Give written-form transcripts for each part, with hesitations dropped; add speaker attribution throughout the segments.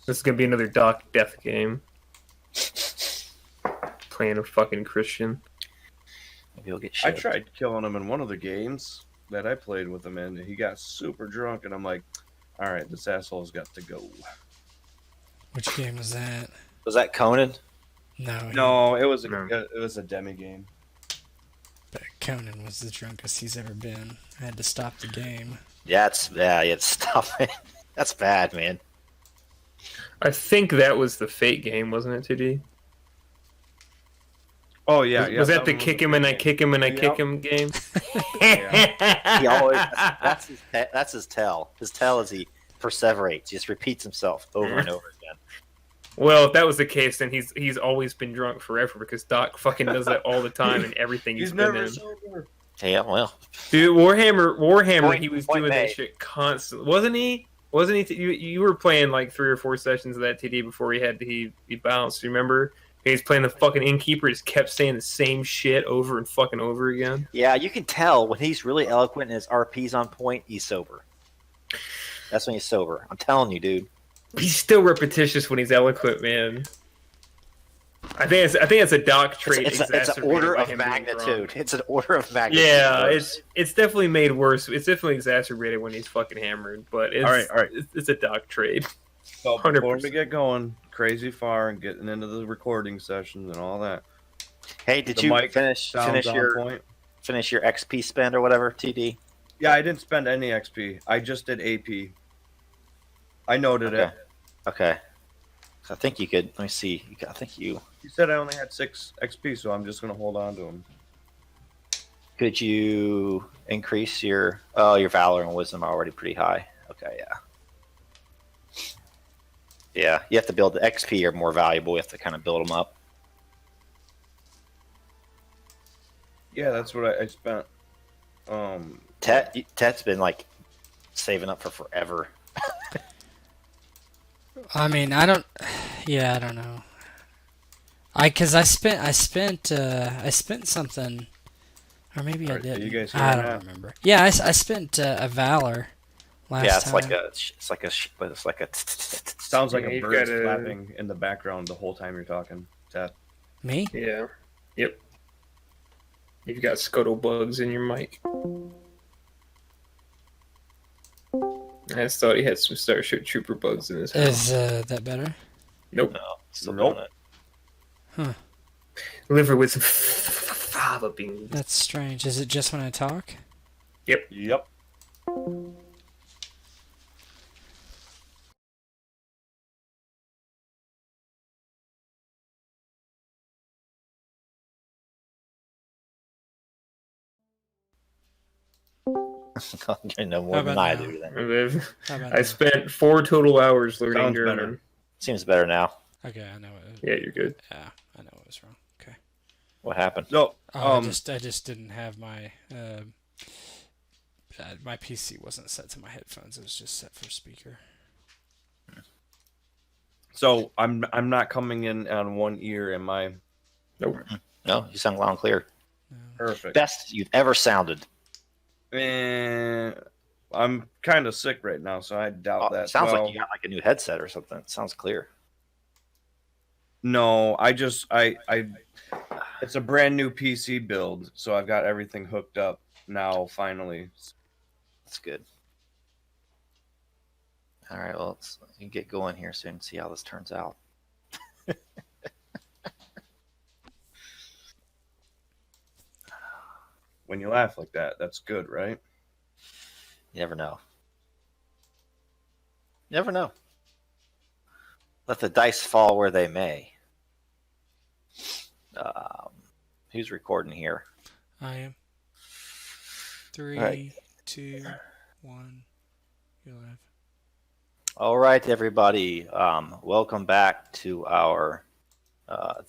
Speaker 1: This is gonna be another Doc death game. Playing a fucking Christian.
Speaker 2: Maybe he'll get
Speaker 3: I
Speaker 2: shit.
Speaker 3: tried killing him in one of the games that I played with him in. He got super drunk, and I'm like, all right, this asshole's got to go.
Speaker 4: Which game was that?
Speaker 2: Was that Conan?
Speaker 3: No, it was
Speaker 1: No.
Speaker 3: a demi game.
Speaker 4: But Conan was the drunkest he's ever been. I had to stop the game.
Speaker 2: Yeah, you had to stop it. That's bad, man.
Speaker 1: I think that was the Fate game, wasn't it, 2D?
Speaker 3: Oh yeah,
Speaker 1: Was that the
Speaker 3: one
Speaker 1: kick
Speaker 3: was
Speaker 1: him
Speaker 3: a
Speaker 1: and I
Speaker 3: game.
Speaker 1: kick him and I
Speaker 3: Yep.
Speaker 1: kick him game?
Speaker 2: He always that's his tell. His tell is he perseverates. He just repeats himself over and over again.
Speaker 1: Well, if that was the case, then he's always been drunk forever because Doc fucking does that all the time and everything he's
Speaker 3: He's
Speaker 1: been
Speaker 3: never
Speaker 1: in.
Speaker 3: sober.
Speaker 2: Yeah, well,
Speaker 1: Dude, Warhammer,
Speaker 2: Point-
Speaker 1: he was
Speaker 2: point
Speaker 1: doing
Speaker 2: made.
Speaker 1: that shit constantly, wasn't he? Wasn't he? You were playing like 3 or 4 sessions of that TD before he bounced. Remember? He's playing the fucking innkeeper. Just kept saying the same shit over and fucking over again.
Speaker 2: yeah, you can tell when he's really eloquent and his RP's on point. He's sober. That's when he's sober. I'm telling you, dude.
Speaker 1: He's still repetitious when he's eloquent, man. I think it's a Doc trait.
Speaker 2: It's an
Speaker 1: exacerbated
Speaker 2: order
Speaker 1: by
Speaker 2: of
Speaker 1: him being
Speaker 2: magnitude.
Speaker 1: drunk.
Speaker 2: It's an order of magnitude.
Speaker 1: Yeah,
Speaker 2: worse.
Speaker 1: it's definitely made worse. It's definitely exacerbated when he's fucking hammered. But it's
Speaker 3: All right.
Speaker 1: It's a Doc trait.
Speaker 3: So before
Speaker 1: 100%.
Speaker 3: we get going crazy far and getting into the recording sessions and all that,
Speaker 2: Hey, did
Speaker 3: the
Speaker 2: you
Speaker 3: mic
Speaker 2: finish
Speaker 3: sounds on
Speaker 2: your
Speaker 3: point.
Speaker 2: XP spend or whatever, TD?
Speaker 3: Yeah, I didn't spend any XP. I just did AP. I noted
Speaker 2: Okay.
Speaker 3: it.
Speaker 2: Okay. I think you could. Let me see. I think you
Speaker 3: He said I only had 6 XP, so I'm just gonna hold on to him.
Speaker 2: could you increase your your valor and wisdom are already pretty high. Okay, yeah. Yeah, you have to build the XP are more valuable. You have to kind of build them up.
Speaker 3: Yeah, that's what I spent.
Speaker 2: Tet's been like saving up for forever.
Speaker 4: I mean, I don't. Yeah, I don't know. Cause I spent something, or maybe I
Speaker 3: Alright, so
Speaker 4: did.
Speaker 3: you guys
Speaker 4: I
Speaker 3: hearing
Speaker 4: don't
Speaker 3: that?
Speaker 4: remember. Yeah, I spent a valor last
Speaker 2: Yeah, it's
Speaker 4: time.
Speaker 2: like a.
Speaker 3: Sounds like
Speaker 1: Yeah,
Speaker 3: a
Speaker 1: you've
Speaker 3: bird
Speaker 1: gotta-
Speaker 3: flapping in the background the whole time you're talking. Ted.
Speaker 4: Me?
Speaker 1: Yeah. Yep. You've got scuttlebugs in your mic. I just thought he had some Starship Trooper bugs in his house.
Speaker 4: Is that better?
Speaker 1: Nope.
Speaker 2: No, still
Speaker 3: Nope.
Speaker 2: doing it.
Speaker 1: Liver with some fava beans.
Speaker 4: That's strange. Is it just when I talk?
Speaker 3: Yep.
Speaker 2: You know more
Speaker 4: How
Speaker 2: than
Speaker 4: about
Speaker 2: I
Speaker 4: now?
Speaker 2: do. Then
Speaker 4: How about
Speaker 1: I
Speaker 4: now?
Speaker 1: spent 4 total hours learning
Speaker 3: Sounds
Speaker 1: German.
Speaker 3: better.
Speaker 2: seems better now.
Speaker 4: Okay, I know it.
Speaker 1: Yeah, you're good.
Speaker 4: Yeah, I know it was wrong. Okay.
Speaker 2: What happened?
Speaker 3: So,
Speaker 4: Oh, I just didn't have my my PC wasn't set to my headphones. It was just set for speaker.
Speaker 3: so I'm not coming in on one ear. Am I?
Speaker 1: Nope.
Speaker 2: No, you sound loud and clear.
Speaker 3: Perfect.
Speaker 2: Best you've ever sounded.
Speaker 3: I'm kind of sick right now, so I doubt that.
Speaker 2: Sounds
Speaker 3: Well,
Speaker 2: like you got like a new headset or something. It sounds clear.
Speaker 3: No, I it's a brand new PC build, so I've got everything hooked up now. Finally,
Speaker 2: That's good. All right, well, let's get going here soon and see how this turns out.
Speaker 3: when you laugh like that, that's good, right?
Speaker 2: You never know. You never know. Let the dice fall where they may. Who's recording here?
Speaker 4: I am. 3,
Speaker 2: Right.
Speaker 4: 2, 1. You're live.
Speaker 2: All right, everybody. Welcome back to our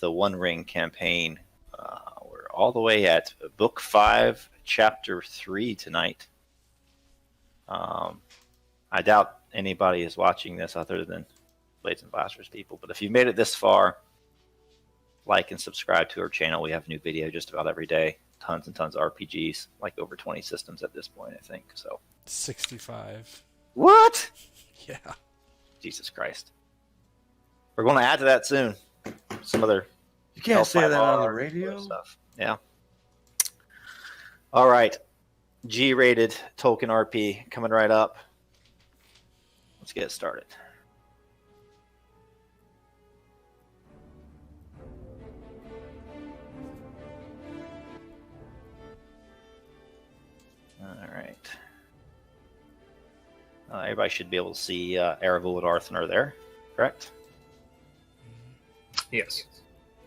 Speaker 2: the One Ring campaign. We're all the way at Book 5, Chapter 3 tonight. I doubt anybody is watching this other than Blades and Blasters people. But if you made it this far, like and subscribe to our channel. We have a new video just about every day. Tons and tons of RPGs, like over 20 systems at this point, I think. So
Speaker 4: 65.
Speaker 2: what?
Speaker 4: Yeah.
Speaker 2: Jesus Christ. We're going to add to that soon. Some other
Speaker 3: You can't say that on the
Speaker 2: L5R
Speaker 3: radio.
Speaker 2: stuff. Yeah. All right. G-rated Tolkien RP coming right up. Let's get started. All right. Everybody should be able to see Aravule and Arthanur there, correct?
Speaker 1: Yes.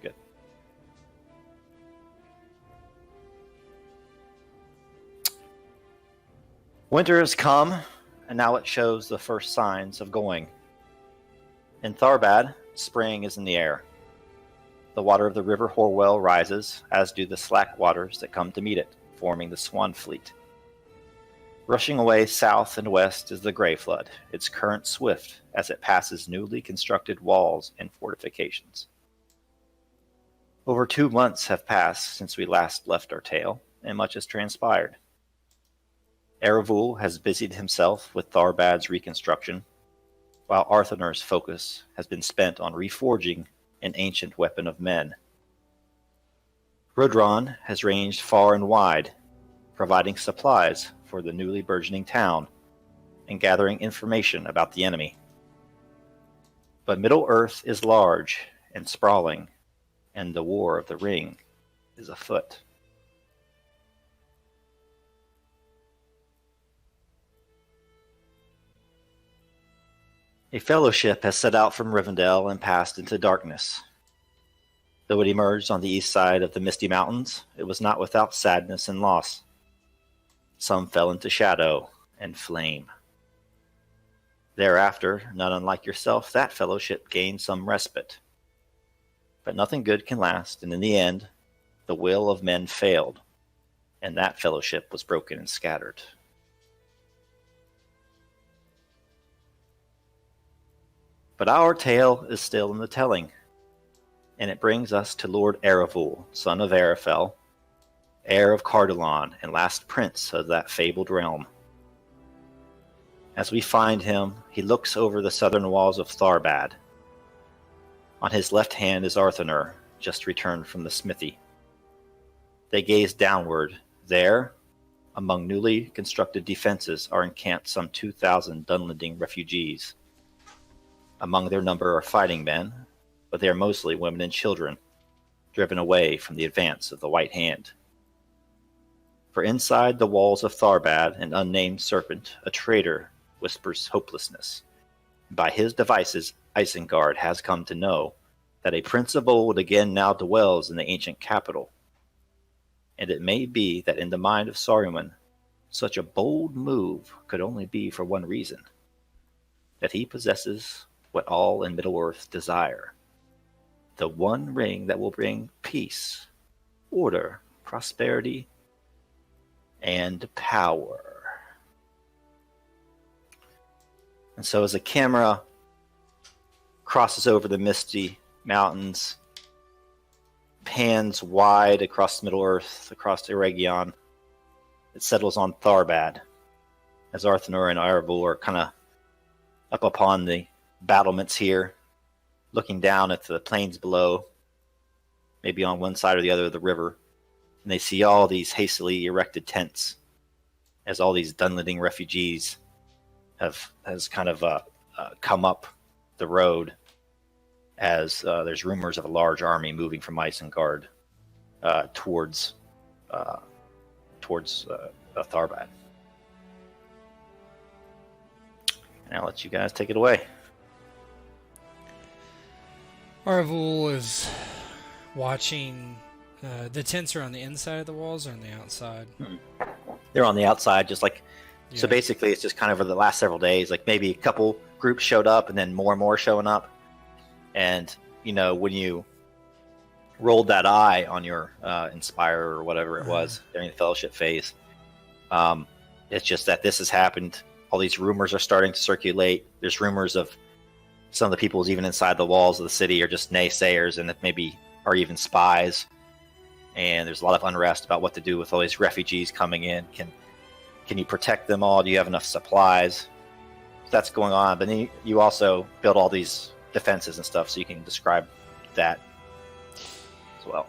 Speaker 2: Good. Winter has come, and now it shows the first signs of going. In Tharbad, spring is in the air. The water of the river Horwell rises, as do the slack waters that come to meet it, forming the Swanfleet. Rushing away south and west is the Grey Flood, its current swift as it passes newly constructed walls and fortifications. Over 2 months have passed since we last left our tale, and much has transpired. Aravule has busied himself with Tharbad's reconstruction, while Arthanur's focus has been spent on reforging an ancient weapon of men. Rudhron has ranged far and wide, providing supplies for the newly burgeoning town and gathering information about the enemy. But Middle-earth is large and sprawling, and the War of the Ring is afoot. A fellowship has set out from Rivendell and passed into darkness. Though it emerged on the east side of the Misty Mountains, it was not without sadness and loss. Some fell into shadow and flame. Thereafter, not unlike yourself, that fellowship gained some respite. But nothing good can last, and in the end, the will of men failed, and that fellowship was broken and scattered. But our tale is still in the telling, and it brings us to Lord Aravule, son of Arafel, heir of Cardolan and last prince of that fabled realm. As we find him, he looks over the southern walls of Tharbad. On his left hand is Arthanur, just returned from the smithy. They gaze downward. There, among newly constructed defenses, are encamped some 2,000 Dunlending refugees. Among their number are fighting men, but they are mostly women and children, driven away from the advance of the White Hand. For inside the walls of Tharbad, an unnamed serpent, a traitor, whispers hopelessness. By his devices, Isengard has come to know that a prince of old again now dwells in the ancient capital. And it may be that in the mind of Saruman, such a bold move could only be for one reason: that he possesses what all in Middle-earth desire. The one ring that will bring peace, order, prosperity, and power. And so as the camera crosses over the misty mountains, pans wide across Middle-earth, across Eregion, it settles on Tharbad, as Arthanur and Aravule are kind of up upon the battlements here, looking down at the plains below, maybe on one side or the other of the river, and they see all these hastily erected tents as all these Dunlending refugees has kind of come up the road, as there's rumors of a large army moving from Isengard towards Tharbad. And I'll let you guys take it away.
Speaker 4: Aravule is watching. The tents are on the inside of the walls or on the outside?
Speaker 2: They're on the outside, just like.
Speaker 4: Yeah.
Speaker 2: So basically, it's just kind of over the last several days, like maybe a couple groups showed up, and then more and more showing up. And when you rolled that eye on your Inspire or whatever it was during the Fellowship phase, it's just that this has happened. All these rumors are starting to circulate. There's rumors of some of the people even inside the walls of the city are just naysayers, and that maybe are even spies. And there's a lot of unrest about what to do with all these refugees coming in. Can you protect them all? Do you have enough supplies? That's going on. But then you also build all these defenses and stuff, so you can describe that as well.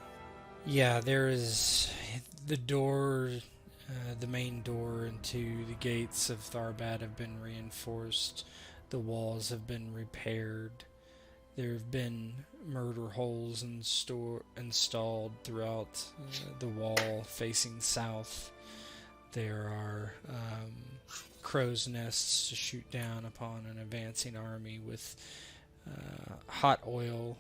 Speaker 4: Yeah, there is the door, the main door into the gates of Tharbad have been reinforced. The walls have been repaired. There have been murder holes installed throughout the wall facing south. There are crow's nests to shoot down upon an advancing army with hot oil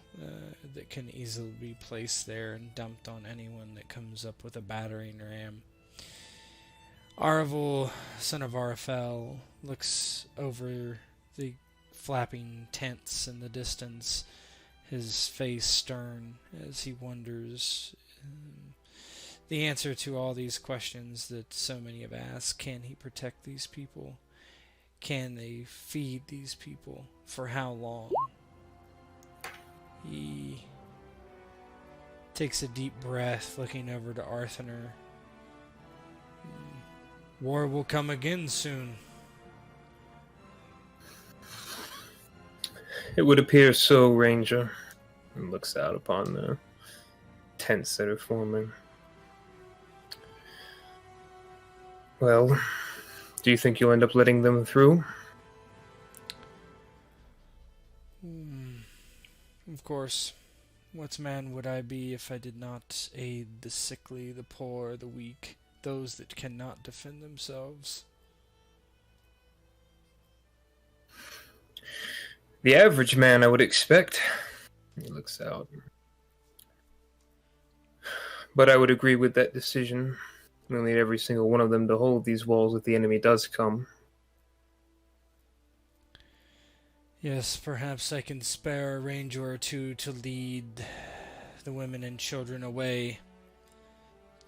Speaker 4: that can easily be placed there and dumped on anyone that comes up with a battering ram. Aravule, son of Arafel, looks over the flapping tents in the distance, his face stern as he wonders the answer to all these questions that so many have asked. Can he protect these people? Can they feed these people? For how long? He takes a deep breath, looking over to Arthanur. War will come again soon.
Speaker 1: It would appear so, Ranger. And looks out upon the tents that are forming. Well, do you think you'll end up letting them through?
Speaker 4: Of course. What man would I be if I did not aid the sickly, the poor, the weak, those that cannot defend themselves?
Speaker 1: The average man, I would expect. He looks out. But I would agree with that decision. We'll need every single one of them to hold these walls if the enemy does come.
Speaker 4: Yes, perhaps I can spare a ranger or two to lead the women and children away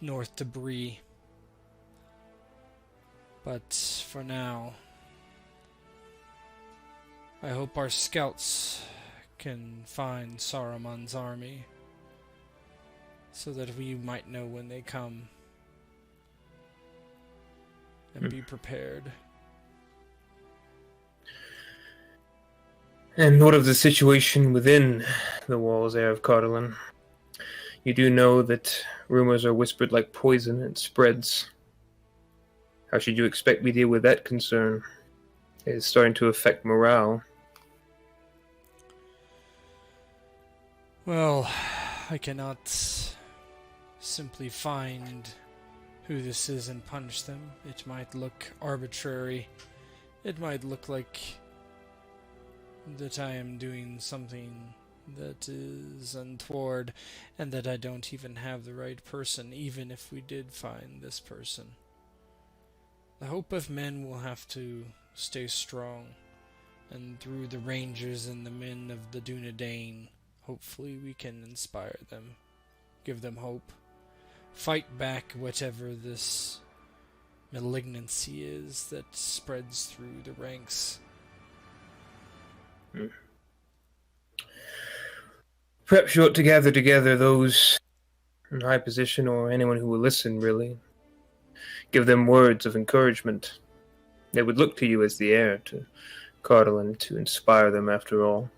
Speaker 4: north to Bree. But for now, I hope our scouts can find Saruman's army so that we might know when they come and be prepared.
Speaker 1: And what of the situation within the walls there of Cardolan? You do know that rumors are whispered like poison and spreads. How should you expect we deal with that concern? It is starting to affect morale.
Speaker 4: Well, I cannot simply find who this is and punish them. It might look arbitrary. It might look like that I am doing something that is untoward and that I don't even have the right person, even if we did find this person. The hope of men will have to stay strong, and through the rangers and the men of the Dunedain, hopefully we can inspire them, give them hope, fight back whatever this malignancy is that spreads through the ranks.
Speaker 1: Perhaps you ought to gather together those in high position or anyone who will listen, really. Give them words of encouragement. They would look to you as the heir to Cardolan to inspire them after all.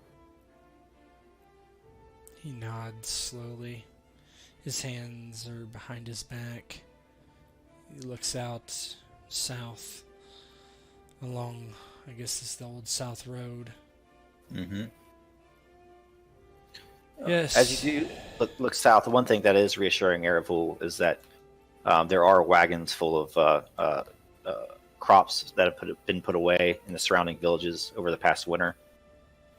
Speaker 4: He nods slowly. His hands are behind his back. He looks out south along, I guess it's the old South Road.
Speaker 2: Mm-hmm.
Speaker 4: Yes.
Speaker 2: As you do look south, the one thing that is reassuring Aravule is that there are wagons full of crops that have been put away in the surrounding villages over the past winter.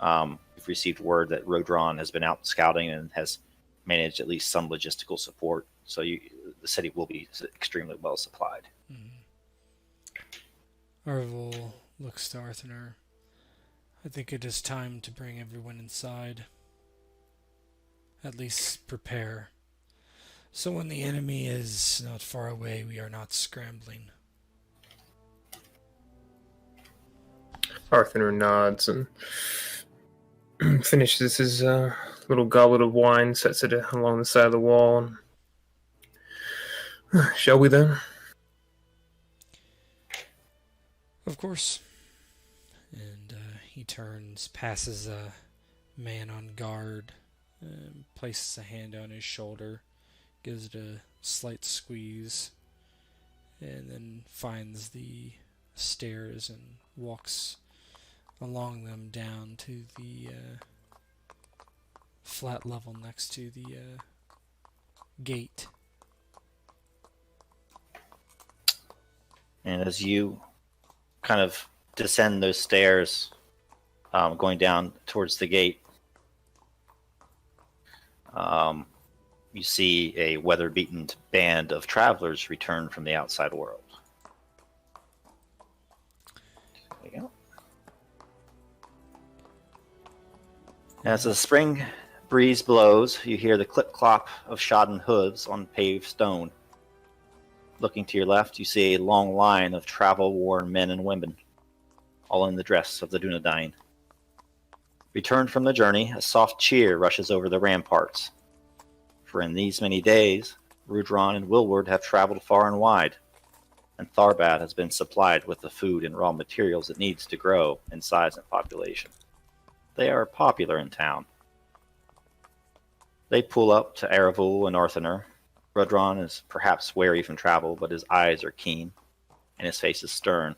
Speaker 2: We've received word that Rudhron has been out scouting and has managed at least some logistical support, so the city will be extremely well supplied.
Speaker 4: Aravule looks to Arthanur. I think it is time to bring everyone inside. At least prepare. So when the enemy is not far away, we are not scrambling.
Speaker 1: Arthanur nods and finishes his little goblet of wine, sets it along the side of the wall. Shall we then?
Speaker 4: Of course. And he turns, passes a man on guard places a hand on his shoulder, gives it a slight squeeze, and then finds the stairs and walks along them down to the flat level next to the gate.
Speaker 2: And as you kind of descend those stairs, going down towards the gate, you see a weather-beaten band of travelers return from the outside world. There you go. As the spring breeze blows, you hear the clip-clop of shodden hooves on paved stone. Looking to your left, you see a long line of travel-worn men and women, all in the dress of the Dunedain. Returned from the journey, a soft cheer rushes over the ramparts. For in these many days, Rudhron and Wilward have traveled far and wide, and Tharbad has been supplied with the food and raw materials it needs to grow in size and population. They are popular in town. They pull up to Aravule and Arthanur. Rudhron is perhaps wary from travel, but his eyes are keen, and his face is stern.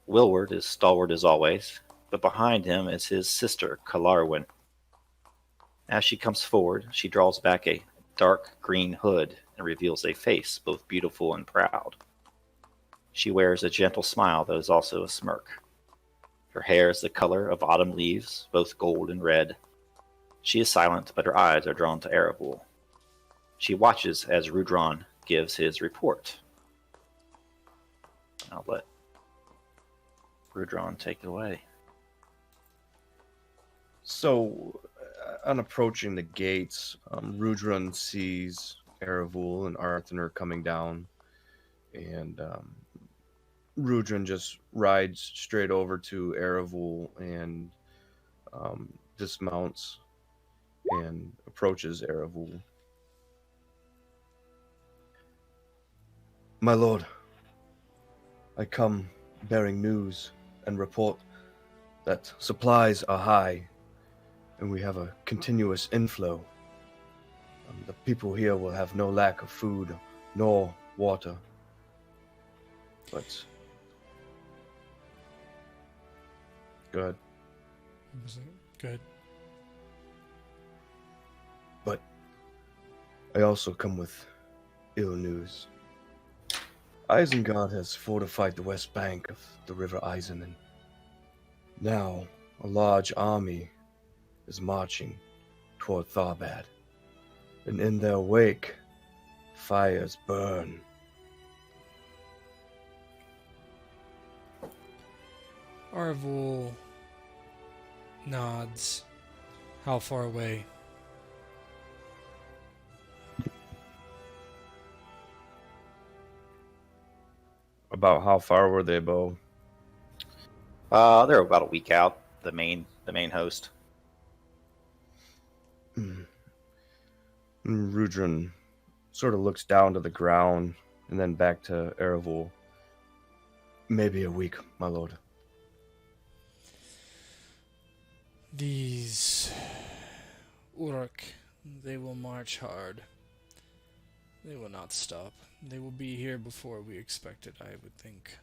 Speaker 2: Wilward is stalwart as always, but behind him is his sister, Kalarwin. As she comes forward, she draws back a dark green hood and reveals a face both beautiful and proud. She wears a gentle smile that is also a smirk. Her hair is the color of autumn leaves, both gold and red. She is silent, but her eyes are drawn to Aravule. She watches as Rudhron gives his report. I'll let Rudhron take it away.
Speaker 3: So, on approaching the gates, Rudhron sees Aravule and Arthanur coming down, and Rudhron just rides straight over to Aravule and dismounts and approaches Aravule. My lord, I come bearing news and report that supplies are high, and we have a continuous inflow. The people here will have no lack of food nor water. But go ahead.
Speaker 4: Good.
Speaker 3: But I also come with ill news. Isengard has fortified the west bank of the river Isen, and now a large army is marching toward Tharbad. And in their wake, fires burn.
Speaker 4: Aravule nods. How far away?
Speaker 3: About how far were they, Bo?
Speaker 2: They're about a week out. The main host.
Speaker 3: Rudhron sort of looks down to the ground and then back to Aravule. Maybe a week, my lord.
Speaker 4: These Uruk, they will march hard. They will not stop. They will be here before we expected, I would think.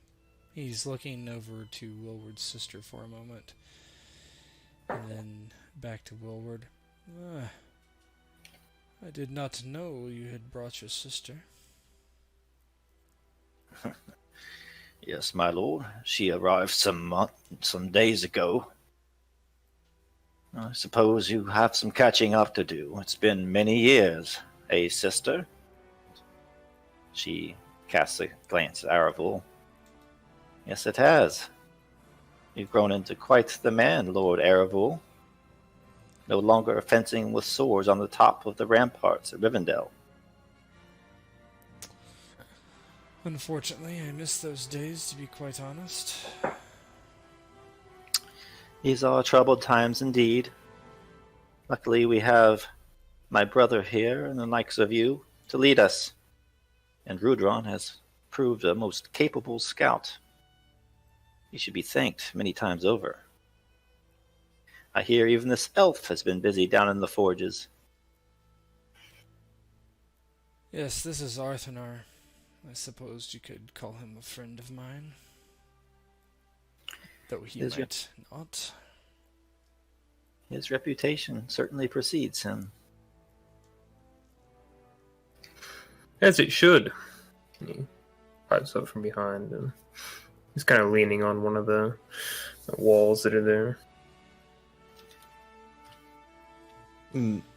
Speaker 4: He's looking over to Wilward's sister for a moment. And then back to Wilward. I did not know you had brought your sister.
Speaker 2: Yes, my lord. She arrived some days ago. I suppose you have some catching up to do. It's been many years, eh, sister? She casts a glance at Aravule. Yes, it has. You've grown into quite the man, Lord Aravule. No longer fencing with swords on the top of the ramparts at Rivendell.
Speaker 4: Unfortunately, I miss those days, to be quite honest.
Speaker 2: These are troubled times indeed. Luckily, we have my brother here and the likes of you to lead us. And Rudhron has proved a most capable scout. He should be thanked many times over. I hear even this elf has been busy down in the forges.
Speaker 4: Yes, this is Arthanur. I suppose you could call him a friend of mine. Though he
Speaker 2: Is
Speaker 4: might not.
Speaker 2: His reputation certainly precedes him.
Speaker 1: As it should. He pipes up from behind, and he's kind of leaning on one of the walls that are there.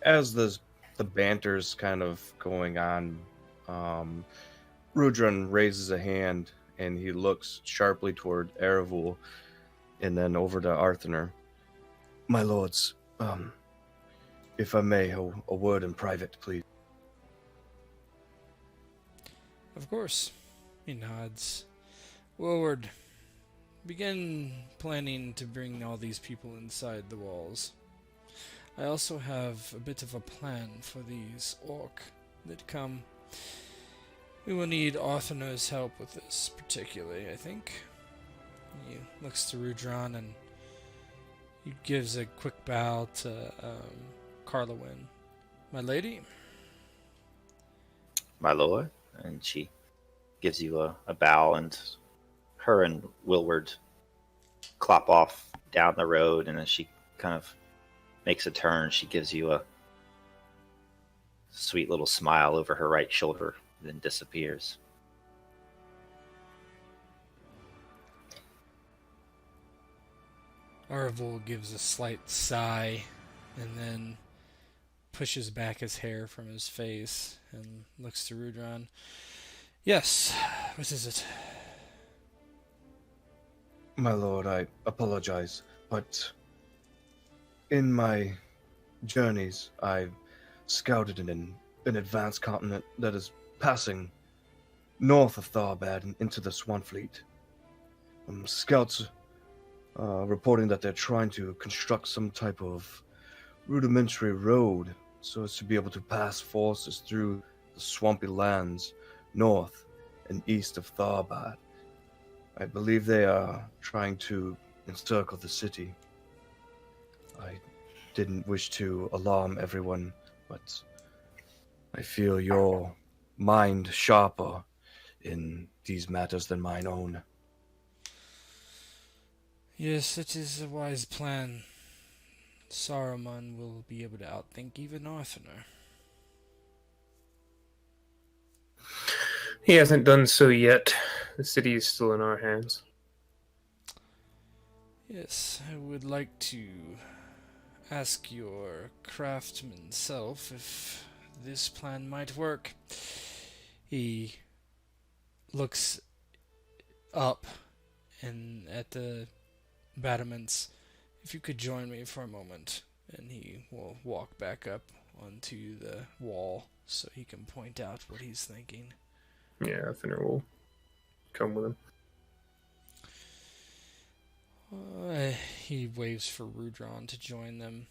Speaker 3: As the banter's kind of going on, Rudhron raises a hand and he looks sharply toward Aravule and then over to Arthanur. My lords, if I may, a word in private, please.
Speaker 4: Of course. He nods. Willward, begin planning to bring all these people inside the walls. I also have a bit of a plan for these orc that come. We will need Arthanur's help with this, particularly, I think. He looks to Rudhron and he gives a quick bow to Cardolan. My lady?
Speaker 2: My lord. And she gives you a bow, and her and Willward clop off down the road, and as she kind of makes a turn, she gives you a sweet little smile over her right shoulder, then disappears.
Speaker 4: Aravule gives a slight sigh and then pushes back his hair from his face and looks to Rudhron. Yes, what is it?
Speaker 3: My lord, I apologize, but in my journeys, I've scouted an advanced continent that is passing north of Tharbad and into the Swanfleet. Scouts reporting that they're trying to construct some type of rudimentary road so as to be able to pass forces through the swampy lands north and east of Tharbad. I believe they are trying to encircle the city. I didn't wish to alarm everyone, but I feel your mind sharper in these matters than mine own.
Speaker 4: Yes, it is a wise plan. Saruman will be able to outthink even Arthanur.
Speaker 1: He hasn't done so yet. The city is still in our hands.
Speaker 4: Yes, I would like to ask your craftsman self if this plan might work. He looks up and at the battlements. If you could join me for a moment, and he will walk back up onto the wall so he can point out what he's thinking.
Speaker 1: Yeah, Arthanur will come with him.
Speaker 4: He waves for Rudhron to join them.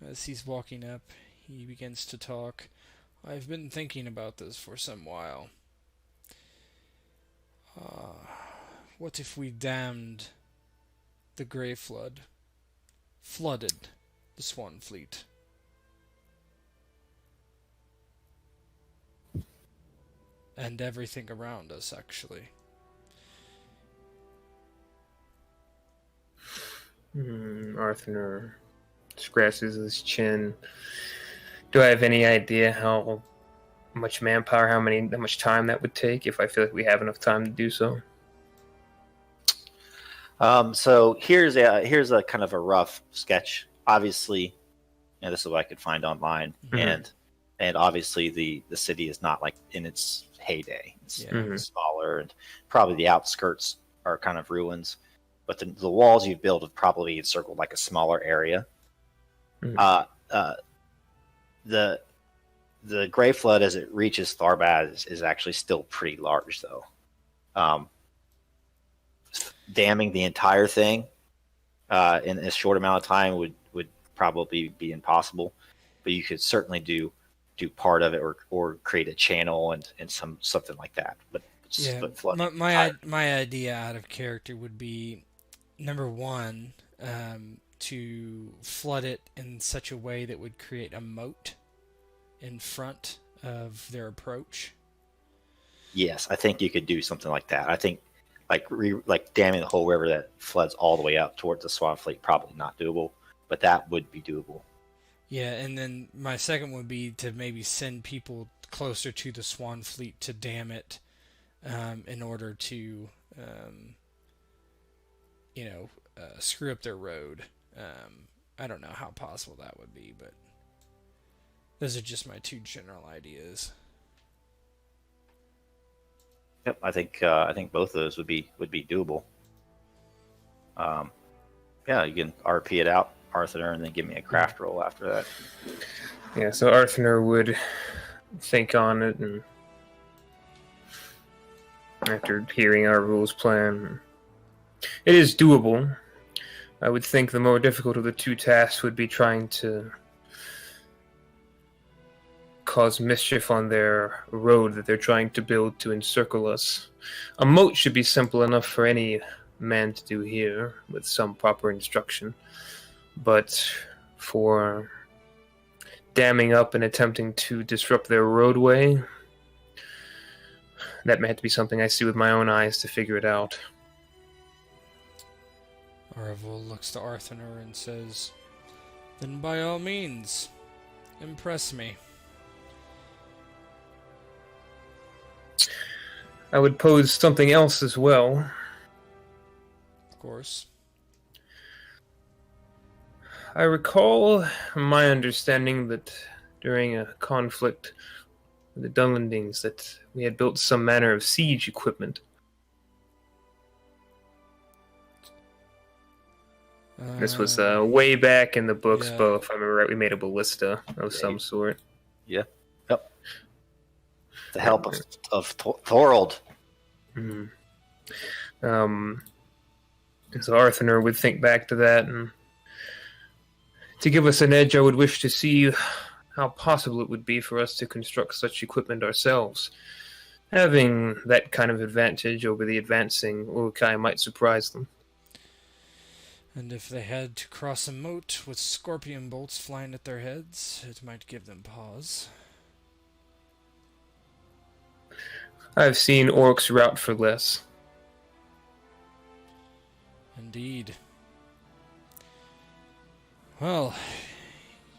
Speaker 4: As he's walking up, he begins to talk. I've been thinking about this for some while. What if we damned the Grey Flood, flooded the Swanfleet? And everything around us, actually.
Speaker 1: Arthanur scratches his chin. Do I have any idea how much manpower, how much time that would take, if I feel like we have enough time to do so?
Speaker 2: So here's a kind of a rough sketch. Obviously, this is what I could find online, and obviously the city is not like in its heyday. It's smaller, and probably the outskirts are kind of ruins. But the walls you've built have probably encircled like a smaller area. The Grey Flood, as it reaches Tharbad, is actually still pretty large, though. Damming the entire thing in a short amount of time would probably be impossible. But you could certainly do part of it, or create a channel and something like that. But
Speaker 4: yeah, my idea out of character would be, number one, to flood it in such a way that would create a moat in front of their approach?
Speaker 2: Yes, I think you could do something like that. I think like damming the whole river that floods all the way up towards the Swanfleet, probably not doable, but that would be doable.
Speaker 4: Yeah, and then my second would be to maybe send people closer to the Swanfleet to dam it, in order to, screw up their road. I don't know how possible that would be, but those are just my two general ideas.
Speaker 2: Yep, I think both of those would be doable. Yeah, you can RP it out, Arthanur, and then give me a craft roll after that.
Speaker 1: Yeah, so Arthanur would think on it, and after hearing Aravule's plan, it is doable. I would think the more difficult of the two tasks would be trying to cause mischief on their road that they're trying to build to encircle us. A moat should be simple enough for any man to do here with some proper instruction. But for damming up and attempting to disrupt their roadway, that may have to be something I see with my own eyes to figure it out.
Speaker 4: Aravule looks to Arthanur and says, "Then by all means, impress me."
Speaker 1: I would pose something else as well.
Speaker 4: Of course.
Speaker 1: I recall my understanding that during a conflict with the Dunlendings that we had built some manner of siege equipment. This was way back in the books,
Speaker 4: yeah.
Speaker 1: but if I remember right, we made a ballista of some sort.
Speaker 2: Yeah. Yep. The help of Thorold.
Speaker 1: Mm-hmm. So Arthanur would think back to that, and to give us an edge, I would wish to see how possible it would be for us to construct such equipment ourselves. Having that kind of advantage over the advancing Urukai might surprise them.
Speaker 4: And if they had to cross a moat with scorpion bolts flying at their heads, it might give them pause.
Speaker 1: I've seen orcs rout for less.
Speaker 4: Indeed. Well,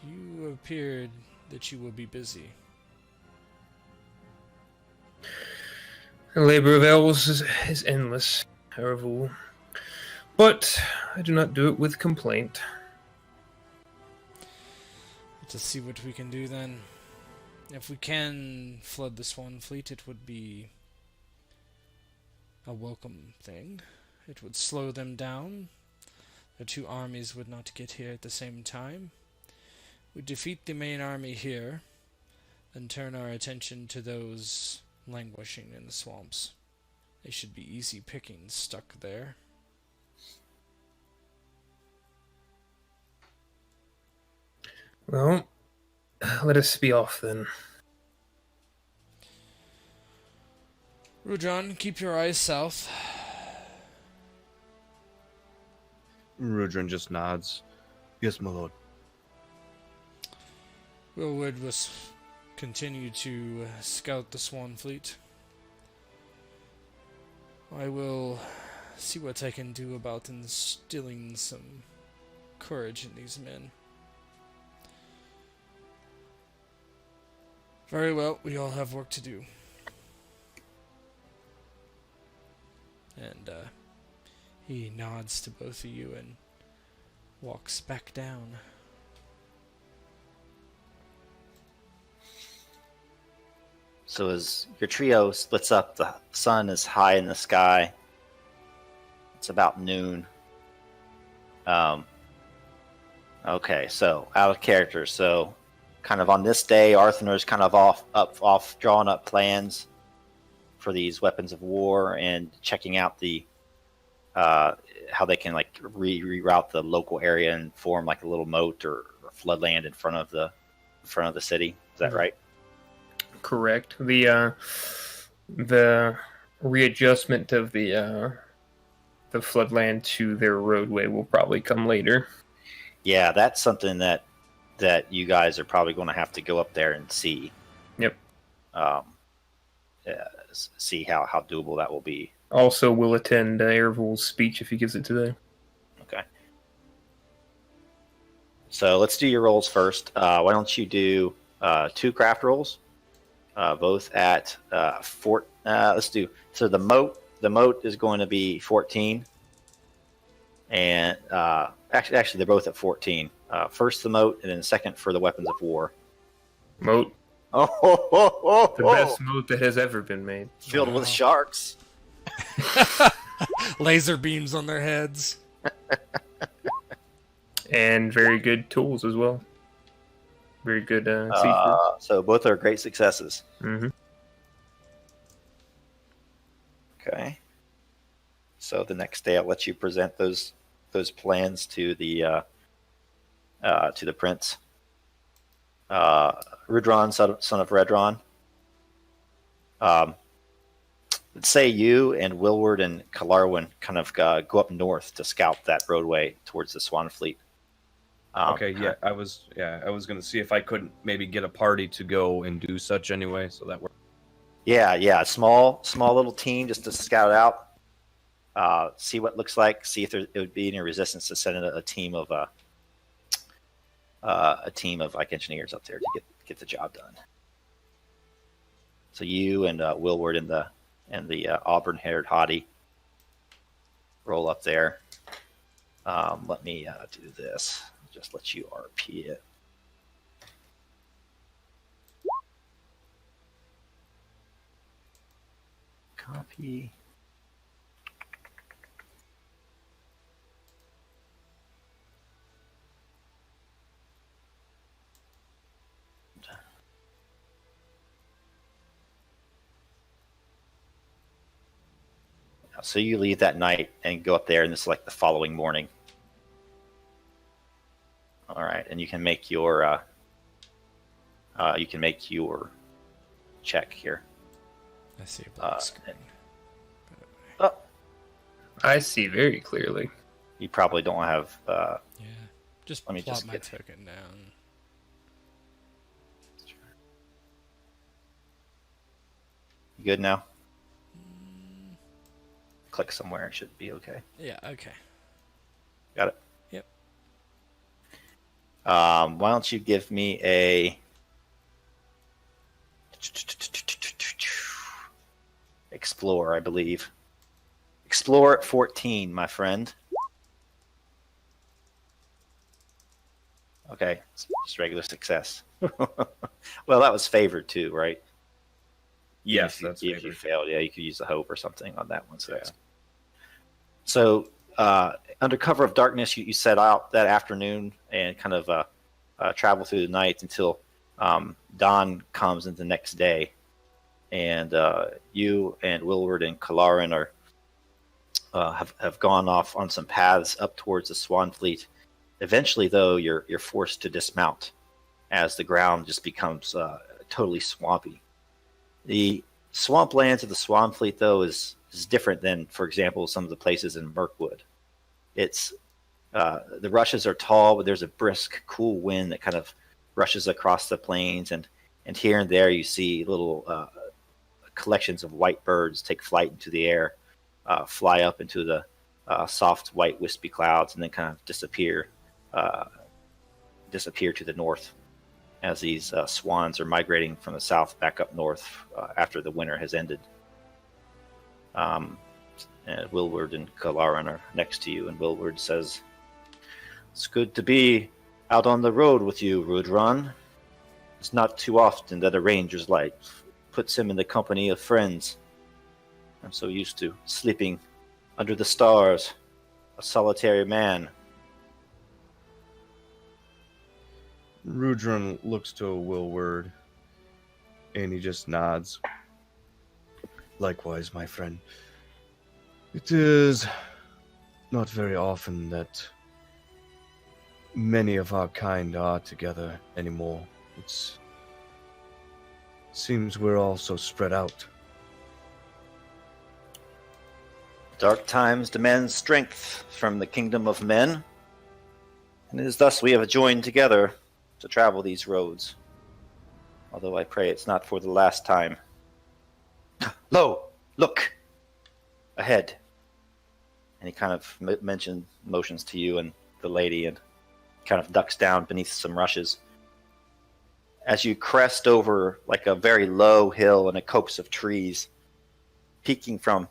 Speaker 4: you appeared that you will be busy.
Speaker 1: The labor of elves is endless, Aravule. But I do not do it with complaint.
Speaker 4: Let's see what we can do then. If we can flood the Swanfleet, it would be a welcome thing. It would slow them down. The two armies would not get here at the same time. We defeat the main army here, then turn our attention to those languishing in the swamps. They should be easy pickings stuck there.
Speaker 1: Well, let us be off then.
Speaker 4: Rudhron, keep your eyes south.
Speaker 3: Rudhron just nods. Yes, my lord.
Speaker 4: Willwood will continue to scout the Swanfleet. I will see what I can do about instilling some courage in these men. Very well, we all have work to do. And he nods to both of you and walks back down.
Speaker 2: So as your trio splits up, the sun is high in the sky. It's about noon. Okay, so out of character. So kind of on this day, Arthanur's kind of off drawing up plans for these weapons of war and checking out the how they can like reroute the local area and form like a little moat or floodland in front of the city. Is that right?
Speaker 1: Correct. The readjustment of the floodland to their roadway will probably come later.
Speaker 2: Yeah, that's something that you guys are probably going to have to go up there and see.
Speaker 1: Yep.
Speaker 2: See how doable that will be.
Speaker 1: Also, we'll attend Aravule's speech if he gives it today.
Speaker 2: Okay. So let's do your rolls first. Why don't you do 2 craft rolls, both at let's do, so the moat. The moat is going to be 14, and actually they're both at 14. First the moat, and then second for the weapons of war.
Speaker 1: Moat.
Speaker 2: Oh,
Speaker 1: The best moat that has ever been made.
Speaker 2: Filled with sharks.
Speaker 4: Laser beams on their heads.
Speaker 1: And very good tools as well. Very good seafood.
Speaker 2: So both are great successes.
Speaker 1: Mm-hmm.
Speaker 2: Okay. So the next day, I'll let you present those plans to the prince. Rudhron, son of Rudhron. Let's say you and Willward and Kalarwin kind of go up north to scout that roadway towards the Swanfleet.
Speaker 3: Okay, yeah, I was going to see if I couldn't maybe get a party to go and do such anyway, so that works.
Speaker 2: Yeah, small little team just to scout out, see what it looks like, see if it would be any resistance to sending a team of like engineers up there to get the job done. So you and Willward and the auburn-haired hottie roll up there. Let me do this. Just let you RP it. Copy. So you leave that night and go up there, and it's like the following morning. All right, and you can make your check here.
Speaker 4: I see a black screen.
Speaker 2: Oh,
Speaker 1: I see very clearly.
Speaker 2: you probably don't have.
Speaker 4: Yeah, just
Speaker 2: Let me
Speaker 4: plot
Speaker 2: just
Speaker 4: my
Speaker 2: get-
Speaker 4: token down.
Speaker 2: You good now? Click somewhere. It should be okay.
Speaker 4: Yeah, okay.
Speaker 2: Got it.
Speaker 4: Yep.
Speaker 2: Why don't you give me a explore? I believe explore at 14, my friend. Okay, just regular success. Well, that was favored too, right?
Speaker 3: Yes,
Speaker 2: If you-
Speaker 3: that's
Speaker 2: if you
Speaker 3: favored.
Speaker 2: failed. Yeah, you could use the hope or something on that one. So
Speaker 3: Yeah.
Speaker 2: that's under cover of darkness, you set out that afternoon and kind of travel through the night until dawn comes in the next day, and you and Willward and Kalarin have gone off on some paths up towards the Swanfleet. Eventually, though, you're forced to dismount as the ground just becomes totally swampy. The swamplands of the Swanfleet, though, is different than, for example, some of the places in Mirkwood. It's the rushes are tall, but there's a brisk, cool wind that kind of rushes across the plains, and here and there you see little collections of white birds take flight into the air, fly up into the soft, white, wispy clouds, and then kind of disappear to the north as these swans are migrating from the south back up north after the winter has ended. And Willward and Kalaran are next to you, and Willward says, "It's good to be out on the road with you, Rudhron. It's not too often that a ranger's life puts him in the company of friends. I'm so used to sleeping under the stars, a solitary man."
Speaker 3: Rudhron looks to Willward, and he just nods. Likewise, my friend. It is not very often that many of our kind are together anymore. It seems we're all so spread out.
Speaker 2: Dark times demand strength from the kingdom of men, And it is thus we have joined together to travel these roads. Although I pray it's not for the last time. Lo! Look! Ahead. And he kind of motions to you and the lady and kind of ducks down beneath some rushes. As you crest over like a very low hill and a copse of trees, peeking from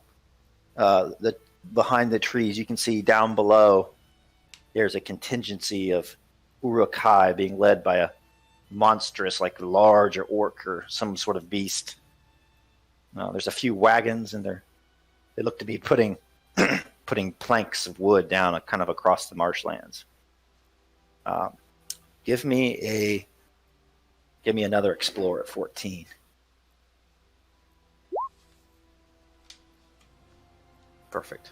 Speaker 2: behind the trees, you can see down below there's a contingency of Urukai being led by a monstrous, like large or orc or some sort of beast. There's a few wagons, and they look to be putting putting planks of wood down kind of across the marshlands. Give me another Explorer at 14. Perfect.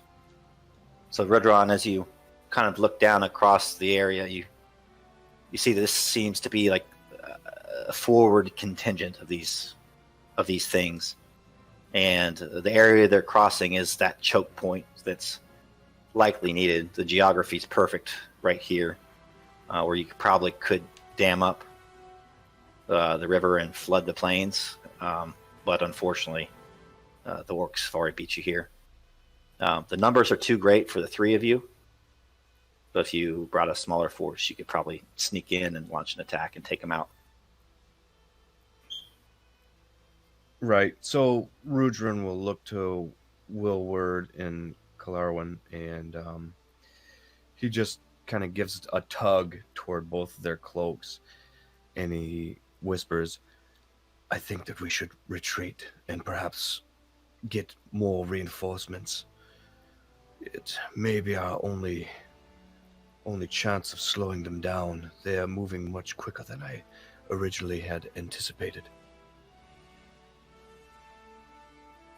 Speaker 2: So Rudhron, as you kind of look down across the area, you see this seems to be like a forward contingent of these things, and the area they're crossing is that choke point that's likely needed. The geography's perfect right here, where you probably could dam up the river and flood the plains, but unfortunately, the orcs have already beat you here. The numbers are too great for the three of you, but if you brought a smaller force, you could probably sneak in and launch an attack and take them out.
Speaker 3: Right. So Rudhron will look to Willward and Kalarwan, and he just kind of gives a tug toward both of their cloaks, and he whispers, "I think that we should retreat and perhaps get more reinforcements. It may be our only chance of slowing them down. They are moving much quicker than I originally had anticipated."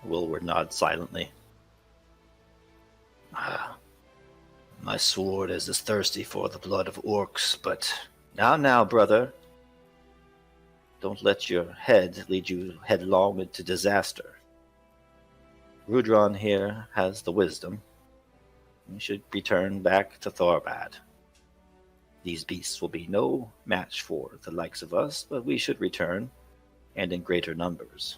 Speaker 2: Willward nods silently. My sword is as thirsty for the blood of orcs, but now, brother, don't let your head lead you headlong into disaster. Rudhron here has the wisdom. We should return back to Tharbad. These beasts will be no match for the likes of us, but we should return, and in greater numbers.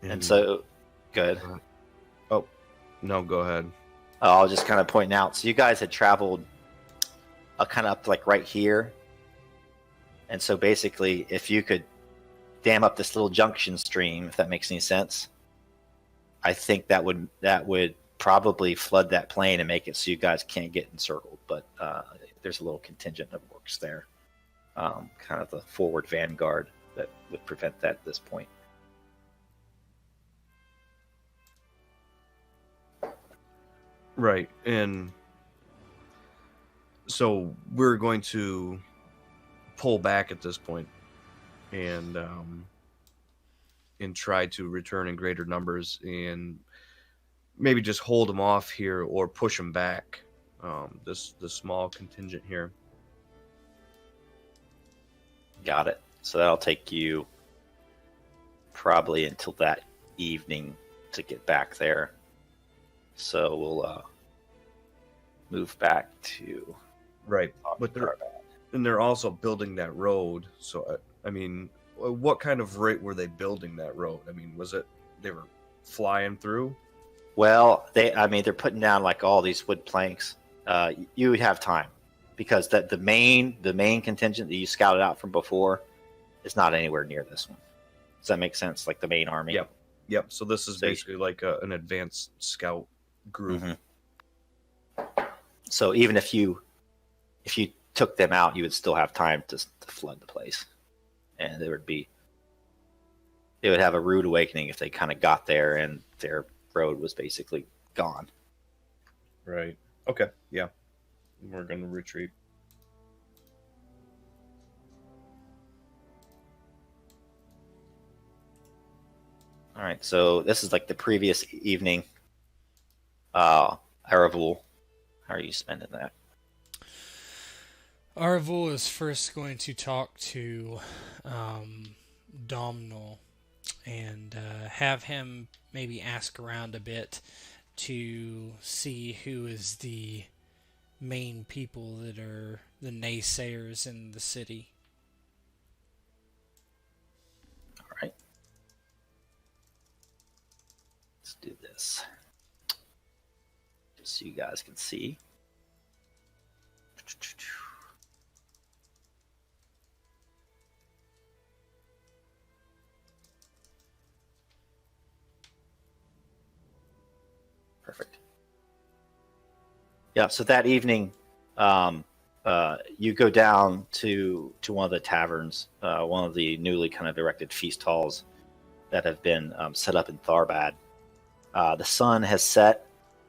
Speaker 2: And so, good.
Speaker 3: Oh, no, go ahead.
Speaker 2: I'll just kind of point out. So you guys had traveled kind of up like right here. And so basically, if you could dam up this little junction stream, if that makes any sense, I think that would probably flood that plain and make it so you guys can't get encircled. But there's a little contingent of orcs there, kind of the forward vanguard that would prevent that at this point.
Speaker 3: Right, and so we're going to pull back at this point and try to return in greater numbers and maybe just hold them off here or push them back. The small contingent here.
Speaker 2: Got it. So that'll take you probably until that evening to get back there. So we'll move back to
Speaker 3: right. But they're also building that road. So I mean, what kind of rate were they building that road? I mean, was it they were flying through?
Speaker 2: Well, they're putting down like all these wood planks. You would have time because the main contingent that you scouted out from before is not anywhere near this one. Does that make sense? Like the main army.
Speaker 3: Yep. So this is basically like an advanced scout group.
Speaker 2: Mm-hmm. So even if you took them out, you would still have time to flood the place, and it would have a rude awakening if they kind of got there and their road was basically gone.
Speaker 3: Right. Okay. Yeah. We're going to retreat.
Speaker 2: All right. So this is like the previous evening. Aravule, how are you spending that?
Speaker 4: Aravule is first going to talk to Domhnall and have him maybe ask around a bit to see who is the main people that are the naysayers in the city.
Speaker 2: All right. Let's do this. Just so you guys can see. Perfect. Yeah, so that evening, you go down to one of the taverns, one of the newly kind of erected feast halls that have been set up in Tharbad. The sun has set,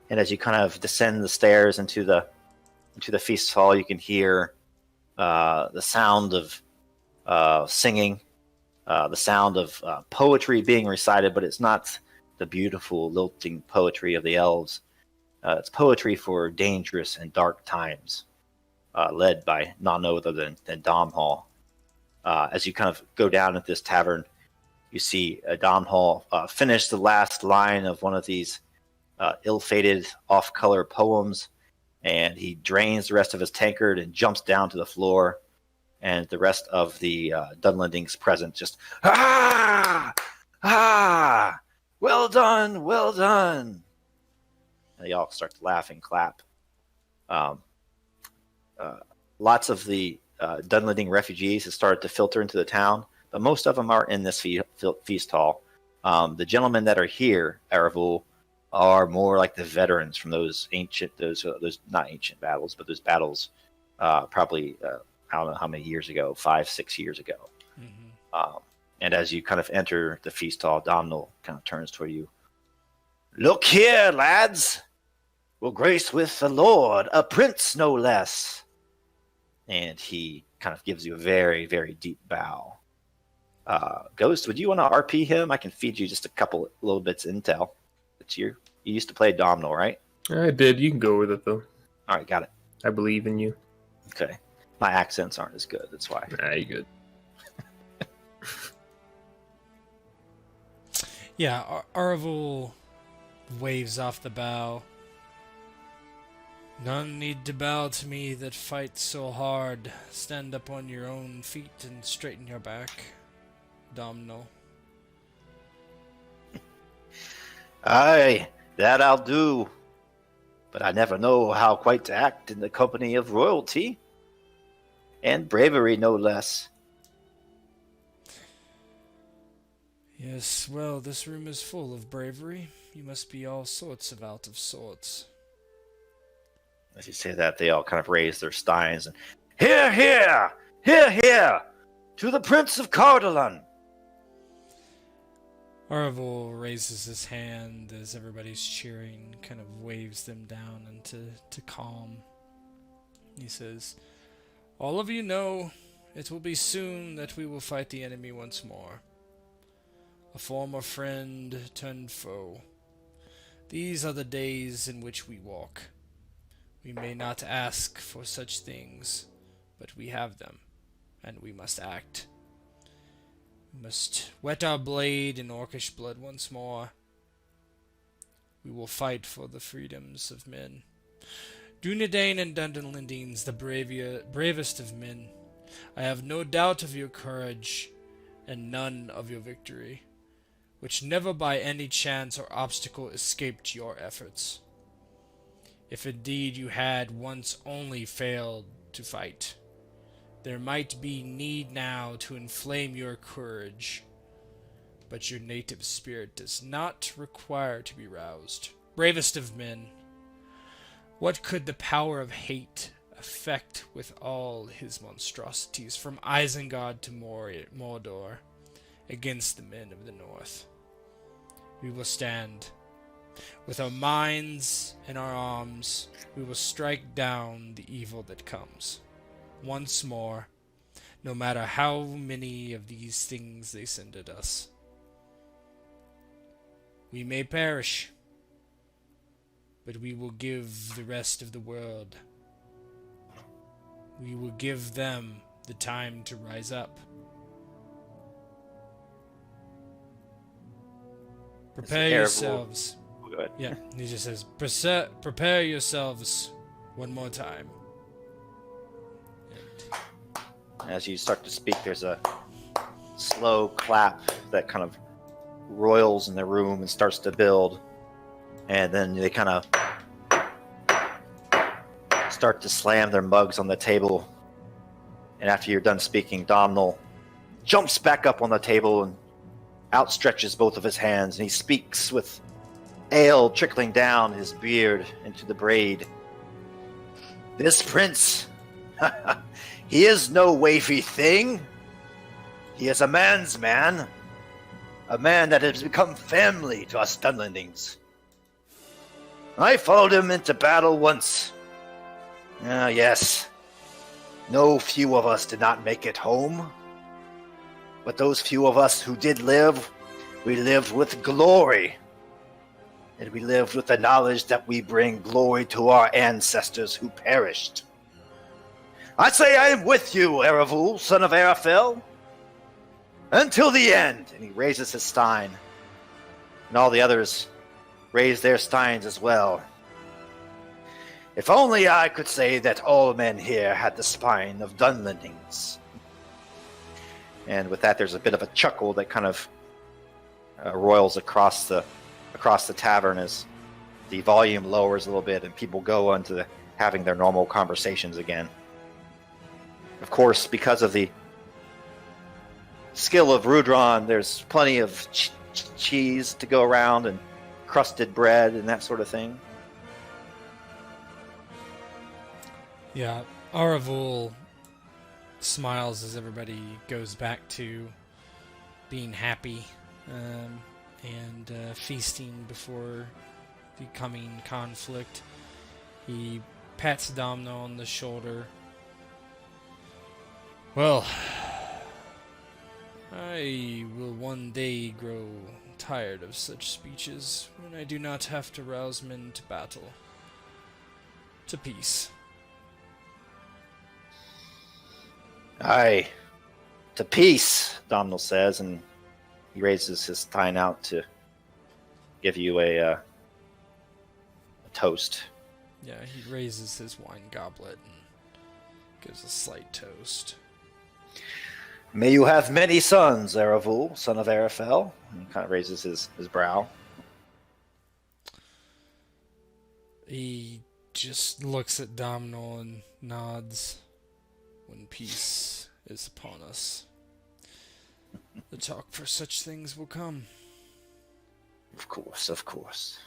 Speaker 2: and as you kind of descend the stairs into the feast hall, you can hear the sound of singing, the sound of poetry being recited, but it's not the beautiful, lilting poetry of the elves. It's poetry for dangerous and dark times, led by none other than Domhall. As you kind of go down at this tavern, you see Domhall finish the last line of one of these ill-fated, off-color poems, and he drains the rest of his tankard and jumps down to the floor, and the rest of the Dunlendings present just, ah! Ah! Well done, well done. And they all start to laugh and clap. Lots of the Dunlending refugees have started to filter into the town, but most of them are in this feast hall. The gentlemen that are here, Aravule, are more like the veterans from those not ancient battles, but those battles probably, I don't know how many years ago, 5-6 years ago. Mm-hmm. And as you kind of enter the feast hall, Domhnall kind of turns toward you. Look here, lads. We'll grace with the Lord, a prince no less. And he kind of gives you a very, very deep bow. Ghost, would you want to RP him? I can feed you just a couple little bits of intel. You used to play Domhnall, right?
Speaker 1: I did. You can go with it, though.
Speaker 2: All right, got it.
Speaker 1: I believe in you.
Speaker 2: Okay. My accents aren't as good. That's why.
Speaker 1: Nah, you good.
Speaker 4: Yeah, Aravule waves off the bow. None need to bow to me that fight so hard. Stand up on your own feet and straighten your back, Domhnall.
Speaker 2: Aye, that I'll do. But I never know how quite to act in the company of royalty. And bravery, no less.
Speaker 4: Yes, well, this room is full of bravery. You must be all sorts of out of sorts.
Speaker 2: As you say that, they all kind of raise their steins and, Hear, hear! Hear, hear! To the Prince of Cardolan!
Speaker 4: Aravule raises his hand as everybody's cheering, kind of waves them down into calm. He says, all of you know it will be soon that we will fight the enemy once more. A former friend turned foe. These are the days in which we walk. We may not ask for such things, but we have them, and we must act. We must wet our blade in orcish blood once more. We will fight for the freedoms of men. Dunedain and Dunlendings, the bravest of men. I have no doubt of your courage, and none of your victory, which never by any chance or obstacle escaped your efforts. If indeed you had once only failed to fight, there might be need now to inflame your courage, but your native spirit does not require to be roused. Bravest of men, what could the power of hate effect with all his monstrosities from Isengard to Mordor against the men of the north? We will stand. With our minds and our arms, we will strike down the evil that comes. Once more, no matter how many of these things they send at us. We may perish, but we will give the rest of the world. We will give them the time to rise up. Prepare yourselves.
Speaker 2: Go ahead.
Speaker 4: Yeah, he just says, prepare yourselves one more time.
Speaker 2: As you start to speak, there's a slow clap that kind of roils in the room and starts to build. And then they kind of start to slam their mugs on the table. And after you're done speaking, Domhnall jumps back up on the table and outstretches both of his hands. And he speaks with ale trickling down his beard into the braid. This prince, he is no wavy thing. He is a man's man. A man that has become family to us Dunlendings. I followed him into battle once. Ah, yes. No few of us did not make it home. But those few of us who did live, we lived with glory. And we lived with the knowledge that we bring glory to our ancestors who perished. I say I am with you, Aravule, son of Arafel. Until the end. And he raises his stein. And all the others raise their steins as well. If only I could say that all men here had the spine of Dunlendings. And with that, there's a bit of a chuckle that kind of roils across the tavern as the volume lowers a little bit and people go on to having their normal conversations again. Of course, because of the skill of Rudhron, there's plenty of cheese to go around and crusted bread and that sort of thing.
Speaker 4: Yeah, Aravule smiles as everybody goes back to being happy and feasting before the coming conflict. He pats Domhnall on the shoulder. Well, I will one day grow tired of such speeches when I do not have to rouse men to battle. To peace.
Speaker 2: Aye, to peace, Domhnall says, and he raises his stein out to give you a toast.
Speaker 4: Yeah, he raises his wine goblet and gives a slight toast.
Speaker 2: May you have many sons, Aravule, son of Arafel. And he kind of raises his brow.
Speaker 4: He just looks at Domhnall and nods. When peace is upon us, the talk for such things will come.
Speaker 2: Of course, of course.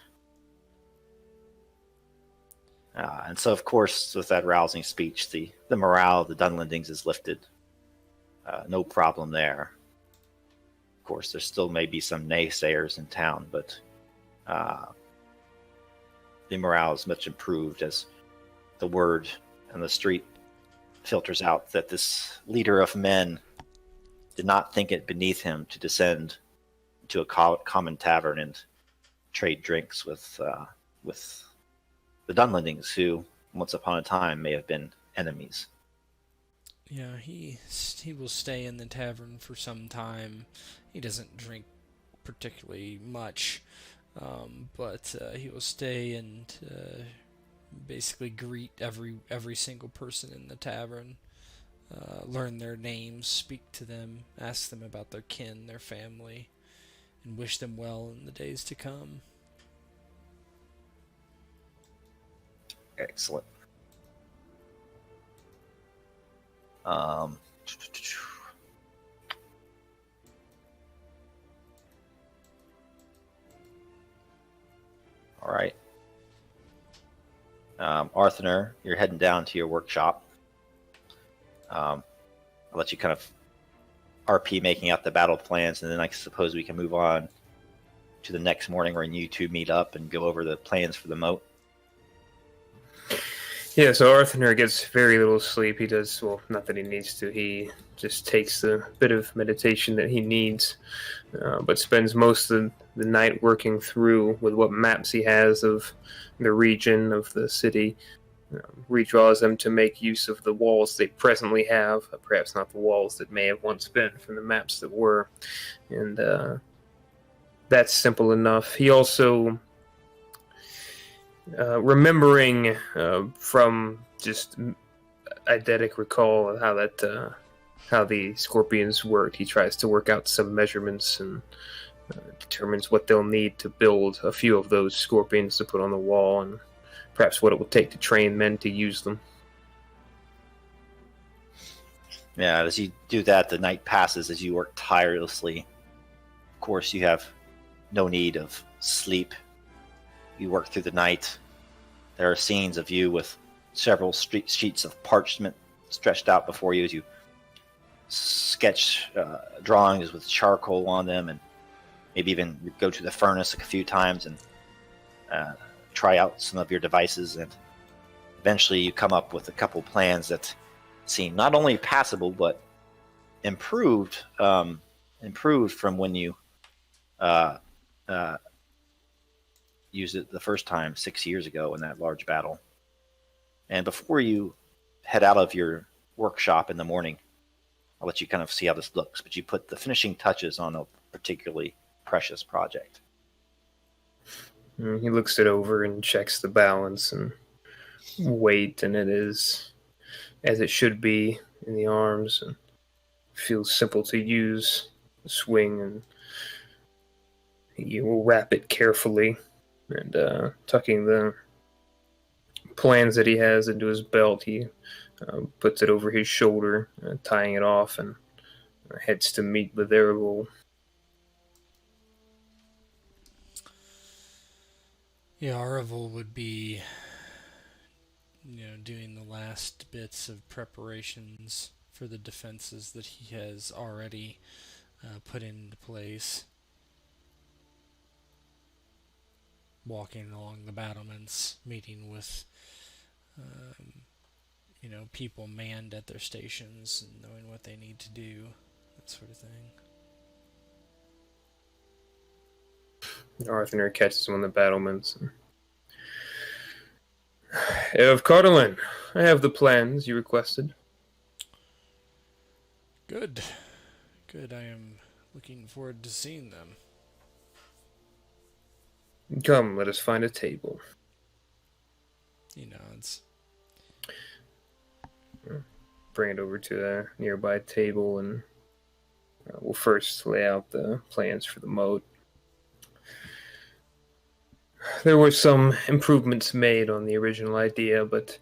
Speaker 2: And so, of course, with that rousing speech, the morale of the Dunlendings is lifted. No problem there. Of course, there still may be some naysayers in town, but the morale is much improved as the word on the street filters out that this leader of men did not think it beneath him to descend to a common tavern and trade drinks with the Dunlendings, who once upon a time may have been enemies.
Speaker 4: Yeah, he will stay in the tavern for some time. He doesn't drink particularly much, but he will stay and basically greet every single person in the tavern, learn their names, speak to them, ask them about their kin, their family, and wish them well in the days to come.
Speaker 2: Excellent. All right. Arthanur, you're heading down to your workshop. I'll let you kind of RP making out the battle plans, and then I suppose we can move on to the next morning when you two meet up and go over the plans for the moat.
Speaker 1: Yeah, so Arthanur gets very little sleep. He does, well, not that he needs to. He just takes the bit of meditation that he needs, but spends most of the night working through with what maps he has of the region, of the city. Redraws them to make use of the walls they presently have, perhaps not the walls that may have once been from the maps that were. And that's simple enough. He also remembering from just eidetic recall of how the scorpions worked. He tries to work out some measurements and determines what they'll need to build a few of those scorpions to put on the wall, and perhaps what it will take to train men to use them.
Speaker 2: Yeah, as you do that, the night passes as you work tirelessly. Of course, you have no need of sleep. You work through the night. There are scenes of you with several sheets of parchment stretched out before you as you sketch drawings with charcoal on them, and maybe even go to the furnace a few times and try out some of your devices. And eventually you come up with a couple plans that seem not only passable but improved from when you used it the first time 6 years ago in that large battle. And before you head out of your workshop in the morning, I'll let you kind of see how this looks, but you put the finishing touches on a particularly precious project.
Speaker 1: He looks it over and checks the balance and weight, and it is as it should be in the arms, and feels simple to use, swing, and he will wrap it carefully, and tucking the plans that he has into his belt, he puts it over his shoulder, tying it off, and heads to meet with Aravule.
Speaker 4: Yeah, Aravule would be, doing the last bits of preparations for the defenses that he has already put into place. Walking along the battlements, meeting with, people manned at their stations and knowing what they need to do, that sort of thing.
Speaker 1: Arthanur catches him on the battlements. Of Cardolan, I have the plans you requested.
Speaker 4: Good. Good, I am looking forward to seeing them.
Speaker 1: Come, let us find a table.
Speaker 4: He nods.
Speaker 1: Bring it over to a nearby table, and we'll first lay out the plans for the moat. There were some improvements made on the original idea, but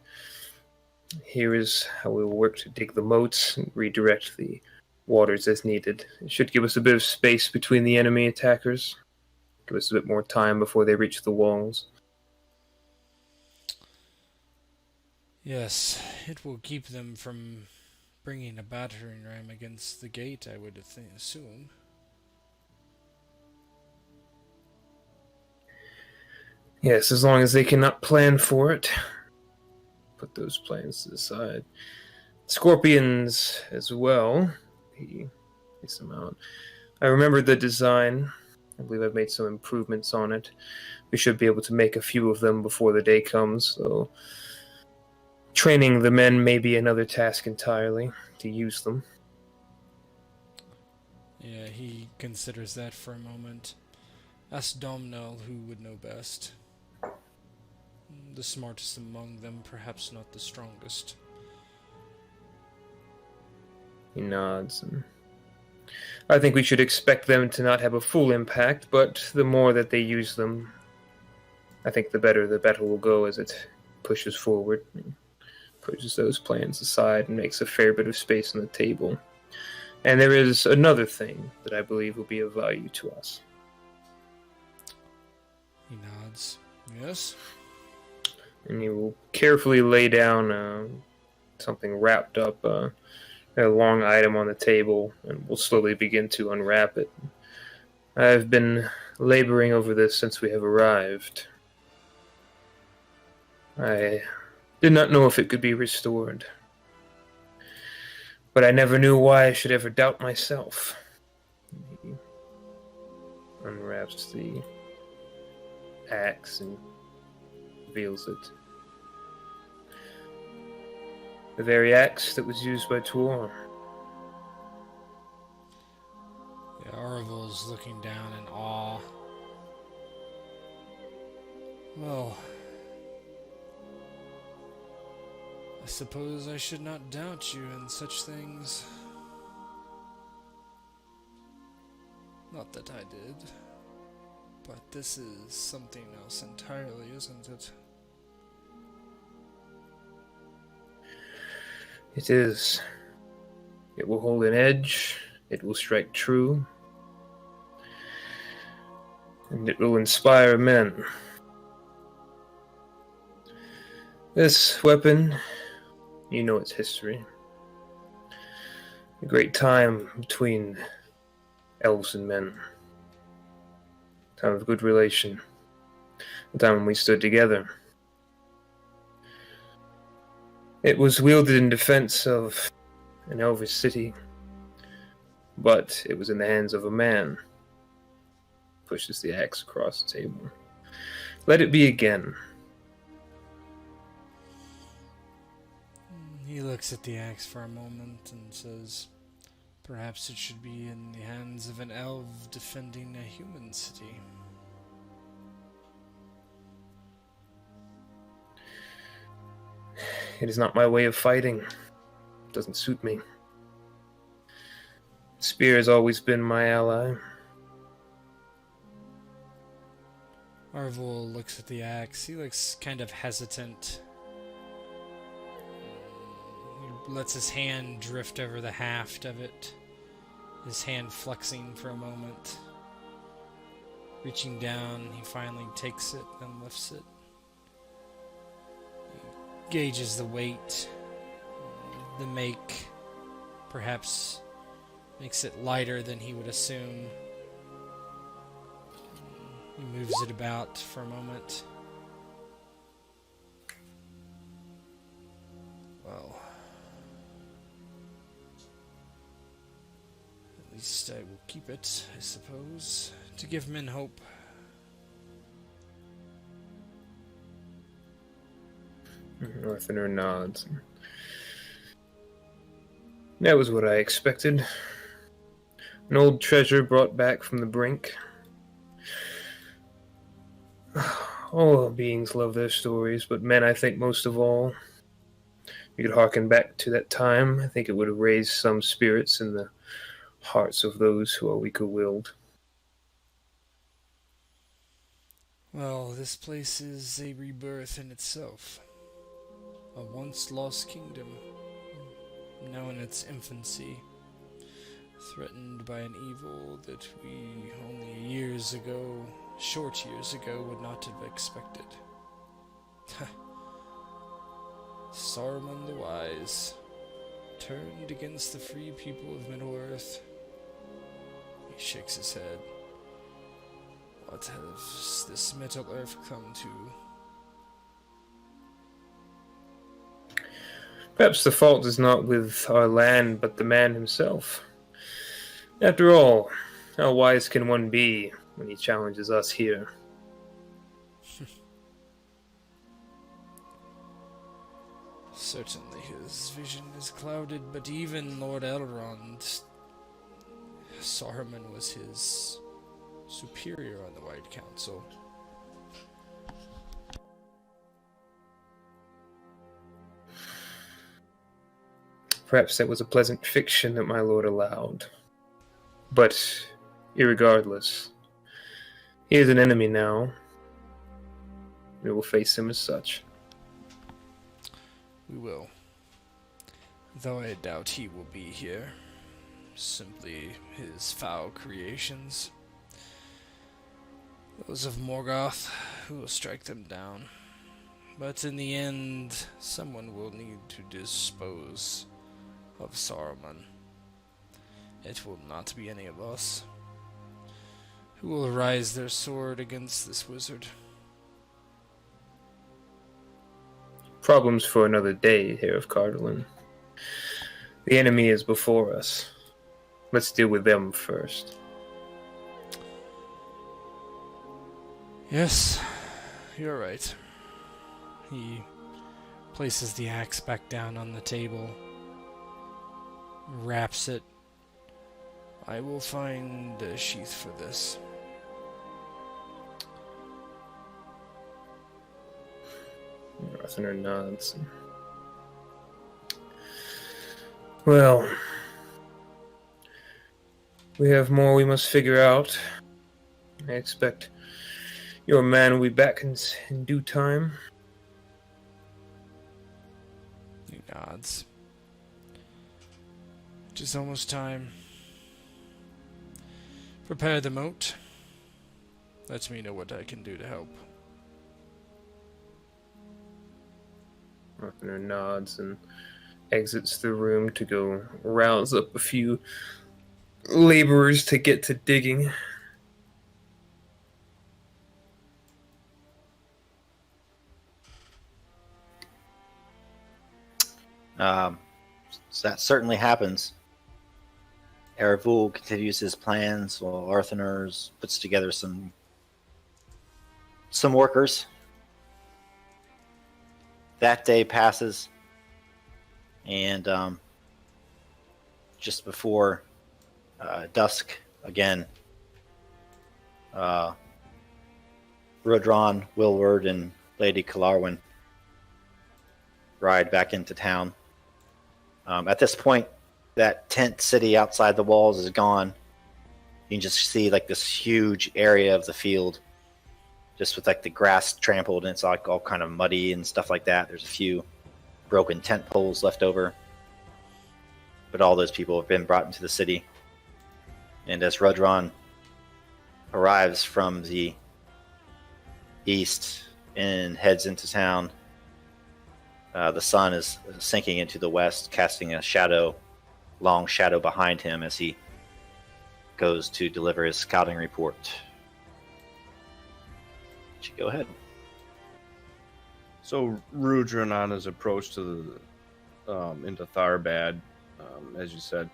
Speaker 1: here is how we will work to dig the moats and redirect the waters as needed. It should give us a bit of space between the enemy attackers. Give us a bit more time before they reach the walls.
Speaker 4: Yes, it will keep them from bringing a battering ram against the gate, I would assume.
Speaker 1: Yes, as long as they cannot plan for it. Put those plans to the side. Scorpions as well. He gets them out. I remember the design. I believe I've made some improvements on it. We should be able to make a few of them before the day comes, so training the men may be another task entirely to use them.
Speaker 4: Yeah, he considers that for a moment. Ask Domhnall who would know best. The smartest among them, perhaps not the strongest.
Speaker 1: He nods. And I think we should expect them to not have a full impact, but the more that they use them, I think the better the battle will go as it pushes forward. Pushes those plans aside and makes a fair bit of space on the table. And there is another thing that I believe will be of value to us.
Speaker 4: He nods. Yes?
Speaker 1: And he will carefully lay down something wrapped up, a long item on the table, and we'll slowly begin to unwrap it. I've been laboring over this since we have arrived. I did not know if it could be restored, but I never knew why I should ever doubt myself. He unwraps the axe and reveals it. The very axe that was used by Tuor.
Speaker 4: Yeah, Aravule's looking down in awe. Well, I suppose I should not doubt you in such things. Not that I did. But this is something else entirely, isn't it?
Speaker 1: It is. It will hold an edge, it will strike true, and it will inspire men. This weapon, you know its history. A great time between elves and men. A time of good relation. A time when we stood together. It was wielded in defense of an elvish city, but it was in the hands of a man. Pushes the axe across the table. Let it be again.
Speaker 4: He looks at the axe for a moment and says, perhaps it should be in the hands of an elf defending a human city.
Speaker 1: It is not my way of fighting. It doesn't suit me. Spear has always been my ally.
Speaker 4: Aravule looks at the axe. He looks kind of hesitant. He lets his hand drift over the haft of it. His hand flexing for a moment. Reaching down, he finally takes it and lifts it. He gauges the weight, the make, perhaps makes it lighter than he would assume. He moves it about for a moment. Well, at least I will keep it, I suppose, to give men hope.
Speaker 1: Arthanur nods. That was what I expected. An old treasure brought back from the brink. All beings love their stories, but men, I think, most of all. You could harken back to that time. I think it would have raised some spirits in the hearts of those who are weaker-willed.
Speaker 4: Well, this place is a rebirth in itself. A once-lost kingdom, now in its infancy, threatened by an evil that we only short years ago, would not have expected. Saruman the Wise turned against the free people of Middle-earth. He shakes his head. What has this Middle-earth come to?
Speaker 1: Perhaps the fault is not with our land, but the man himself. After all, how wise can one be when he challenges us here?
Speaker 4: Certainly his vision is clouded, but even Lord Elrond, Saruman was his superior on the White Council.
Speaker 1: Perhaps that was a pleasant fiction that my lord allowed. But, irregardless, he is an enemy now. We will face him as such.
Speaker 4: We will. Though I doubt he will be here. Simply his foul creations. Those of Morgoth, who will strike them down. But in the end, someone will need to dispose of Saruman. It will not be any of us. Who will raise their sword against this wizard?
Speaker 1: Problems for another day here of Cardolan. The enemy is before us. Let's deal with them first.
Speaker 4: Yes, you're right. He places the axe back down on the table, wraps it. I will find a sheath for this.
Speaker 1: Arthanur nods. Well, we have more we must figure out. I expect your man will be back in due time.
Speaker 4: He nods. It is almost time. Prepare the moat. Let me know what I can do to help.
Speaker 1: Arthanur nods and exits the room to go rouse up a few laborers to get to digging.
Speaker 2: So that certainly happens. Aravule continues his plans while Arthanur puts together some workers. That day passes, and just before dusk again, Rudhron, Willward, and Lady Kalarwin ride back into town. At this point, that tent city outside the walls is gone. You can just see like this huge area of the field, just with like the grass trampled, and it's like all kind of muddy and stuff like that. There's a few broken tent poles left over, but all those people have been brought into the city. And as Rudhron arrives from the east and heads into town, the sun is sinking into the west, casting a long shadow behind him as he goes to deliver his scouting report. Go ahead.
Speaker 3: So Rudhron on his approach to the into Tharbad, as you said,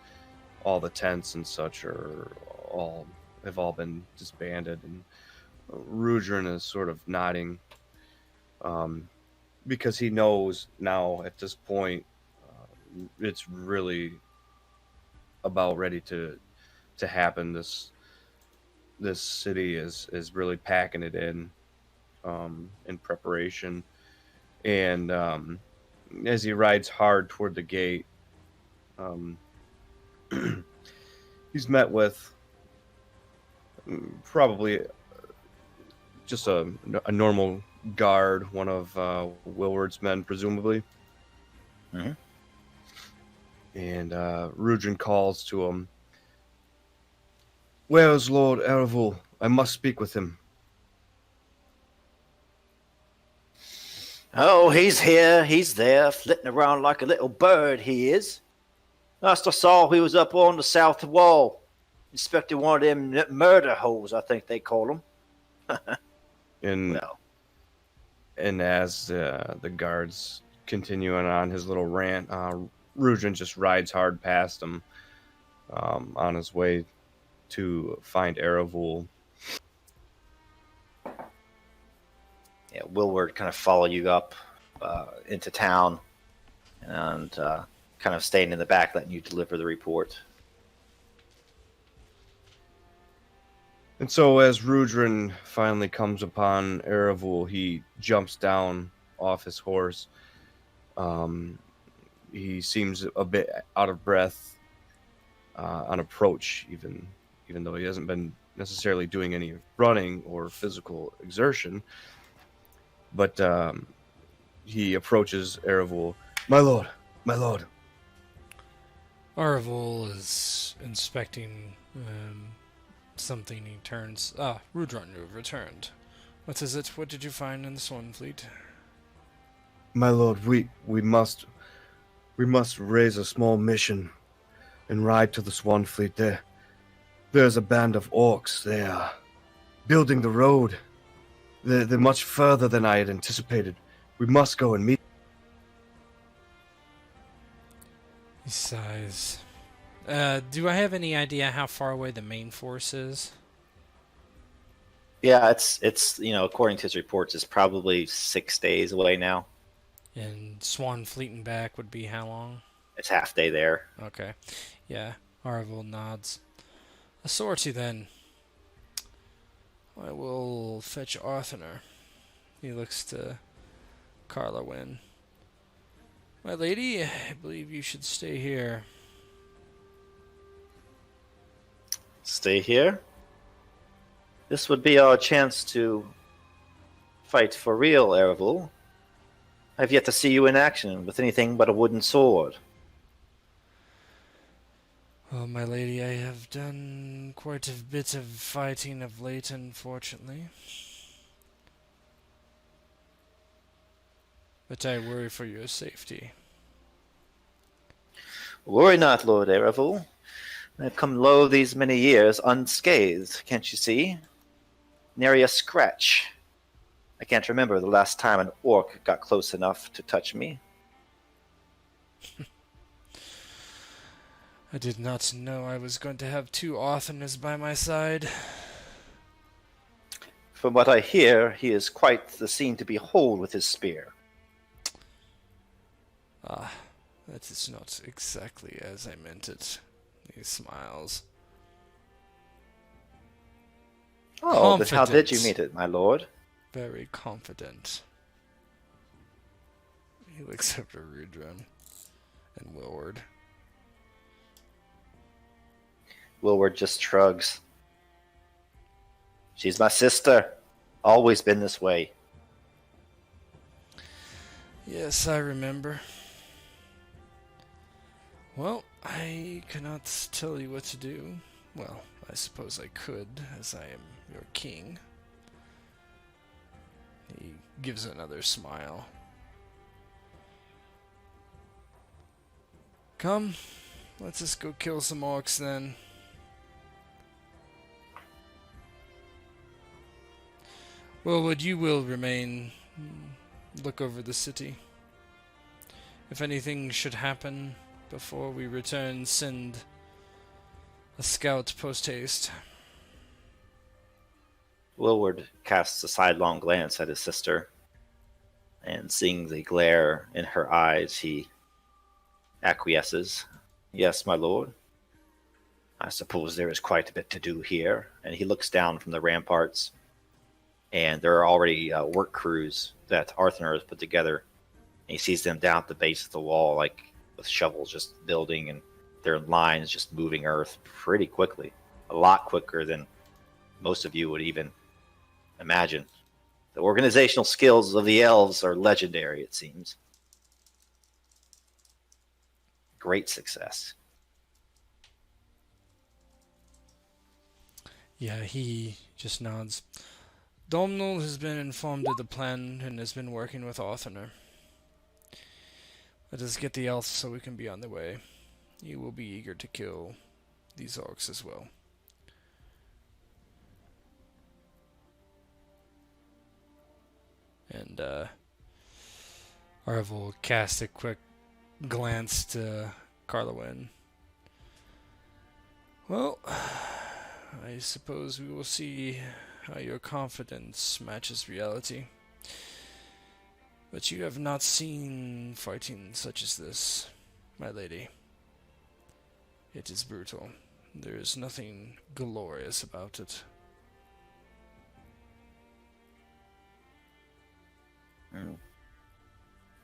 Speaker 3: all the tents and such have all been disbanded, and Rudhron is sort of nodding, because he knows now at this point it's really about ready to happen. This city is really packing it in preparation, and as he rides hard toward the gate, he's met with probably just a normal guard, one of Willward's men, presumably.
Speaker 2: Mm-hmm.
Speaker 3: And Rudhron calls to him. "Where is Lord Aravule? I must speak with him."
Speaker 2: Oh, he's here, he's there, flitting around like a little bird, he is. Last I saw, he was up on the south wall, inspecting one of them murder holes, I think they call them.
Speaker 3: And
Speaker 2: No.
Speaker 3: And as the guards continuing on his little rant, Rudhron just rides hard past him on his way to find Aravule.
Speaker 2: Yeah, Willward kind of follow you up into town and kind of staying in the back, letting you deliver the report.
Speaker 3: And so as Rudhron finally comes upon Aravule, he jumps down off his horse. He seems a bit out of breath on approach, even though he hasn't been necessarily doing any running or physical exertion. But he approaches Aravule. My lord.
Speaker 4: Aravule is inspecting something. He turns. Rudhron, you have returned. What is it? What did you find in the Swanfleet?
Speaker 3: My lord, we must raise a small mission and ride to the Swanfleet. There's a band of orcs. They are building the road. They're much further than I had anticipated. We must go and meet.
Speaker 4: He sighs. Do I have any idea how far away the main force is?
Speaker 2: Yeah, it's according to his reports, it's probably 6 days away now.
Speaker 4: And Swanfleet and back would be how long?
Speaker 2: It's half day there.
Speaker 4: Okay. Yeah, Aravule nods. A sortie then. I will fetch Arthanur. He looks to Cardolan. My lady, I believe you should stay here.
Speaker 2: Stay here. This would be our chance to fight for real, Aravule. I've yet to see you in action with anything but a wooden sword.
Speaker 4: Well, my lady, I have done quite a bit of fighting of late, unfortunately. But I worry for your safety.
Speaker 2: Worry not, Lord Aravule. I've come low these many years unscathed, can't you see? Nary a scratch. I can't remember the last time an orc got close enough to touch me.
Speaker 4: I did not know I was going to have two Arthanurs by my side.
Speaker 2: From what I hear, he is quite the scene to behold with his spear.
Speaker 4: Ah, that is not exactly as I meant it. He smiles.
Speaker 2: Oh, but how did you
Speaker 4: Confident.
Speaker 2: meet it, my lord?
Speaker 4: Very confident. He looks up to Rudhron and Willward.
Speaker 2: Willward just shrugs. She's my sister. Always been this way.
Speaker 4: Yes, I remember. Well, I cannot tell you what to do. Well, I suppose I could, as I am your king. He gives another smile. Come, let's just go kill some orcs then. Well, would you will remain, look over the city. If anything should happen before we return, send a scout post-haste.
Speaker 2: Willward casts a sidelong glance at his sister, and seeing the glare in her eyes, he acquiesces. Yes, my lord. I suppose there is quite a bit to do here. And he looks down from the ramparts, and there are already work crews that Arthanur has put together. And he sees them down at the base of the wall, like with shovels just building, and their lines just moving earth pretty quickly. A lot quicker than most of you would even imagine. The organizational skills of the elves are legendary, it seems. Great success.
Speaker 4: Yeah, he just nods. Domhnall has been informed of the plan and has been working with Arthanur. Let us get the elves so we can be on the way. You will be eager to kill these orcs as well. And Aravule cast a quick glance to Cardolan. Well, I suppose we will see how your confidence matches reality. But you have not seen fighting such as this, my lady. It is brutal. There is nothing glorious about it.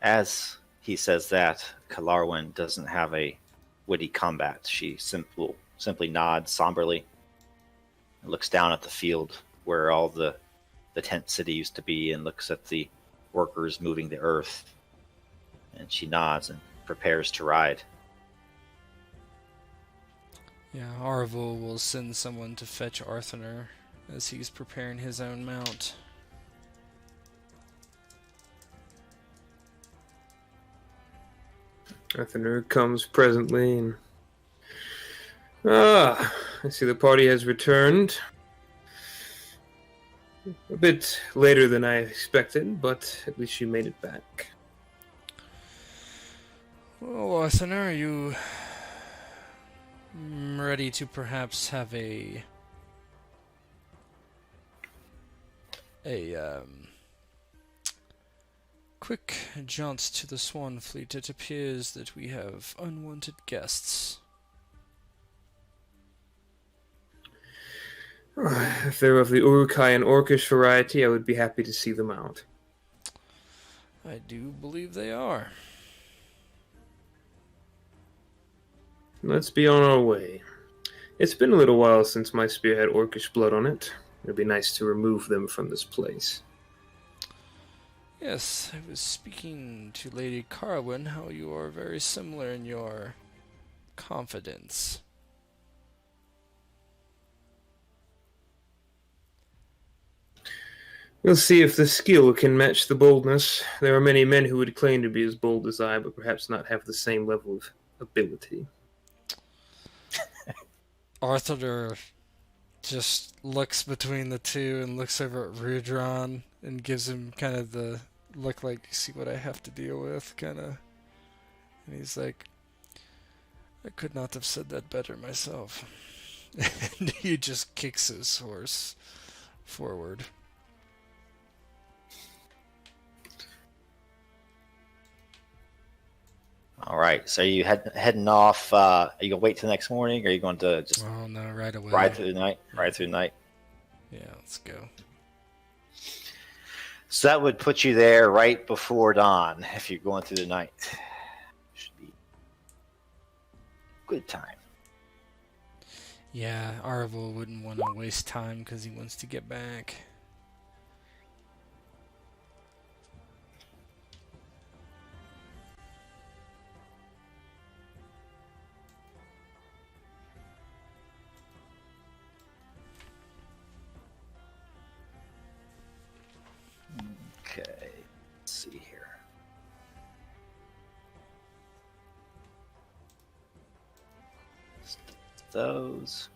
Speaker 2: As he says that, Kalarwin doesn't have a witty combat. She simply nods somberly and looks down at the field where all the tent city used to be, and looks at the workers moving the earth. And she nods and prepares to ride.
Speaker 4: Yeah, Aravule will send someone to fetch Arthanur as he's preparing his own mount.
Speaker 1: Arthanur comes presently, and I see the party has returned. A bit later than I expected, but at least you made it back.
Speaker 4: Well, Arthanur, are you ready to perhaps have a quick jaunt to the Swanfleet? It appears that we have unwanted guests.
Speaker 1: If they're of the Urukai and Orcish variety, I would be happy to see them out.
Speaker 4: I do believe they are.
Speaker 1: Let's be on our way. It's been a little while since my spear had orcish blood on it. It'd be nice to remove them from this place.
Speaker 4: Yes, I was speaking to Lady Cardolan how you are very similar in your confidence.
Speaker 1: We'll see if the skill can match the boldness. There are many men who would claim to be as bold as I, but perhaps not have the same level of ability.
Speaker 4: Arthanur just looks between the two and looks over at Rudhron and gives him kind of the look like, you see what I have to deal with, kind of. And he's like, I could not have said that better myself. And he just kicks his horse forward.
Speaker 2: All right. So are you heading off? Are you gonna wait till the next morning, or are you going to just
Speaker 4: Oh no, right away.
Speaker 2: ride through the night? Ride through the night.
Speaker 4: Yeah, let's go.
Speaker 2: So that would put you there right before dawn if you're going through the night. Should be good time.
Speaker 4: Yeah, Aravule wouldn't want to waste time because he wants to get back.
Speaker 2: Okay. Let's see here. Those.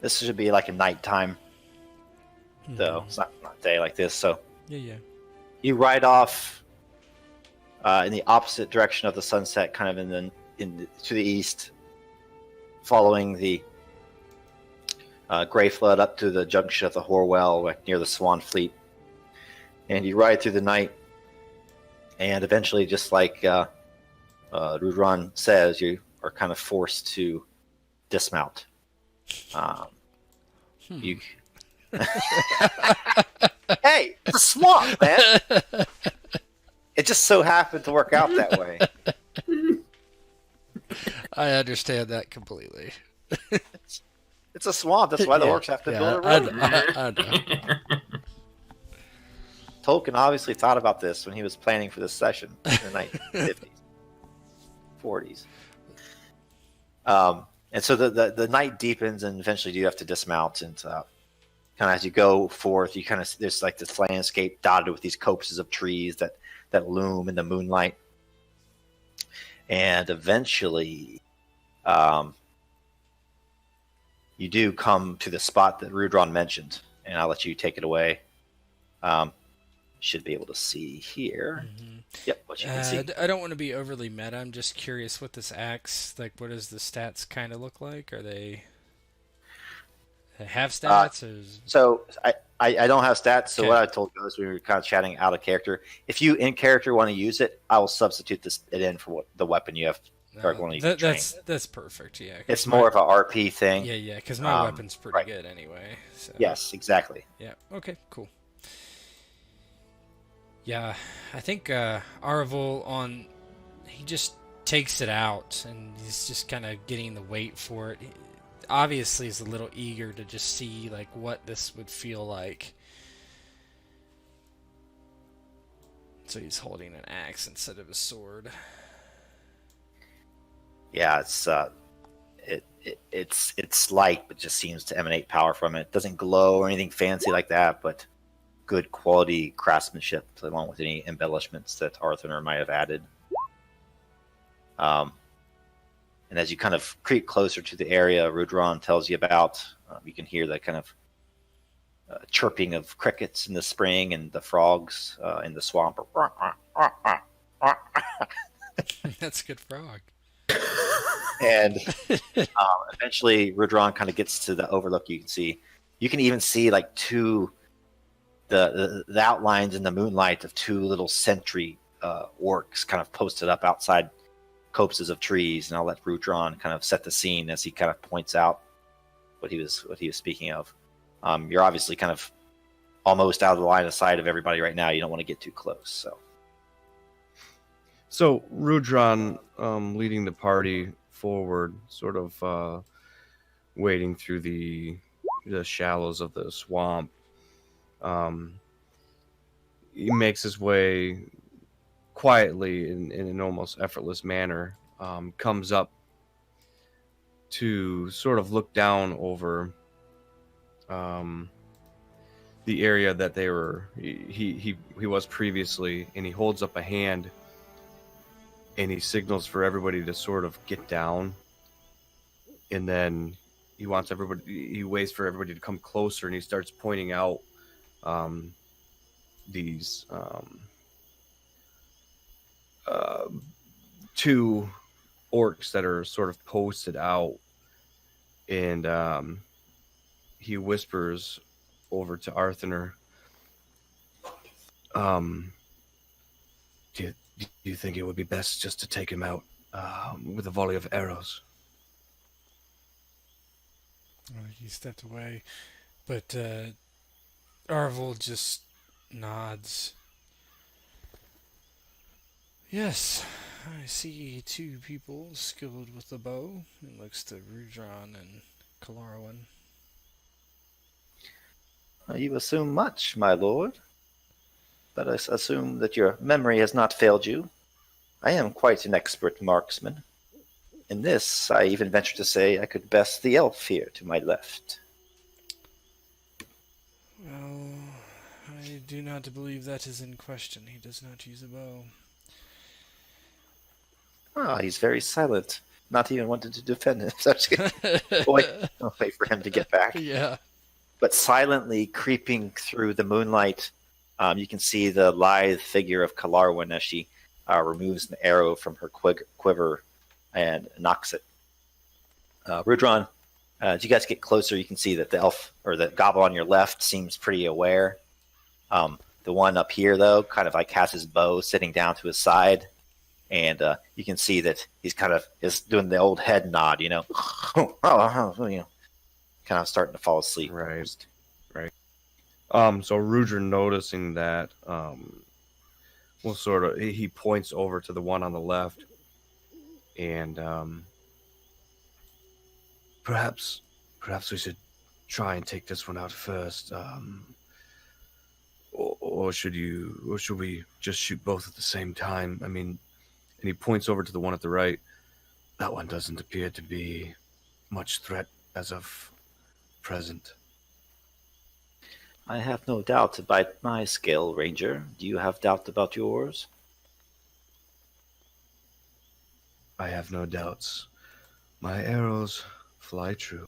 Speaker 2: This should be like a nighttime, though. It's not day like this. So
Speaker 4: Yeah.
Speaker 2: you ride off in the opposite direction of the sunset, kind of to the east, following the Grey Flood up to the junction of the Horwell, like near the Swanfleet. And you ride through the night, and eventually, just like Rudhron says, you are kind of forced to dismount. You. Hey, it's a swamp, man. It just so happened to work out that way.
Speaker 4: I understand that completely.
Speaker 2: It's a swamp. That's why the orcs have to build a road.
Speaker 4: I know.
Speaker 2: Tolkien obviously thought about this when he was planning for this session in the 1950s, 40s. And so the night deepens, and eventually you have to dismount. And kind of as you go forth, you kind of there's like this landscape dotted with these copses of trees that loom in the moonlight. And eventually, you do come to the spot that Rudhron mentioned, and I'll let you take it away. Should be able to see here. Mm-hmm. Yep, what you can see.
Speaker 4: I don't want to be overly meta. I'm just curious what this axe, like, what does the stats kind of look like? Are they have stats?
Speaker 2: So I don't have stats. So
Speaker 4: Okay.
Speaker 2: what I told you is we were kind of chatting out of character. If you in character want to use it, I will substitute it in for the weapon you have.
Speaker 4: That's perfect. Yeah,
Speaker 2: it's more of a RP thing.
Speaker 4: Yeah, because my weapon's pretty good anyway. So.
Speaker 2: Yes, exactly.
Speaker 4: Yeah. Okay. Cool. Yeah, I think Aravule he just takes it out, and he's just kind of getting the weight for it. He, obviously, is a little eager to just see like what this would feel like. So he's holding an axe instead of a sword.
Speaker 2: Yeah, it's light, but just seems to emanate power from it. It doesn't glow or anything fancy like that, but good quality craftsmanship, along with any embellishments that Arthanur might have added. And as you kind of creep closer to the area Rudhron tells you about, you can hear the kind of chirping of crickets in the spring and the frogs in the swamp.
Speaker 4: That's a good frog.
Speaker 2: And eventually Rudhron kind of gets to the overlook. You can even see like the outlines in the moonlight of two little sentry orcs kind of posted up outside copses of trees, and I'll let Rudhron kind of set the scene as he kind of points out what he was speaking of. You're obviously kind of almost out of the line of sight of everybody right now. You don't want to get too close.
Speaker 3: So Rudhron, leading the party forward, sort of wading through the shallows of the swamp. He makes his way quietly in an almost effortless manner, comes up to sort of look down over the area that he was previously, and he holds up a hand and he signals for everybody to sort of get down, and then he waits for everybody to come closer, and he starts pointing out these two orcs that are sort of posted out, and he whispers over to Arthanur, do you think it would be best just to take him out with a volley of arrows?
Speaker 4: He stepped away, but Aravule just nods. Yes, I see two people skilled with the bow. It looks to Rudhron and Cardolan.
Speaker 2: You assume much, my lord, but I assume that your memory has not failed you. I am quite an expert marksman. In this, I even venture to say I could best the elf here to my left.
Speaker 4: Well, I do not believe that is in question. He does not use a bow.
Speaker 2: He's very silent, not even wanting to defend himself. Wait for him to get back.
Speaker 4: Yeah.
Speaker 2: But silently creeping through the moonlight, you can see the lithe figure of Cardolan as she removes an arrow from her quiver and knocks it. Rudhron, as you guys get closer, you can see that the elf or the goblin on your left seems pretty aware. The one up here, though, kind of like has his bow sitting down to his side, and you can see that he's kind of is doing the old head nod, kind of starting to fall asleep.
Speaker 3: Right. So Rudhron, noticing that, he points over to the one on the left, and perhaps we should try and take this one out first, or should we just shoot both at the same time? I mean, and he points over to the one at the right. That one doesn't appear to be much threat as of present.
Speaker 2: I have no doubt about my skill, Ranger. Do you have doubt about yours?
Speaker 3: I have no doubts. My arrows fly true.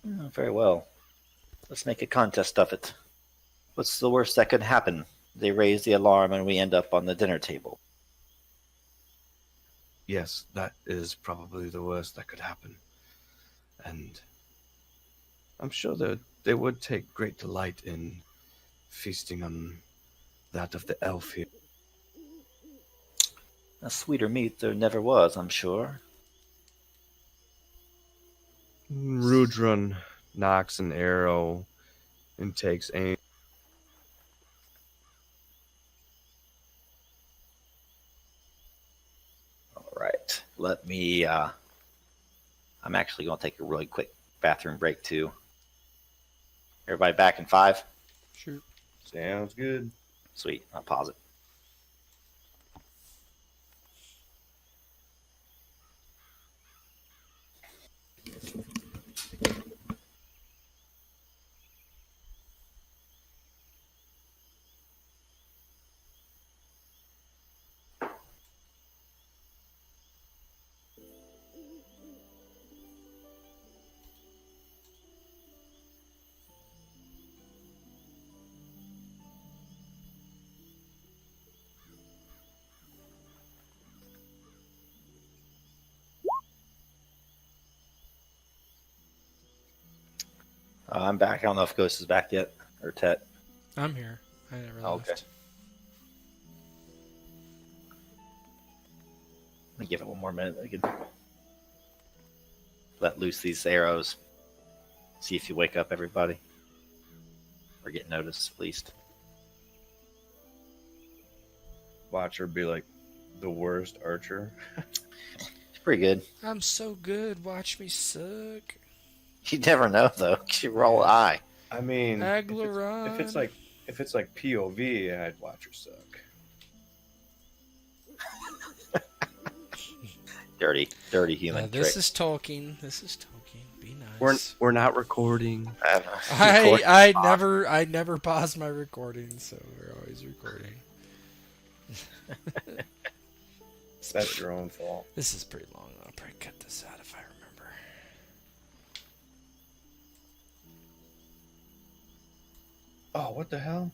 Speaker 2: Very well. Let's make a contest of it. What's the worst that could happen? They raise the alarm and we end up on the dinner table.
Speaker 3: Yes, that is probably the worst that could happen. And I'm sure that they would take great delight in feasting on that of the elf here.
Speaker 2: A sweeter meat there never was, I'm sure.
Speaker 3: Rudhron knocks an arrow and takes aim.
Speaker 2: All right. Let me... I'm actually going to take a really quick bathroom break, too. Everybody back in 5?
Speaker 4: Sure.
Speaker 3: Sounds good.
Speaker 2: Sweet. I'll pause it. I'm back. I don't know if Ghost is back yet, or Tet.
Speaker 4: I'm here. I never
Speaker 2: Okay.
Speaker 4: left.
Speaker 2: Let me give it one more minute. I can let loose these arrows. See if you wake up everybody. Or get noticed, at least.
Speaker 3: Watch her be like the worst archer.
Speaker 2: It's pretty good.
Speaker 4: I'm so good. Watch me suck.
Speaker 2: You never know, though. You roll eye.
Speaker 3: I mean,
Speaker 4: Aglaron.
Speaker 3: if it's like POV, I'd watch her suck.
Speaker 2: Dirty human trick.
Speaker 4: This is talking. Be nice.
Speaker 3: We're not recording.
Speaker 4: I never pause my recording, so we're always recording.
Speaker 3: That's your own fault.
Speaker 4: This is pretty long. I'll probably cut this out if I remember.
Speaker 3: Oh, what the hell?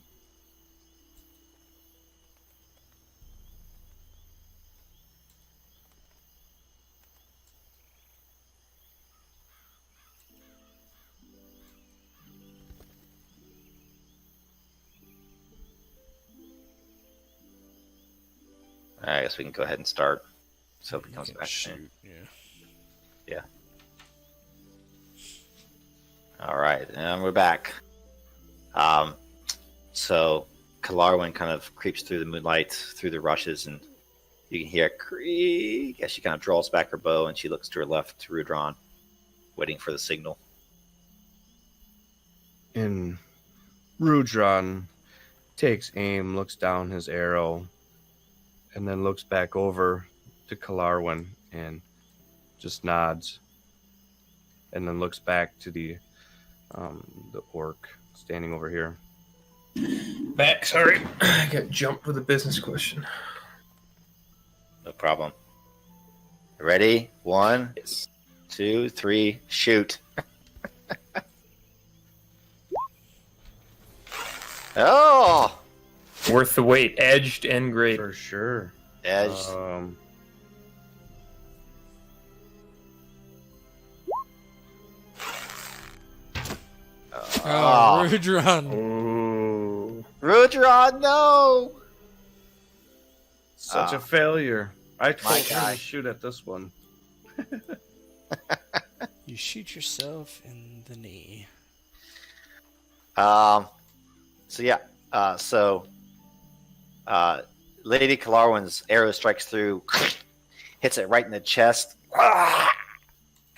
Speaker 2: I guess we can go ahead and start. So it comes back.
Speaker 4: Shoot, yeah.
Speaker 2: Yeah. All right, and we're back. So Kalarwin kind of creeps through the moonlight, through the rushes, and you can hear a creak as she kind of draws back her bow, and she looks to her left to Rudhron, waiting for the signal.
Speaker 3: And Rudhron takes aim, looks down his arrow, and then looks back over to Kalarwin and just nods. And then looks back to the orc standing over here.
Speaker 1: Back, sorry. I got jumped with a business question.
Speaker 2: No problem. Ready? 1, 2, 3, shoot. Oh!
Speaker 1: Worth the wait. Edged and great.
Speaker 3: For sure.
Speaker 2: Edge.
Speaker 4: Oh, Rudhron.
Speaker 1: Ooh.
Speaker 2: Rudhron, no!
Speaker 3: Such a failure. I told
Speaker 2: My
Speaker 3: him
Speaker 2: guy.
Speaker 3: to shoot at this one.
Speaker 4: You shoot yourself in the knee.
Speaker 2: Lady Kalarwin's arrow strikes through, hits it right in the chest, kind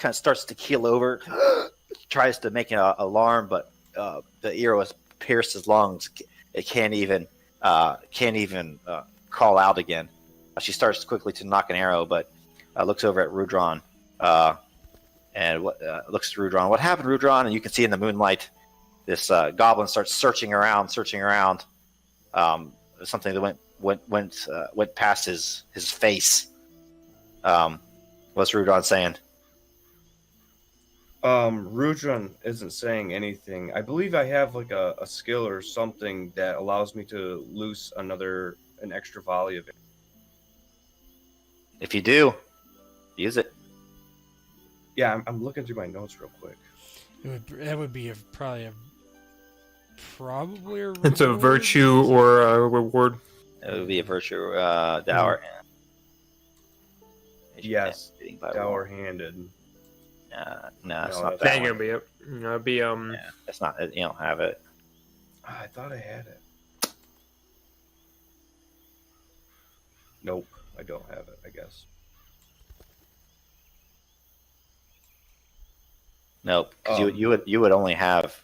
Speaker 2: of starts to keel over, tries to make an alarm, but the arrow has pierced his lungs. It can't even call out again. She starts quickly to knock an arrow, but looks over at Rudhron and looks at Rudhron. What happened, Rudhron? And you can see in the moonlight, this goblin starts searching around. Something that went past his face. What's Rudhron saying?
Speaker 3: Rudhron isn't saying anything. I believe I have like a skill or something that allows me to loose an extra volley of it.
Speaker 2: If you do, use it.
Speaker 3: Yeah, I'm looking through my notes real quick.
Speaker 4: That would be probably a
Speaker 1: It's a virtue or a reward.
Speaker 2: It would be a virtue dower.
Speaker 3: Yes, dower handed.
Speaker 2: No, it's
Speaker 3: No,
Speaker 2: not
Speaker 1: That
Speaker 2: that
Speaker 1: ain't
Speaker 2: one.
Speaker 1: gonna be it. It'd be
Speaker 2: Yeah, it's not. You don't have it.
Speaker 3: I thought I had it. Nope, I don't have it, I guess.
Speaker 2: Nope. 'Cause you would only have.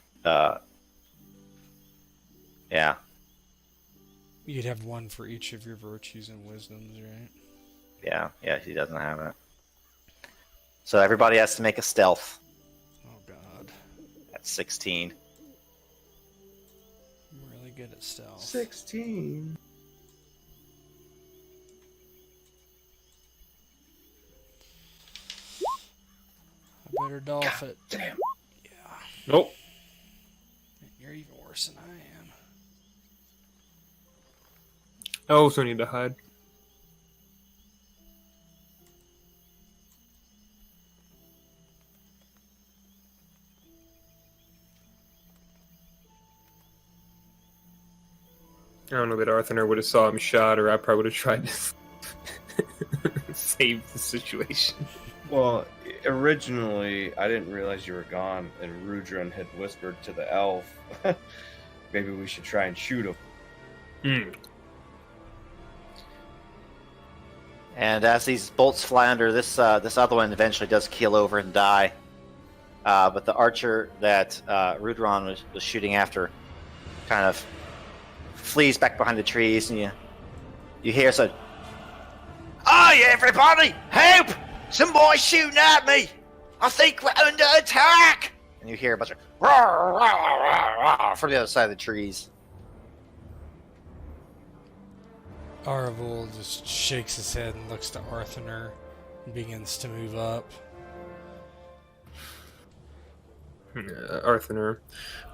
Speaker 2: Yeah.
Speaker 4: You'd have one for each of your virtues and wisdoms, right?
Speaker 2: Yeah. He doesn't have it. So everybody has to make a stealth
Speaker 4: Oh god,
Speaker 2: at 16.
Speaker 4: I'm really good at stealth.
Speaker 3: 16.
Speaker 4: I better dolph it.
Speaker 3: Damn.
Speaker 4: Yeah,
Speaker 1: nope.
Speaker 4: you're even worse than I am.
Speaker 1: I also need to hide. I don't know that Arthanur would have saw him shot, or I probably would have tried to saved the situation.
Speaker 3: Well, originally, I didn't realize you were gone, and Rudhron had whispered to the elf, maybe we should try and shoot him.
Speaker 1: Hmm.
Speaker 2: And as these bolts fly under, this other one eventually does keel over and die. But the archer that Rudhron was shooting after kind of flees back behind the trees, and you hear some, "Hi, everybody! Help! Some boys shooting at me! I think we're under attack!" And you hear a bunch of "Rawr, rawr, rawr, rawr" from the other side of the trees.
Speaker 4: Aravule just shakes his head and looks to Arthanur and begins to move up.
Speaker 1: Arthanur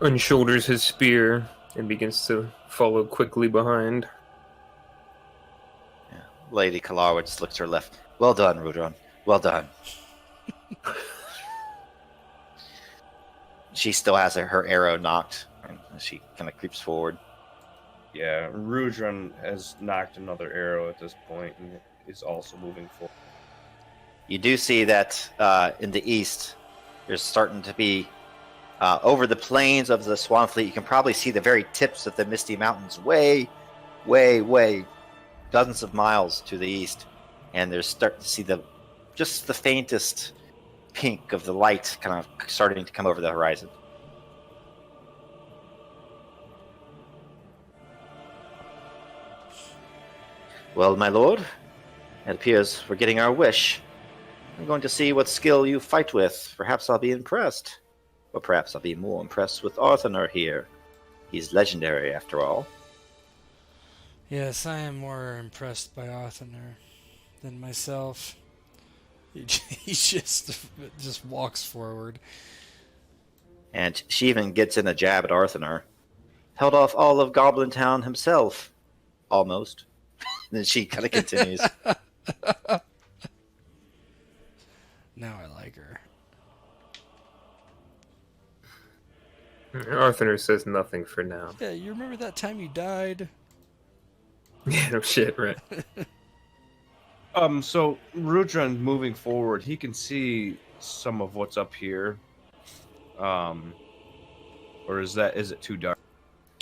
Speaker 1: unshoulders his spear and begins to follow quickly behind.
Speaker 2: Yeah. Lady Kalara just looks to her left. "Well done, Rudhron. Well done." She still has her arrow knocked, and she kind of creeps forward.
Speaker 3: Yeah, Rudhron has knocked another arrow at this point and is also moving forward.
Speaker 2: You do see that in the east, there's starting to be, over the plains of the Swanfleet, you can probably see the very tips of the Misty Mountains way, dozens of miles to the east. And there's starting to see just the faintest pink of the light kind of starting to come over the horizon. "Well, my lord, it appears we're getting our wish. I'm going to see what skill you fight with. Perhaps I'll be impressed. Or perhaps I'll be more impressed with Arthanur here. He's legendary, after all."
Speaker 4: Yes, I am more impressed by Arthanur than myself. He just walks forward.
Speaker 2: And she even gets in a jab at Arthanur. "Held off all of Goblin Town himself. Almost." And then she kind of continues.
Speaker 4: Now I like her.
Speaker 1: Arthanur says nothing for now.
Speaker 4: Yeah, you remember that time you died?
Speaker 1: Yeah, no shit, right.
Speaker 3: So Rudhron moving forward, he can see some of what's up here. Or is it too dark?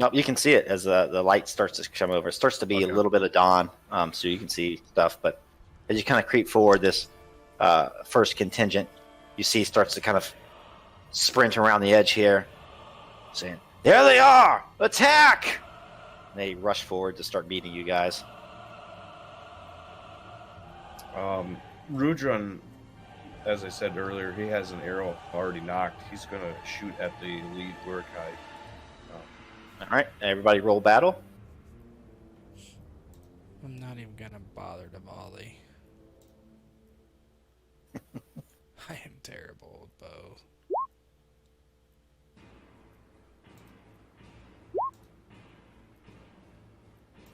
Speaker 2: No, you can see it as the light starts to come over. It starts to be a little bit of dawn, so you can see stuff. But as you kind of creep forward, this first contingent you see starts to kind of sprint around the edge here, saying, "There they are! Attack!" And they rush forward to start meeting you guys.
Speaker 3: Rudhron, as I said earlier, he has an arrow already knocked. He's going to shoot at the lead Urkai.
Speaker 2: All right, everybody roll battle.
Speaker 4: I'm not even gonna bother to volley. I am terrible with bow.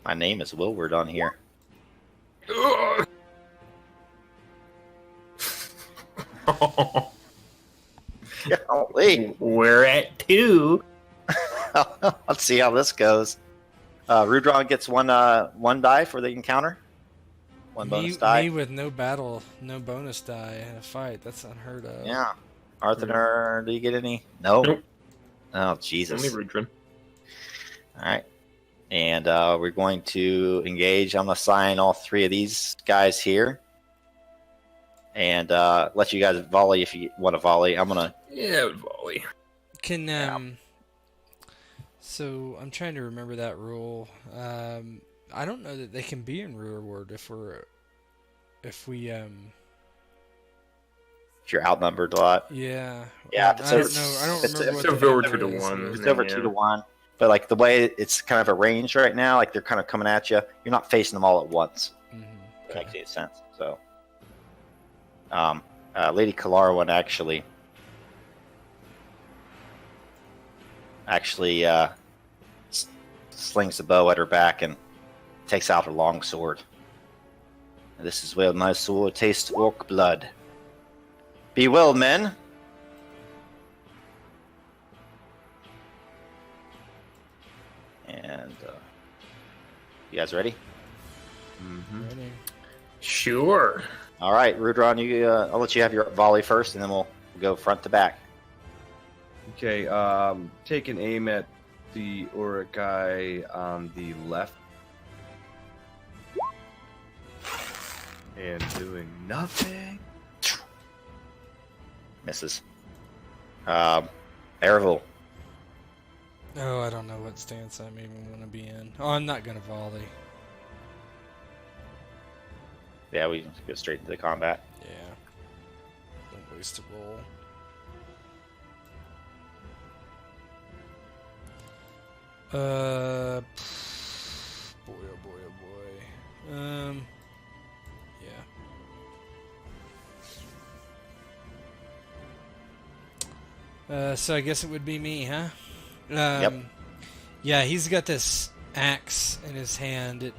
Speaker 2: My name is Wilward on here. Golly.
Speaker 1: We're at 2.
Speaker 2: Let's see how this goes. Rudhron gets one die for the encounter. One bonus die.
Speaker 4: Me with no bonus die in a fight. That's unheard of.
Speaker 2: Yeah. Arthanur, do you get any? No.
Speaker 1: Nope.
Speaker 2: Oh, Jesus.
Speaker 1: Only Rudhron.
Speaker 2: All right. And we're going to engage. I'm going to assign all 3 of these guys here. And let you guys volley if you want to volley. I'm going to...
Speaker 1: Yeah, volley.
Speaker 4: Can, So, I'm trying to remember that rule. I don't know that they can be in rearward if we
Speaker 2: If you're outnumbered a lot.
Speaker 4: Yeah.
Speaker 2: Yeah,
Speaker 4: I don't know. I don't remember what
Speaker 1: it's
Speaker 4: the
Speaker 1: over
Speaker 4: number
Speaker 1: 2 to
Speaker 4: is.
Speaker 1: 1.
Speaker 2: It's over 2 to 1. But like the way it's kind of arranged right now, like they're kind of coming at you. You're not facing them all at once.
Speaker 4: Mhm.
Speaker 2: It makes any sense. So, Lady Kalara one actually slings the bow at her back and takes out her long sword. This is where my sword tastes orc blood. Be well, men. And you guys ready?
Speaker 3: Mm-hmm.
Speaker 4: Ready.
Speaker 1: Sure.
Speaker 2: All right, Rudhron, I'll let you have your volley first, and then we'll go front to back.
Speaker 3: Okay, taking aim at the Urukai on the left. And doing nothing.
Speaker 2: Misses. Aravule.
Speaker 4: Oh, I don't know what stance I'm even going to be in. Oh, I'm not going to volley.
Speaker 2: Yeah, we go straight into the combat.
Speaker 4: Yeah. Don't waste a roll. Boy, oh boy, oh boy. Yeah. So I guess it would be me, huh?
Speaker 2: Yep.
Speaker 4: Yeah, he's got this axe in his hand. It,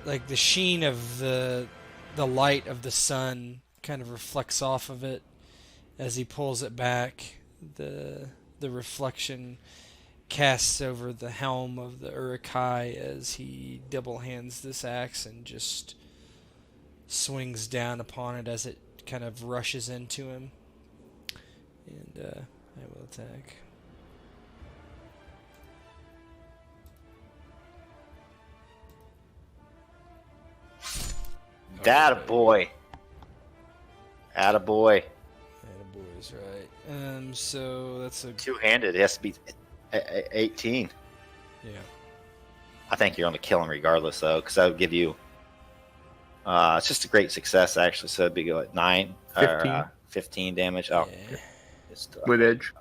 Speaker 4: like the sheen of the light of the sun kind of reflects off of it as he pulls it back. The reflection casts over the helm of the Urukai as he double hands this axe and just swings down upon it as it kind of rushes into him. And I will attack.
Speaker 2: Attaboy. Attaboy.
Speaker 4: Attaboy's right. So that's a...
Speaker 2: Two-handed. It has to be 18.
Speaker 4: Yeah.
Speaker 2: I think you're going to kill him regardless, though, because that would give you... it's just a great success, actually. So it'd be like 15 damage. Oh,
Speaker 4: Yeah.
Speaker 1: With edge.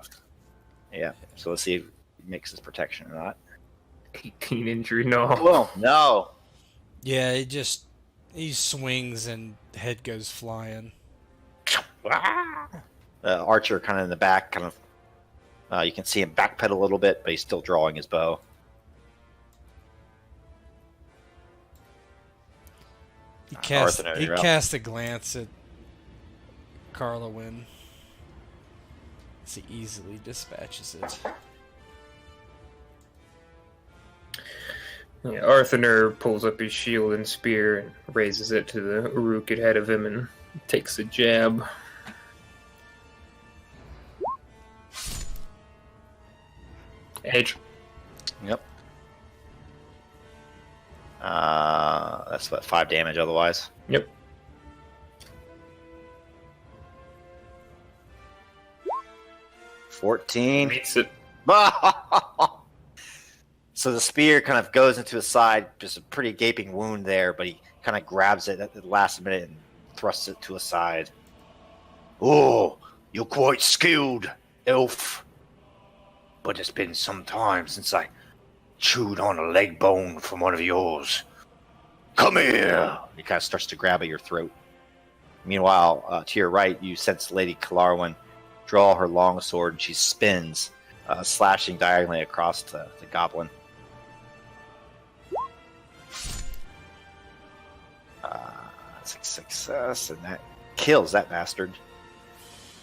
Speaker 2: Yeah. So let's see if he makes his protection or not.
Speaker 1: 18 injury, no.
Speaker 2: Well, no.
Speaker 4: Yeah, he swings and head goes flying.
Speaker 2: Archer kind of in the back, kind of. You can see him backpedal a little bit, but he's still drawing his bow.
Speaker 4: He casts
Speaker 2: Arthanur, you're up.
Speaker 4: a glance at Cardolan. He easily dispatches it.
Speaker 1: Yeah, Arthanur pulls up his shield and spear and raises it to the Uruk ahead of him and takes a jab. Edge.
Speaker 2: Yep. That's what, 5 damage otherwise.
Speaker 1: Yep.
Speaker 2: $14.
Speaker 1: Meets it.
Speaker 2: So the spear kind of goes into his side, just a pretty gaping wound there, but he kind of grabs it at the last minute and thrusts it to his side. Oh, you're quite skilled, elf. But it's been some time since I chewed on a leg bone from one of yours. Come here! He kind of starts to grab at your throat. Meanwhile, to your right, you sense Lady Kalarwin draw her long sword, and she spins, slashing diagonally across the goblin. That's a success, and that kills that bastard.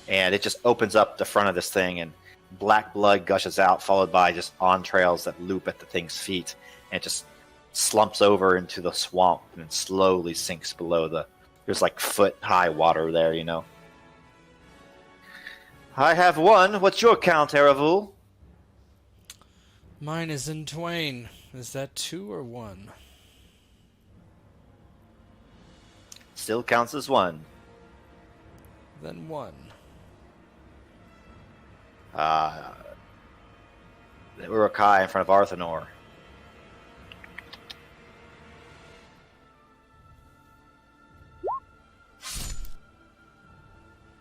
Speaker 2: And it just opens up the front of this thing, and black blood gushes out, followed by just entrails that loop at the thing's feet, and it just slumps over into the swamp and slowly sinks below the... There's like foot-high water there, you know. I have won. What's your count, Aravule?
Speaker 4: Mine is in twain. Is that 2 or 1?
Speaker 2: Still counts as 1.
Speaker 4: Then 1.
Speaker 2: The Urukai in front of Arthanur.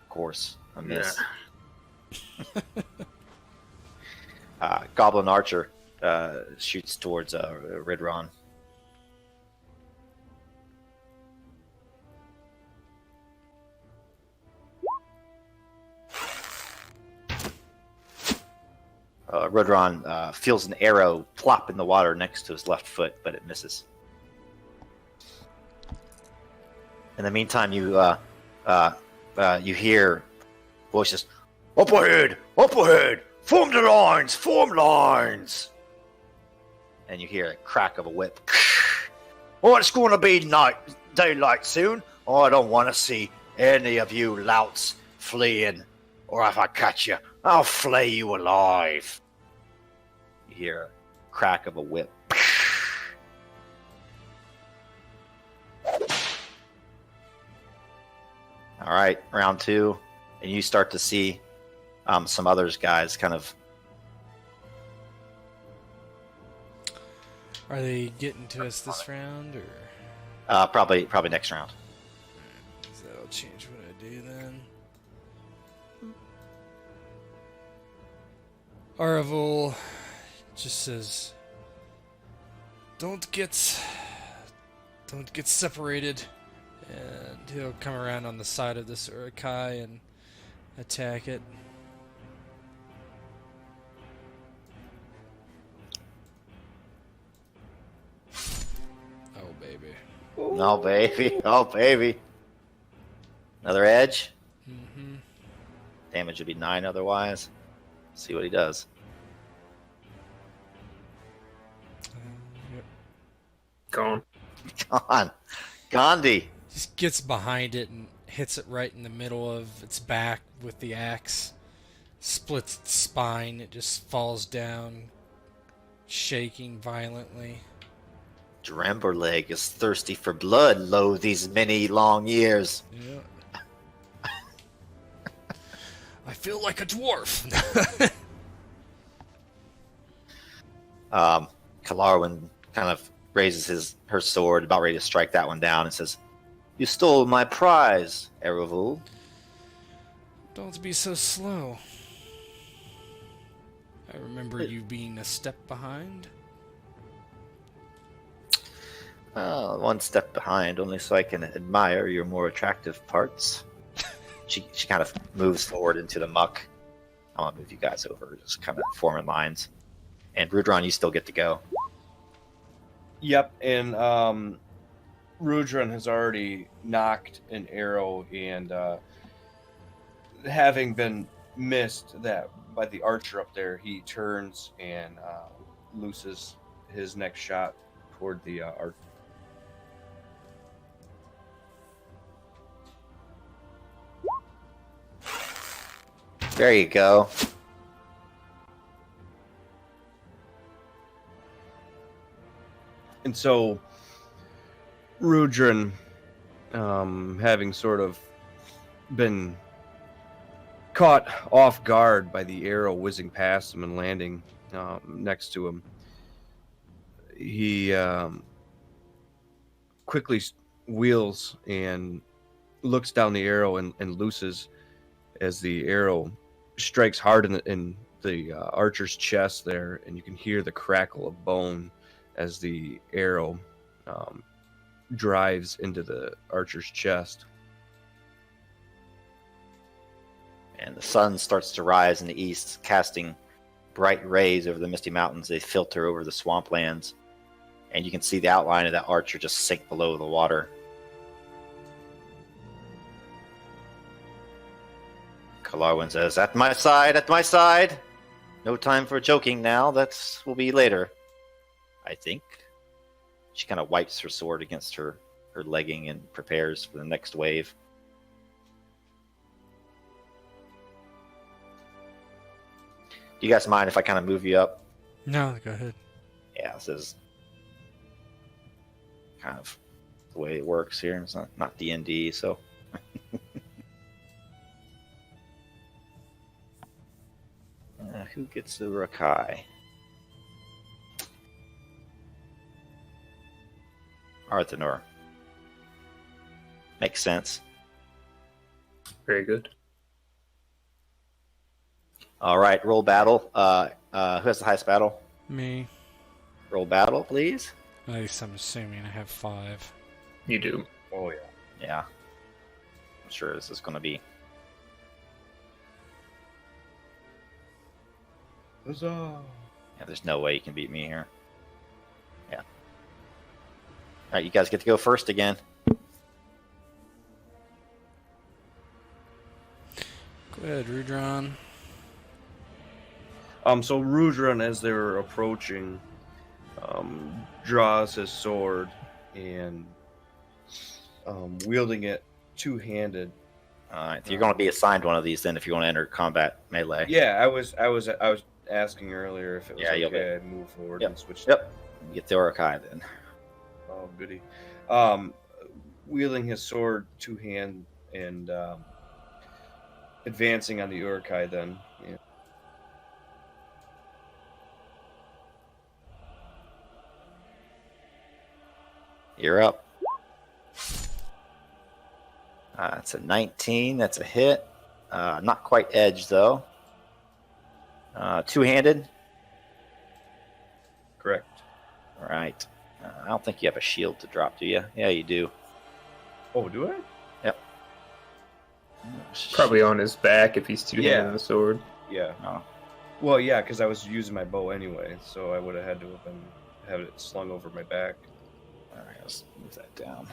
Speaker 2: Of course, a miss. Goblin Archer shoots towards Rudhron. Rudhron feels an arrow plop in the water next to his left foot, but it misses. In the meantime, you hear voices, "Up ahead! Up ahead! Form the lines! Form lines!" And you hear a crack of a whip.
Speaker 5: Oh, it's going to be daylight soon. Oh, I don't want to see any of you louts fleeing. Or if I catch you, I'll flay you alive.
Speaker 2: You hear a crack of a whip. All right, round 2, and you start to see some others guys kind of.
Speaker 4: Are they getting to us this round, or?
Speaker 2: Probably next round.
Speaker 4: So that'll change what I do then. Aravule just says, "Don't get separated," and he'll come around on the side of this Urukai and attack it. Oh baby.
Speaker 2: No, baby. Oh, baby. Another edge.
Speaker 4: Mm-hmm.
Speaker 2: Damage would be 9 otherwise. See what he does.
Speaker 4: Yep.
Speaker 1: Gone.
Speaker 2: Gone. Gandhi.
Speaker 4: Just gets behind it and hits it right in the middle of its back with the axe. Splits its spine. It just falls down, shaking violently.
Speaker 2: Dremberleg is thirsty for blood, lo these many long years.
Speaker 4: Yeah. I feel like a dwarf.
Speaker 2: Kalarwin kind of raises her sword, about ready to strike that one down, and says, "You stole my prize, Aravule."
Speaker 4: Don't be so slow. I remember you being a step behind.
Speaker 2: One step behind, only so I can admire your more attractive parts. She kind of moves forward into the muck. I want to move you guys over, just kind of forming lines. And Rudhron, you still get to go.
Speaker 3: Yep, and Rudhron has already knocked an arrow, and having been missed that by the archer up there, he turns and looses his next shot toward the archer.
Speaker 2: There you go.
Speaker 3: And so, Rudhron, having sort of been caught off guard by the arrow whizzing past him and landing next to him, he quickly wheels and looks down the arrow and looses as the arrow strikes hard in the archer's chest there, and you can hear the crackle of bone as the arrow drives into the archer's chest.
Speaker 2: And the sun starts to rise in the east, casting bright rays over the misty mountains. They filter over the swamplands, and you can see the outline of that archer just sink below the water. Kalarwin says, "At my side, at my side. No time for joking now. That will be later, I think." She kind of wipes her sword against her legging and prepares for the next wave. Do you guys mind if I kind of move you up?
Speaker 4: No, go ahead.
Speaker 2: Yeah, this is kind of the way it works here. It's not D&D, so... who gets the Rakai? Arthanur. Makes sense.
Speaker 1: Very good.
Speaker 2: All right, roll battle. Who has the highest battle?
Speaker 4: Me.
Speaker 2: Roll battle, please.
Speaker 4: At least I'm assuming I have 5.
Speaker 1: You do.
Speaker 3: Oh, yeah.
Speaker 2: Yeah. I'm sure this is going to be...
Speaker 3: Huzzah!
Speaker 2: Yeah, there's no way you can beat me here. Yeah. All right, you guys get to go first again.
Speaker 4: Go ahead, Rudhron.
Speaker 3: So Rudhron, as they were approaching, draws his sword and wielding it two-handed.
Speaker 2: All right, so you're going to be assigned one of these then if you want to enter combat melee.
Speaker 3: Yeah, I was asking earlier if it was
Speaker 2: Yeah,
Speaker 3: okay. I'd move forward and switch.
Speaker 2: Yep. You get the Urukai then.
Speaker 3: Oh, goody. Wielding his sword two-hand and advancing on the Urukai then. Yeah.
Speaker 2: You're up. It's a 19. That's a hit. Not quite edge, though. Two-handed.
Speaker 3: Correct.
Speaker 2: All right. I don't think you have a shield to drop, do you? Yeah, you do.
Speaker 3: Oh, do I?
Speaker 2: Yep.
Speaker 1: Probably on his back if he's two-handing the sword.
Speaker 3: Yeah.
Speaker 2: Oh.
Speaker 3: Well, yeah, because I was using my bow anyway, so I would have had to have it slung over my back.
Speaker 2: All right, let's move that down.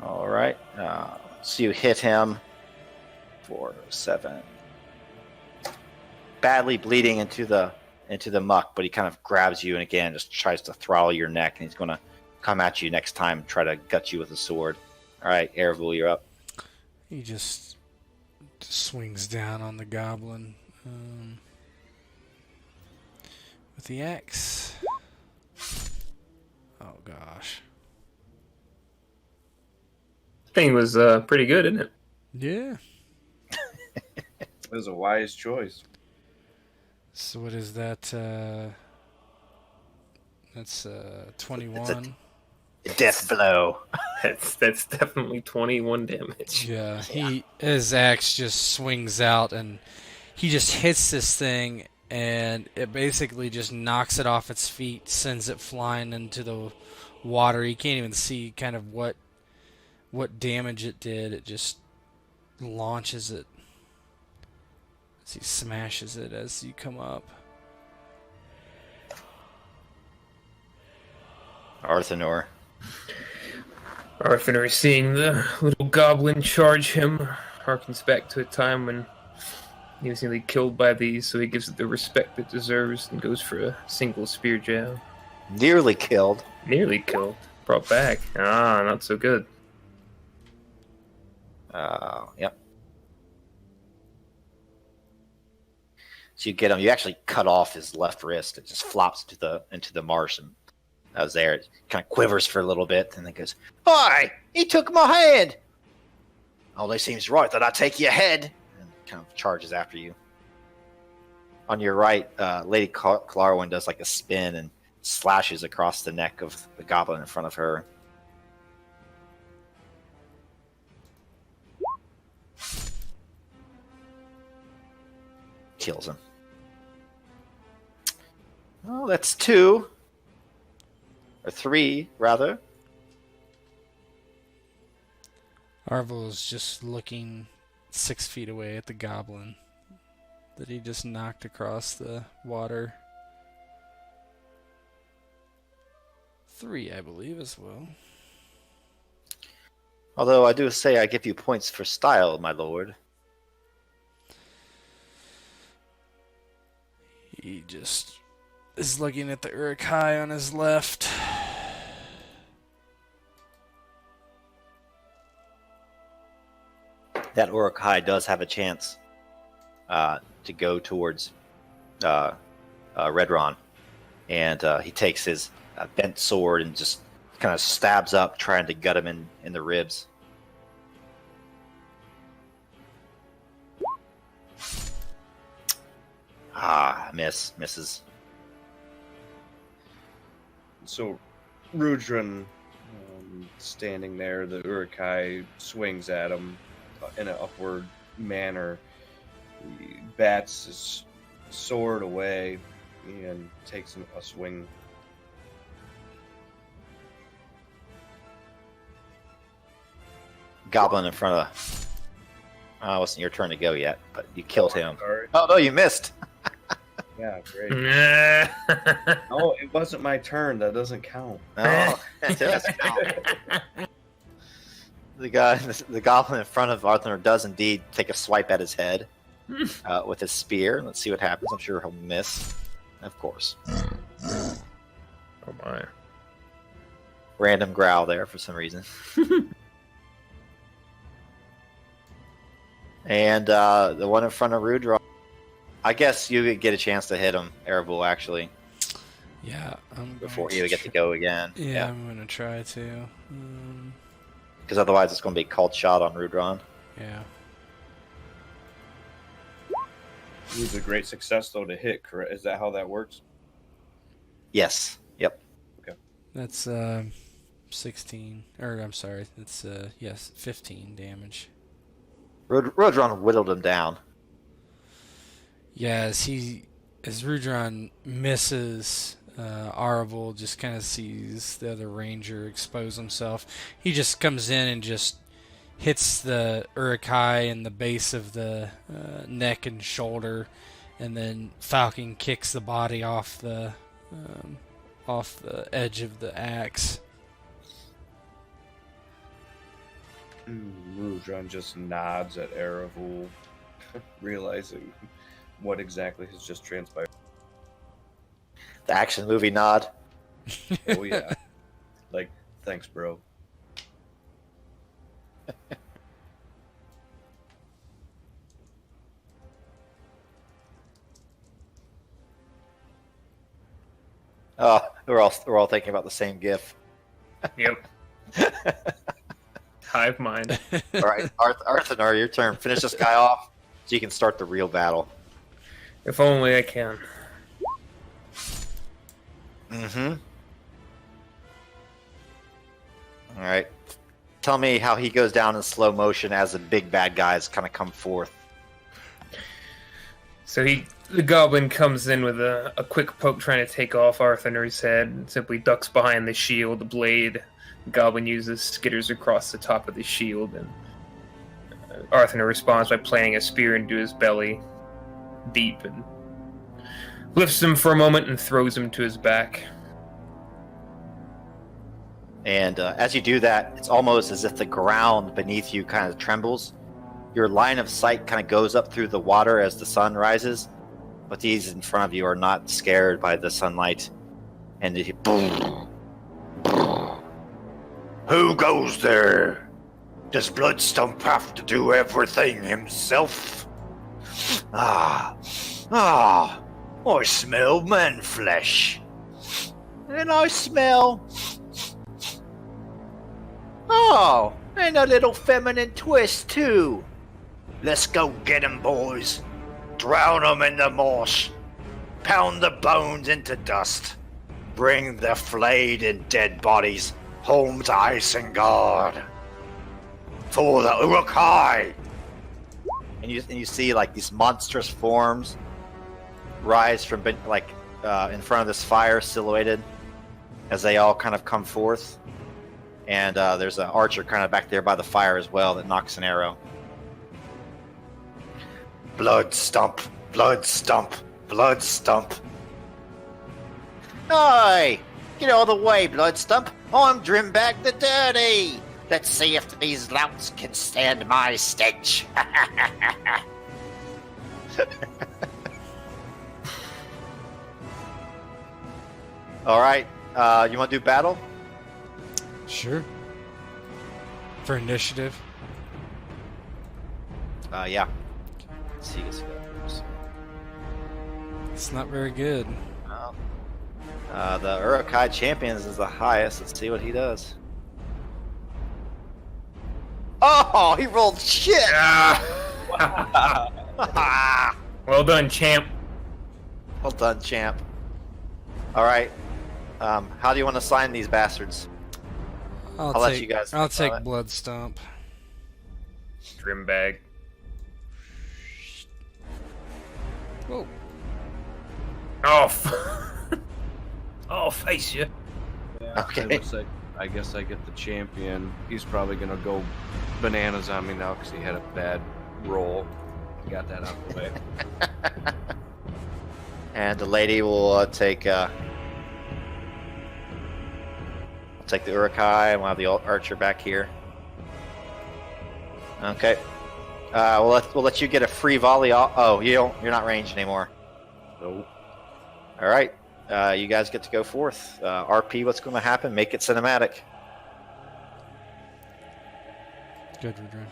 Speaker 2: All right. So you hit him for 7. Badly bleeding into the muck, but he kind of grabs you and again just tries to throttle your neck, and he's going to come at you next time and try to gut you with a sword. All right, Aravule, you're up.
Speaker 4: He just swings down on the goblin with the axe. Oh gosh.
Speaker 1: Thing was pretty good, isn't it?
Speaker 4: Yeah.
Speaker 3: It was a wise choice.
Speaker 4: So what is that? That's 21.
Speaker 5: Death blow.
Speaker 1: That's definitely 21 damage.
Speaker 4: Yeah, his axe just swings out and he just hits this thing and it basically just knocks it off its feet, sends it flying into the water. You can't even see kind of what damage it did. It just launches it as he smashes it as you come up.
Speaker 2: Arthanur.
Speaker 1: Arthanur, seeing the little goblin charge him, harkens back to a time when he was nearly killed by these, so he gives it the respect it deserves and goes for a single spear jab.
Speaker 2: Nearly killed.
Speaker 1: Nearly killed. Brought back. Ah, not so good.
Speaker 2: Yep. So you get him. You actually cut off his left wrist. It just flops into the marsh, and that was there. It kind of quivers for a little bit, and then goes,
Speaker 5: Hi! He took my head! Only seems right that I take your head.
Speaker 2: and kind of charges after you. On your right, Lady Cardolan does like a spin and slashes across the neck of the goblin in front of her. Kills him. Oh, that's 2. Or 3, rather.
Speaker 4: Arvil is just looking 6 feet away at the goblin that he just knocked across the water. 3, I believe, as well.
Speaker 2: Although I do say I give you points for style, my lord.
Speaker 4: He just is looking at the Urukai on his left.
Speaker 2: That Urukai does have a chance to go towards Rudhron, and he takes his bent sword and just kind of stabs up, trying to gut him in the ribs. Misses.
Speaker 3: So, Rudhron, standing there, the Urukai swings at him in an upward manner. He bats his sword away and takes a swing.
Speaker 2: Goblin in front of. It wasn't your turn to go yet, but you killed him.
Speaker 3: Sorry.
Speaker 2: Oh no, you missed.
Speaker 3: Yeah, great.
Speaker 1: Nah.
Speaker 3: No, it wasn't my turn. That doesn't count.
Speaker 2: Oh, that does count. The goblin in front of Arthanur does indeed take a swipe at his head. with his spear. Let's see what happens. I'm sure he'll miss. Of course.
Speaker 1: Oh my.
Speaker 2: Random growl there for some reason. And the one in front of Rudhron, I guess you could get a chance to hit him, Aravule, actually,
Speaker 4: Yeah,
Speaker 2: before you get to go again.
Speaker 4: Yeah, I'm gonna try to.
Speaker 2: Because otherwise it's going to be called shot on Rudhron.
Speaker 4: Yeah.
Speaker 3: It was a great success, though, to hit, correct? Is that how that works?
Speaker 2: Yes. Yep.
Speaker 4: That's 16, or I'm sorry, that's yes, 15 damage.
Speaker 2: Rudhron whittled him down.
Speaker 4: Yeah, as Rudhron misses, Aravule just kind of sees the other ranger expose himself. He just comes in and just hits the Urukai in the base of the neck and shoulder, and then Falcon kicks the body off the edge of the axe.
Speaker 3: Rudhron just nods at Aravule, realizing what exactly has just transpired.
Speaker 2: The action movie nod.
Speaker 3: Oh yeah. Like, thanks, bro.
Speaker 2: Oh, we're all thinking about the same GIF.
Speaker 1: Yep. Hive mind.
Speaker 2: All right, Arthanur, your turn. Finish this guy off so you can start the real battle.
Speaker 1: If only I can.
Speaker 2: Mm-hmm. All right. Tell me how he goes down in slow motion as the big bad guys kind of come forth.
Speaker 1: So the goblin comes in with a quick poke trying to take off Arthanur's head and simply ducks behind the shield, the blade. The goblin uses skitters across the top of the shield, and Arthanur responds by planting a spear into his belly, deep, and lifts him for a moment and throws him to his back.
Speaker 2: And as you do that, it's almost as if the ground beneath you kind of trembles. Your line of sight kind of goes up through the water as the sun rises, but these in front of you are not scared by the sunlight. And you boom.
Speaker 5: Who goes there? Does Bloodstump have to do everything himself? I smell man flesh. And I smell... Oh, and a little feminine twist, too. Let's go get 'em, boys. Drown 'em in the moss. Pound the bones into dust. Bring the flayed and dead bodies home to Isengard. For the Urukai.
Speaker 2: And you see like these monstrous forms rise from in front of this fire silhouetted as they all kind of come forth. And there's an archer kind of back there by the fire as well that knocks an arrow.
Speaker 5: Blood stump, blood stump, blood stump.
Speaker 2: Oi! Get out of the way, Bloodstump. I'm Drimbag the Dirty. Let's see if these louts can stand my stench. All right. You want to do battle?
Speaker 4: Sure. For initiative.
Speaker 2: Yeah. Let's see this goes.
Speaker 4: It's not very good.
Speaker 2: The Urukai Champions is the highest. Let's see what he does. Oh, he rolled shit!
Speaker 1: Well done, champ.
Speaker 2: Well done, champ. All right. How do you want to sign these bastards? I'll let you guys
Speaker 4: I'll
Speaker 2: think
Speaker 4: take
Speaker 2: about it.
Speaker 4: blood stomp.
Speaker 1: Trim bag.
Speaker 4: Whoa.
Speaker 1: Oh, oh, face you.
Speaker 3: Yeah,
Speaker 2: Okay.
Speaker 3: I guess I get the champion. He's probably gonna go bananas on me now because he had a bad roll. Got that out of the way.
Speaker 2: And the lady will take the Urukai, and we'll have the archer back here. Okay. We'll let you get a free volley. Oh, you're not ranged anymore.
Speaker 3: Nope.
Speaker 2: All right. You guys get to go forth. RP, what's going to happen? Make it cinematic.
Speaker 4: Good, Rudhron.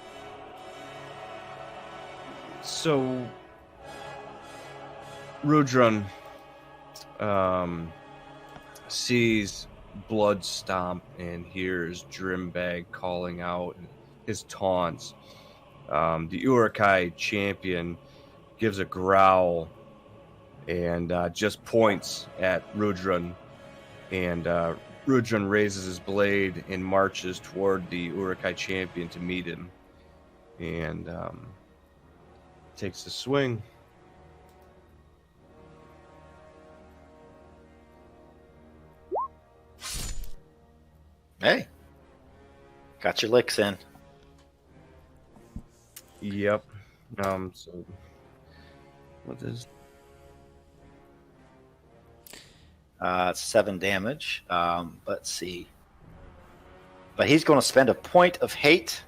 Speaker 3: So, Rudhron sees Blood Stomp and hears Drimbag calling out his taunts. The Urukai champion gives a growl and just points at Rudhron. And Rudhron raises his blade and marches toward the Urukai champion to meet him. And takes the swing.
Speaker 2: Hey. Got your licks in.
Speaker 3: Yep. So what is?
Speaker 2: It's 7 damage. Let's see. But he's going to spend a point of hate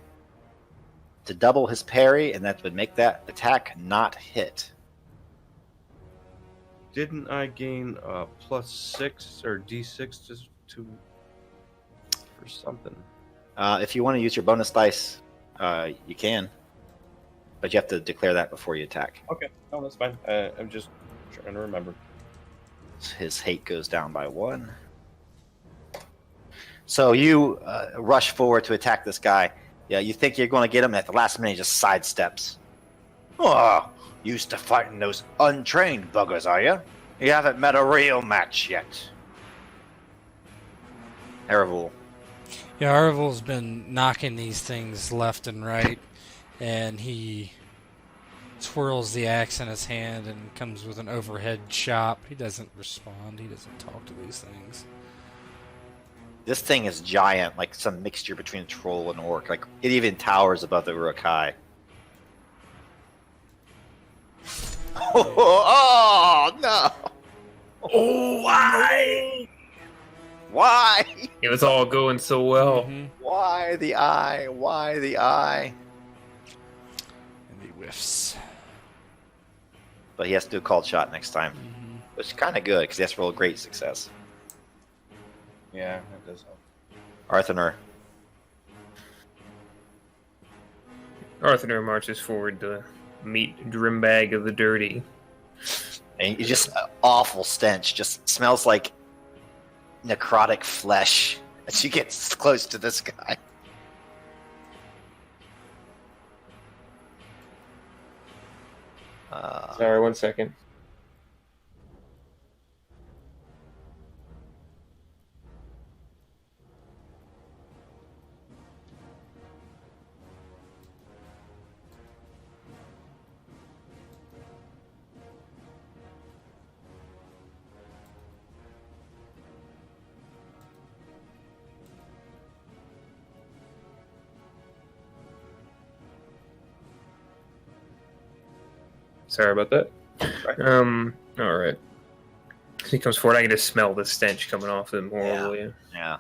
Speaker 2: to double his parry, and that would make that attack not hit.
Speaker 3: Didn't I gain +6 or D6 to for something?
Speaker 2: If you want to use your bonus dice, you can. But you have to declare that before you attack.
Speaker 3: Okay, no, that's fine. I'm just trying to remember.
Speaker 2: His hate goes down by 1. So you rush forward to attack this guy. Yeah, you think you're going to get him, at the last minute he just sidesteps. Oh, used to fighting those untrained buggers, are you? You haven't met a real match yet. Aravule.
Speaker 4: Yeah, Aravule's been knocking these things left and right, and he twirls the axe in his hand and comes with an overhead chop. He doesn't respond. He doesn't talk to these things.
Speaker 2: This thing is giant, like some mixture between a troll and orc. Like, it even towers above the Urukai. Oh, no!
Speaker 1: Oh, why?
Speaker 2: Why?
Speaker 1: It was all going so well.
Speaker 4: Mm-hmm.
Speaker 2: Why the eye? Why the eye?
Speaker 4: And he whiffs.
Speaker 2: But he has to do a called shot next time, which is kind of good because he has to roll a great success.
Speaker 3: Yeah, that does help.
Speaker 2: Arthanur.
Speaker 1: Arthanur marches forward to meet Drimbag of the Dirty.
Speaker 2: And you just awful stench. Just smells like necrotic flesh as you get close to this guy.
Speaker 1: Sorry, 1 second. Sorry about that. All right. As he comes forward, I can just smell the stench coming off him horribly.
Speaker 2: Yeah.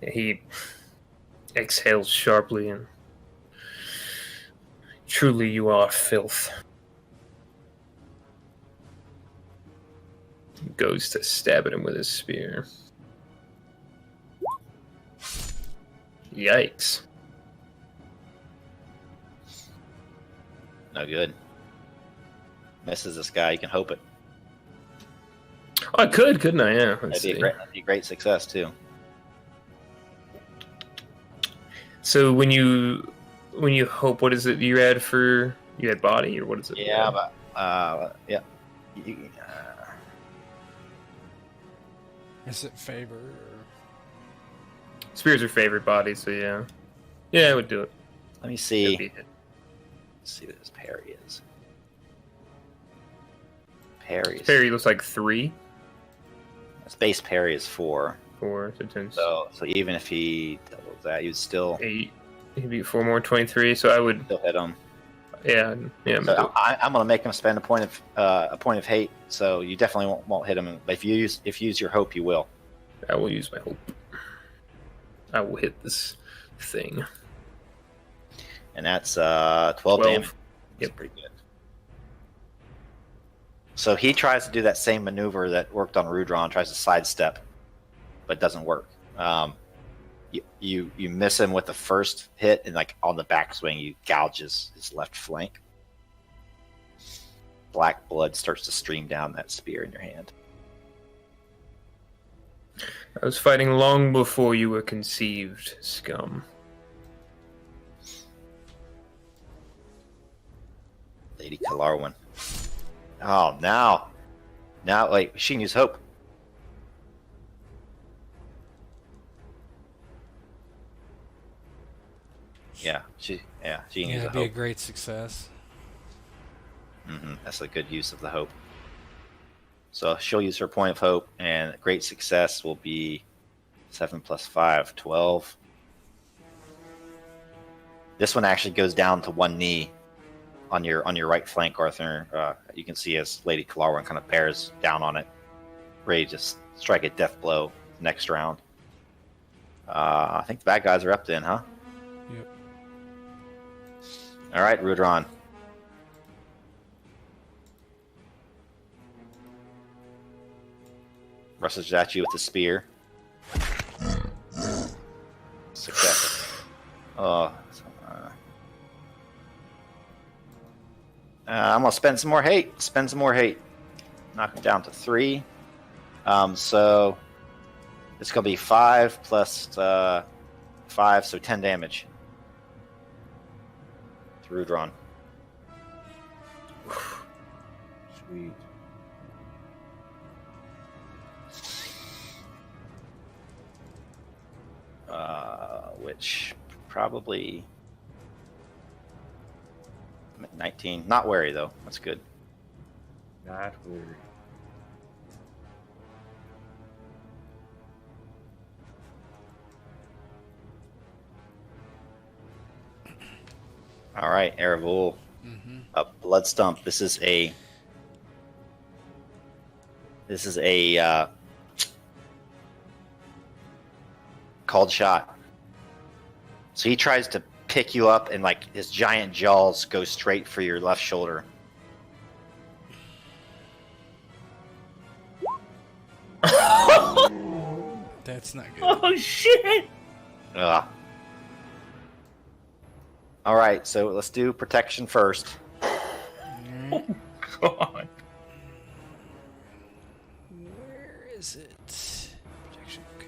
Speaker 1: He exhales sharply and truly you are filth. He goes to stab at him with his spear. Yikes.
Speaker 2: No good. Misses this guy, you can hope it.
Speaker 1: Oh, I could, couldn't I? Yeah. Let's
Speaker 2: That'd
Speaker 1: see.
Speaker 2: be a great success, too.
Speaker 1: So when you hope, what is it you had for you had body or what is it?
Speaker 2: Yeah, but yeah.
Speaker 4: Is it favor? Or...
Speaker 1: Spears are favorite body, so yeah. Yeah, I would do it.
Speaker 2: Let me
Speaker 1: That'd
Speaker 2: see.
Speaker 1: be it.
Speaker 2: Let's see what his parry is. Parries.
Speaker 1: Parry looks like 3.
Speaker 2: His base parry is 4.
Speaker 1: 4, so 10.
Speaker 2: So even if he doubles that, you'd still
Speaker 1: 8. He'd be 4 more, 23. So I would,
Speaker 2: hit him.
Speaker 1: yeah.
Speaker 2: So I'm going to make him spend a point of hate. So you definitely won't hit him. But if you use your hope, you will.
Speaker 1: I will use my hope. I will hit this thing.
Speaker 2: And that's 12 damage. That's
Speaker 1: Yep.
Speaker 2: pretty good. So he tries to do that same maneuver that worked on Rudhron, tries to sidestep, but it doesn't work. You miss him with the first hit, and like on the backswing, you gouge his left flank. Black blood starts to stream down that spear in your hand.
Speaker 1: I was fighting long before you were conceived, scum.
Speaker 2: Lady Kalarwin. Oh, now, wait, she can use hope. Yeah, she can use
Speaker 4: Yeah,
Speaker 2: a
Speaker 4: it'd be a
Speaker 2: hope.
Speaker 4: great success.
Speaker 2: That's a good use of the hope. So she'll use her point of hope, and great success will be 7 plus 5, 12. This one actually goes down to one knee on your right flank, Arthanur. You can see as Lady Kalarwin kind of bears down on it, ready to strike a death blow next round. I think the bad guys are up then, huh?
Speaker 4: Yep.
Speaker 2: All right, Rudhron. Rushes at you with the spear. Success. I'm gonna spend some more hate. Knock him down to 3. So it's gonna be 5 plus 5, so 10 damage. To Rudhron.
Speaker 3: Sweet.
Speaker 2: Which probably 19. Not wary though. That's good.
Speaker 3: Not weird.
Speaker 2: All right, Aravule.
Speaker 4: Mm-hmm.
Speaker 2: A blood stump. This is a called shot. So he tries to pick you up, and like his giant jaws go straight for your left shoulder.
Speaker 4: That's not good.
Speaker 1: Oh shit!
Speaker 2: Ugh. All right, so let's do protection first.
Speaker 4: Alright.
Speaker 1: God.
Speaker 4: Where is it? Protection. Okay.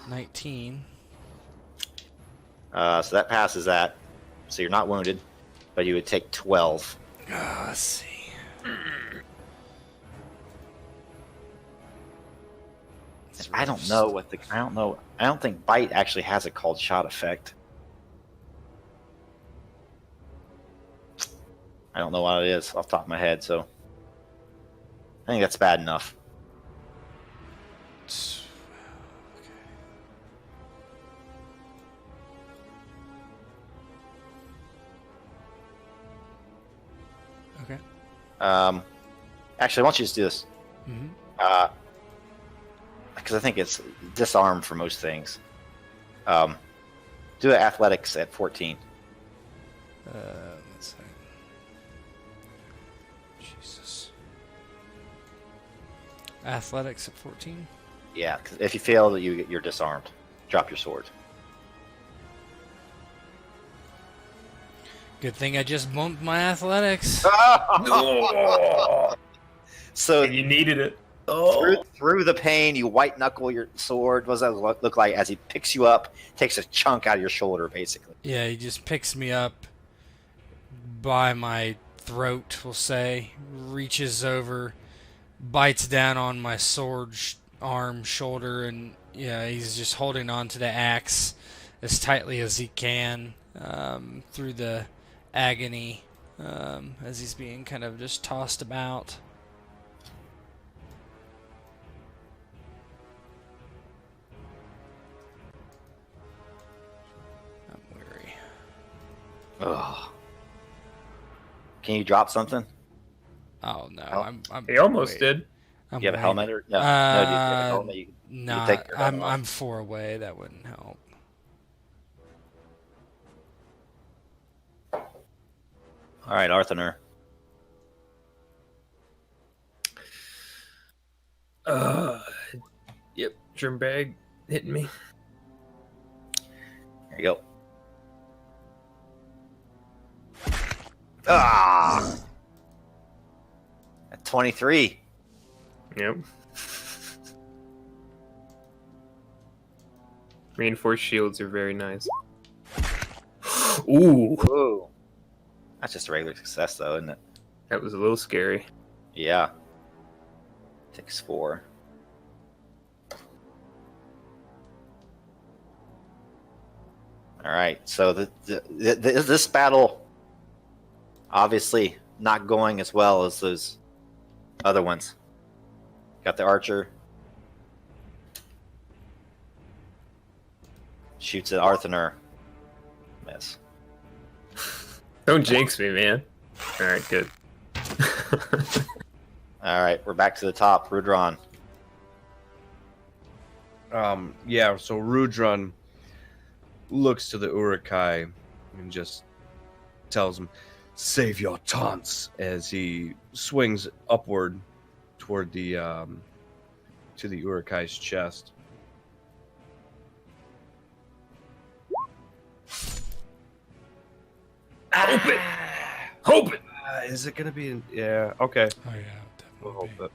Speaker 4: 19.
Speaker 2: So that passes that. So you're not wounded, but you would take 12.
Speaker 4: Let's see.
Speaker 2: I don't know what the. I don't know. I don't think bite actually has a called shot effect. I don't know what it is off the top of my head, so I think that's bad enough.
Speaker 4: Okay.
Speaker 2: Actually, I want you to do this.
Speaker 4: Mm-hmm.
Speaker 2: Because I think it's disarmed for most things. Do athletics at 14.
Speaker 4: Let's see. Jesus. Athletics at 14.
Speaker 2: Yeah, 'cause if you fail, you're disarmed. Drop your sword.
Speaker 4: Good thing I just bumped my athletics.
Speaker 1: Oh,
Speaker 2: So
Speaker 1: and you needed it. Oh,
Speaker 2: through the pain, you white knuckle your sword. What does that look like as he picks you up, takes a chunk out of your shoulder, basically?
Speaker 4: Yeah, he just picks me up by my throat, we'll say, reaches over, bites down on my sword arm, shoulder, and yeah, he's just holding on to the axe as tightly as he can through the agony as he's being kind of just tossed about. I'm weary.
Speaker 2: Ugh. Can you drop something?
Speaker 4: Oh no,
Speaker 2: Oh.
Speaker 4: I'm
Speaker 1: he almost
Speaker 4: wait.
Speaker 1: did.
Speaker 4: I'm
Speaker 2: Do you have a
Speaker 4: way-
Speaker 2: helmet or no? No, do you have a helmet? You
Speaker 4: Nah,
Speaker 2: take your helmet off.
Speaker 4: I'm 4 away. That wouldn't help.
Speaker 2: All right, Arthanur.
Speaker 1: Yep, drum bag hitting me.
Speaker 2: There you go. Ah! At 23.
Speaker 1: Yep. Reinforced shields are very nice. Ooh,
Speaker 2: Whoa. That's just a regular success, though, isn't it?
Speaker 1: that was a little scary.
Speaker 2: Yeah. Takes 4. All right. So this battle, obviously, not going as well as those other ones. Got the archer. Shoots at Arthanur. Miss.
Speaker 1: Don't jinx me, man. All right, good.
Speaker 2: All right, we're back to the top. Rudhron.
Speaker 3: Yeah, so Rudhron looks to the Urukai and just tells him, "Save your taunts," as he swings upward toward the to the Urukai's chest.
Speaker 1: Hope it. Hope it.
Speaker 3: Is it gonna be? Yeah. Okay.
Speaker 4: Oh yeah,
Speaker 3: We'll
Speaker 4: definitely.
Speaker 3: hope it.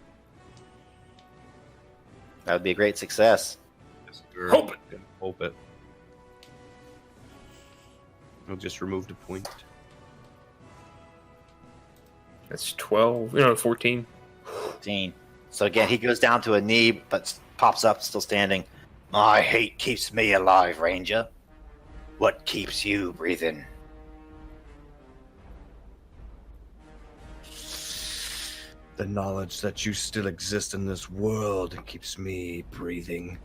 Speaker 2: That would be a great success.
Speaker 1: Hope it.
Speaker 3: Hope it. We'll just remove the point.
Speaker 1: That's 12. No, 14.
Speaker 2: 15. So again, he goes down to a knee, but pops up, still standing.
Speaker 5: My hate keeps me alive, Ranger. What keeps you breathing?
Speaker 3: The knowledge that you still exist in this world keeps me breathing.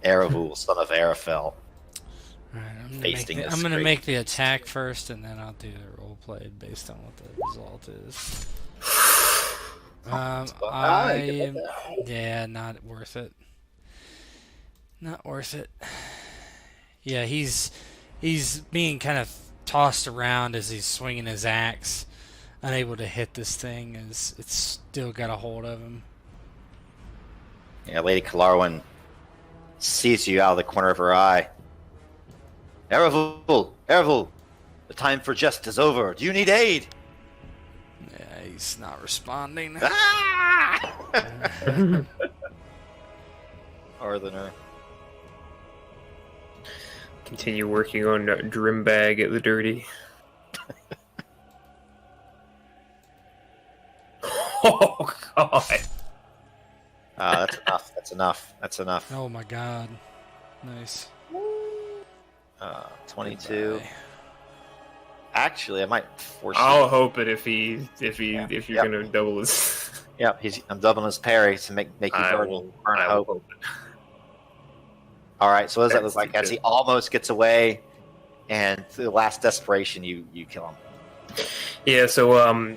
Speaker 2: Aravule, son of Arafel.
Speaker 4: Alright,
Speaker 2: Pasting this
Speaker 4: I'm gonna
Speaker 2: great.
Speaker 4: make the attack first, and then I'll do the role play based on what the result is. Yeah, not worth it. Not worth it. Yeah, he's being kind of tossed around as he's swinging his axe, unable to hit this thing as it's still got a hold of him.
Speaker 2: Yeah, Lady Kalarwin sees you out of the corner of her eye. Aravule, Aravule, the time for jest is over. Do you need aid?
Speaker 4: Yeah, he's not responding.
Speaker 2: Ah! Arthanur.
Speaker 1: Continue working on drim bag at the dirty. Oh god.
Speaker 2: That's enough. That's enough. That's enough.
Speaker 4: Oh my god. Nice.
Speaker 2: 22.
Speaker 4: Goodbye.
Speaker 2: Actually, I might force.
Speaker 1: I'll hope it if you're
Speaker 2: Yep.
Speaker 1: gonna double his.
Speaker 2: Yep, I'm doubling his parry to make you
Speaker 1: I
Speaker 2: burn
Speaker 1: will
Speaker 2: a hope.
Speaker 1: hope it.
Speaker 2: All right. So what does that
Speaker 1: That's
Speaker 2: look like? As
Speaker 1: good.
Speaker 2: he almost gets away, and to the last desperation, you kill him.
Speaker 1: Yeah, so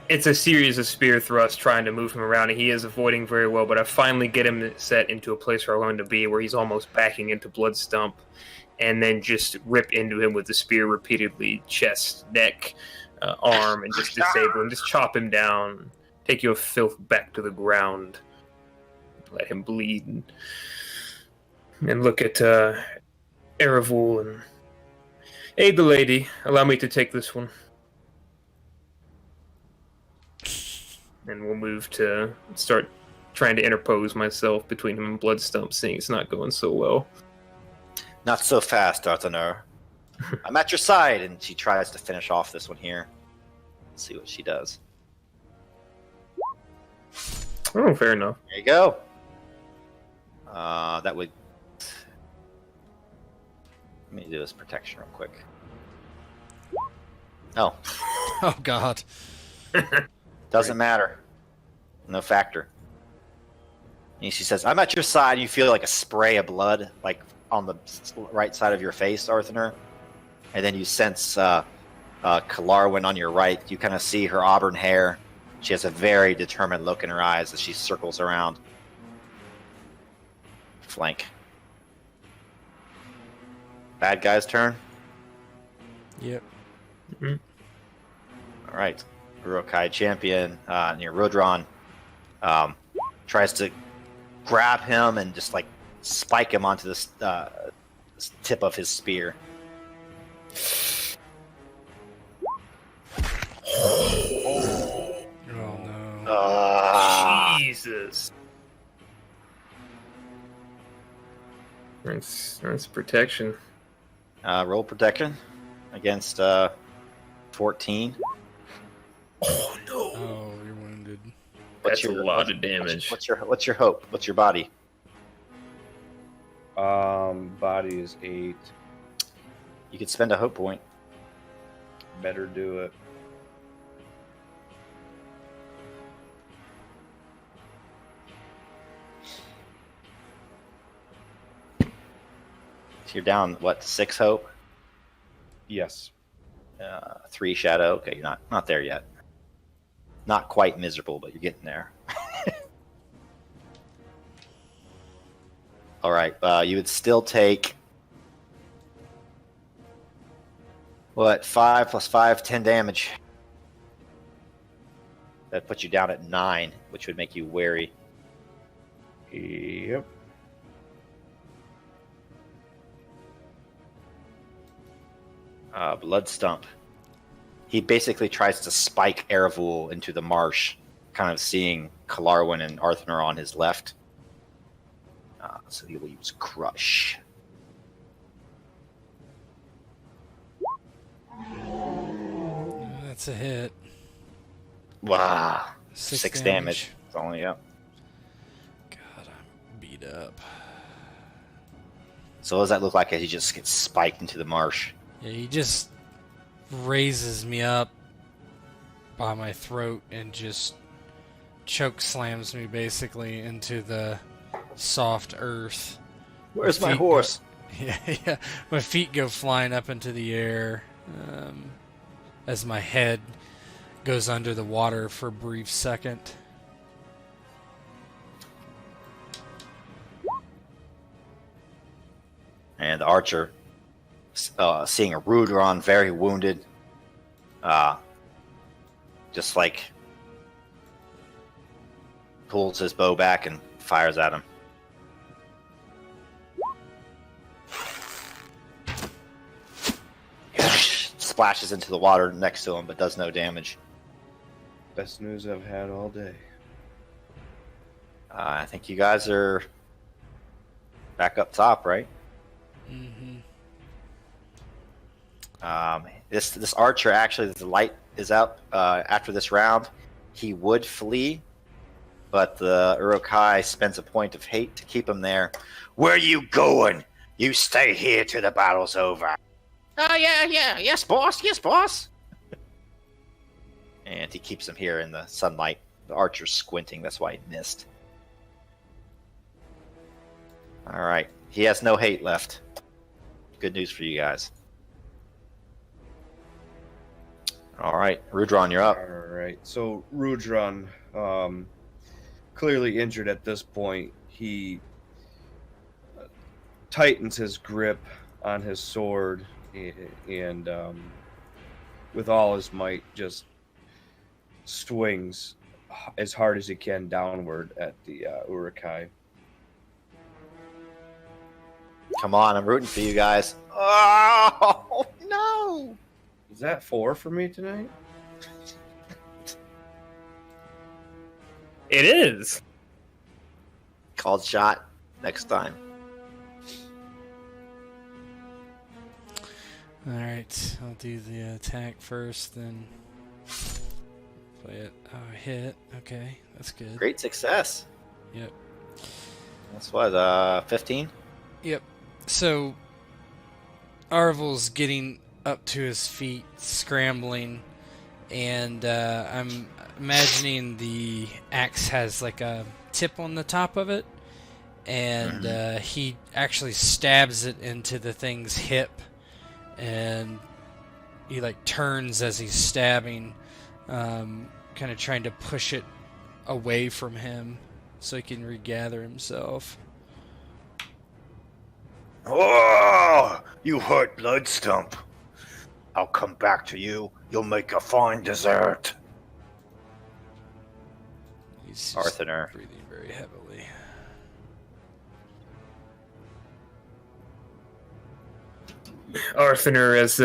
Speaker 1: it's a series of spear thrusts trying to move him around, and he is avoiding very well, but I finally get him set into a place where I want him to be, where he's almost backing into Blood Stump, and then just rip into him with the spear repeatedly, chest, neck, arm, and just disable him, just chop him down, take your filth back to the ground, let him bleed, and look at Aravule and aid the lady. Allow me to take this one. And we'll move to start trying to interpose myself between him and Bloodstump, seeing it's not going so well.
Speaker 2: Not so fast, Arthanur. I'm at your side, and she tries to finish off this one here. Let's see what she does.
Speaker 1: Oh, fair enough.
Speaker 2: There you go. That would. Let me do this protection real quick. Oh,
Speaker 4: Oh god.
Speaker 2: doesn't matter. No factor. And she says, "I'm at your side." And you feel like a spray of blood, like on the right side of your face, Arthanur. And then you sense Kalarwin on your right. You kind of see her auburn hair. She has a very determined look in her eyes as she circles around. Flank. Bad guy's turn.
Speaker 4: Yep.
Speaker 2: right. Urukai champion near Rudhron tries to grab him and just like spike him onto this tip of his spear.
Speaker 4: Oh no.
Speaker 1: Jesus. That's protection.
Speaker 2: Roll protection against 14.
Speaker 1: Oh no.
Speaker 4: Oh, you're wounded.
Speaker 1: That's a lot of damage.
Speaker 2: What's your hope? What's your body?
Speaker 3: Body is 8.
Speaker 2: You could spend a hope point.
Speaker 3: Better do it.
Speaker 2: So you're down, what, 6 hope?
Speaker 3: Yes.
Speaker 2: 3 shadow. Okay, you're not there yet. Not quite miserable, but you're getting there. All right, you would still take what? 5 plus 5, 10 damage. That puts you down at 9, which would make you wary.
Speaker 3: Yep.
Speaker 2: Blood Stump. He basically tries to spike Aravule into the marsh, kind of seeing Kalarwin and Arthanur on his left. So he will use Crush.
Speaker 4: That's a hit.
Speaker 2: Wow.
Speaker 4: 6
Speaker 2: 6 damage. It's only up.
Speaker 4: God, I'm beat up.
Speaker 2: So what does that look like as he just gets spiked into the marsh?
Speaker 4: Yeah, he just raises me up by my throat and just choke slams me basically into the soft earth.
Speaker 2: Where's my
Speaker 4: Feet
Speaker 2: horse?
Speaker 4: Yeah. My feet go flying up into the air as my head goes under the water for a brief second.
Speaker 2: And the archer, seeing a Rudhron very wounded, just like pulls his bow back and fires at him. Splashes into the water next to him, but does no damage.
Speaker 3: Best news I've had all day.
Speaker 2: I think you guys are back up top, right?
Speaker 4: Mm-hmm.
Speaker 2: This archer, actually, the light is up after this round. He would flee, but the Urukai spends a point of hate to keep him there.
Speaker 5: Where you going? You stay here till the battle's over. Oh, yeah. Yes, boss.
Speaker 2: And he keeps him here in the sunlight. The archer's squinting, that's why he missed. Alright, he has no hate left. Good news for you guys. Alright, Rudhron, you're up.
Speaker 3: Alright, so Rudhron, clearly injured at this point. He tightens his grip on his sword and with all his might just swings as hard as he can downward at the Urukai.
Speaker 2: Come on, I'm rooting for you guys. Oh, no!
Speaker 3: Is that 4 for me tonight?
Speaker 1: It is.
Speaker 2: Called shot next time.
Speaker 4: Alright, I'll do the attack first, then play it. Oh, hit. Okay, that's good.
Speaker 2: Great success.
Speaker 4: Yep.
Speaker 2: That's what, 15?
Speaker 4: Yep. So, Aravule's getting up to his feet, scrambling, and I'm imagining the axe has like a tip on the top of it, and he actually stabs it into the thing's hip, and he like turns as he's stabbing, kind of trying to push it away from him so he can regather himself.
Speaker 5: Oh, you hurt Blood Stump. I'll come back to you. You'll make a fine dessert.
Speaker 4: He's just
Speaker 2: Arthanur.
Speaker 4: breathing very heavily.
Speaker 1: Arthanur, as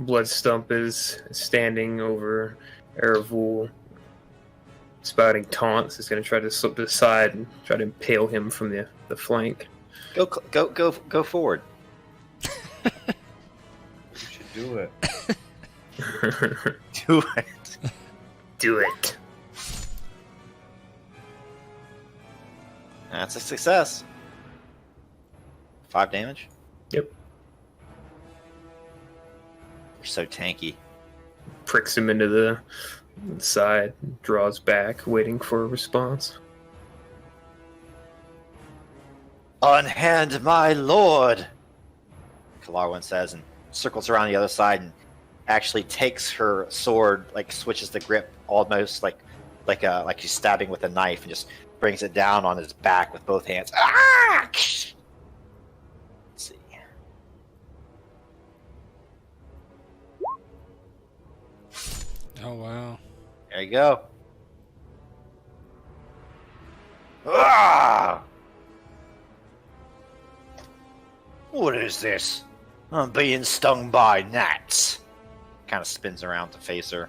Speaker 1: Bloodstump is standing over Aravule, spouting taunts, is going to try to slip to the side and try to impale him from the flank.
Speaker 2: Go forward.
Speaker 3: You should do it.
Speaker 2: Do it.
Speaker 1: Do it.
Speaker 2: That's a success. 5 damage.
Speaker 1: Yep.
Speaker 2: You're so tanky.
Speaker 1: Pricks him into the side, draws back, waiting for a response.
Speaker 2: Unhand my lord, Kalarwin says, and circles around the other side and actually takes her sword, like switches the grip almost like she's stabbing with a knife, and just brings it down on his back with both hands. Ah! Let's see.
Speaker 4: Oh wow.
Speaker 2: There you go. Ah!
Speaker 5: What is this? I'm being stung by gnats.
Speaker 2: Kind of spins around to face her.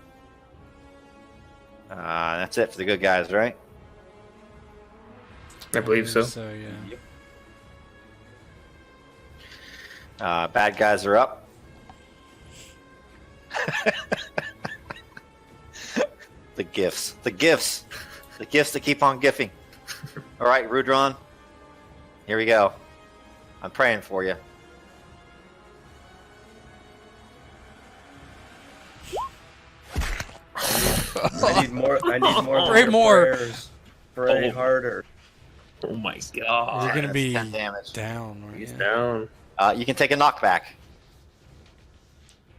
Speaker 2: That's it for the good guys, right?
Speaker 1: I believe so.
Speaker 4: So yeah.
Speaker 2: Bad guys are up. The gifts that keep on gifting. All right, Rudhron, here we go. I'm praying for you.
Speaker 3: I need more. I need more.
Speaker 4: Pray more.
Speaker 3: Prayers. Pray harder.
Speaker 1: Oh my god.
Speaker 4: You're gonna
Speaker 2: That's
Speaker 4: be
Speaker 2: 10 damage.
Speaker 4: down. Right?
Speaker 1: He's
Speaker 4: Yeah.
Speaker 1: down.
Speaker 2: You can take a knockback.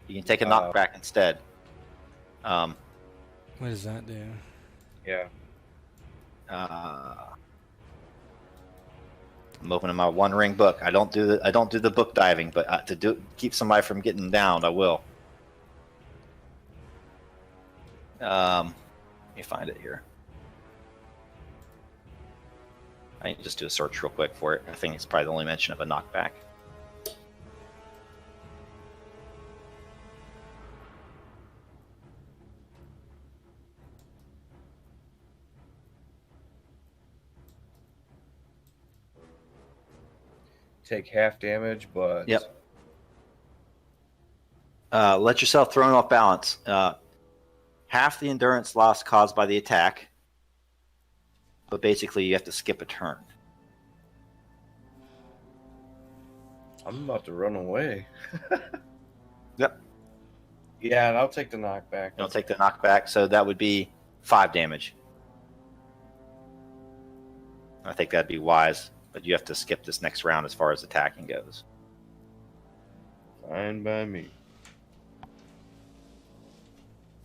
Speaker 2: You can take a knockback instead.
Speaker 4: What does that do?
Speaker 3: Yeah.
Speaker 2: I'm opening my One Ring book. I don't do the book diving, but to keep somebody from getting downed, I will. Let me find it here. I need to just do a search real quick for it. I think it's probably the only mention of a knockback.
Speaker 3: Take half damage, but
Speaker 2: Yep. Let yourself thrown off balance. Half the endurance loss caused by the attack, but basically you have to skip a turn.
Speaker 3: I'm about to run away.
Speaker 2: Yep.
Speaker 3: Yeah, and I'll take the knockback.
Speaker 2: You'll take the knockback, so that would be 5 damage. I think that'd be wise, but you have to skip this next round as far as attacking goes.
Speaker 3: Fine by me.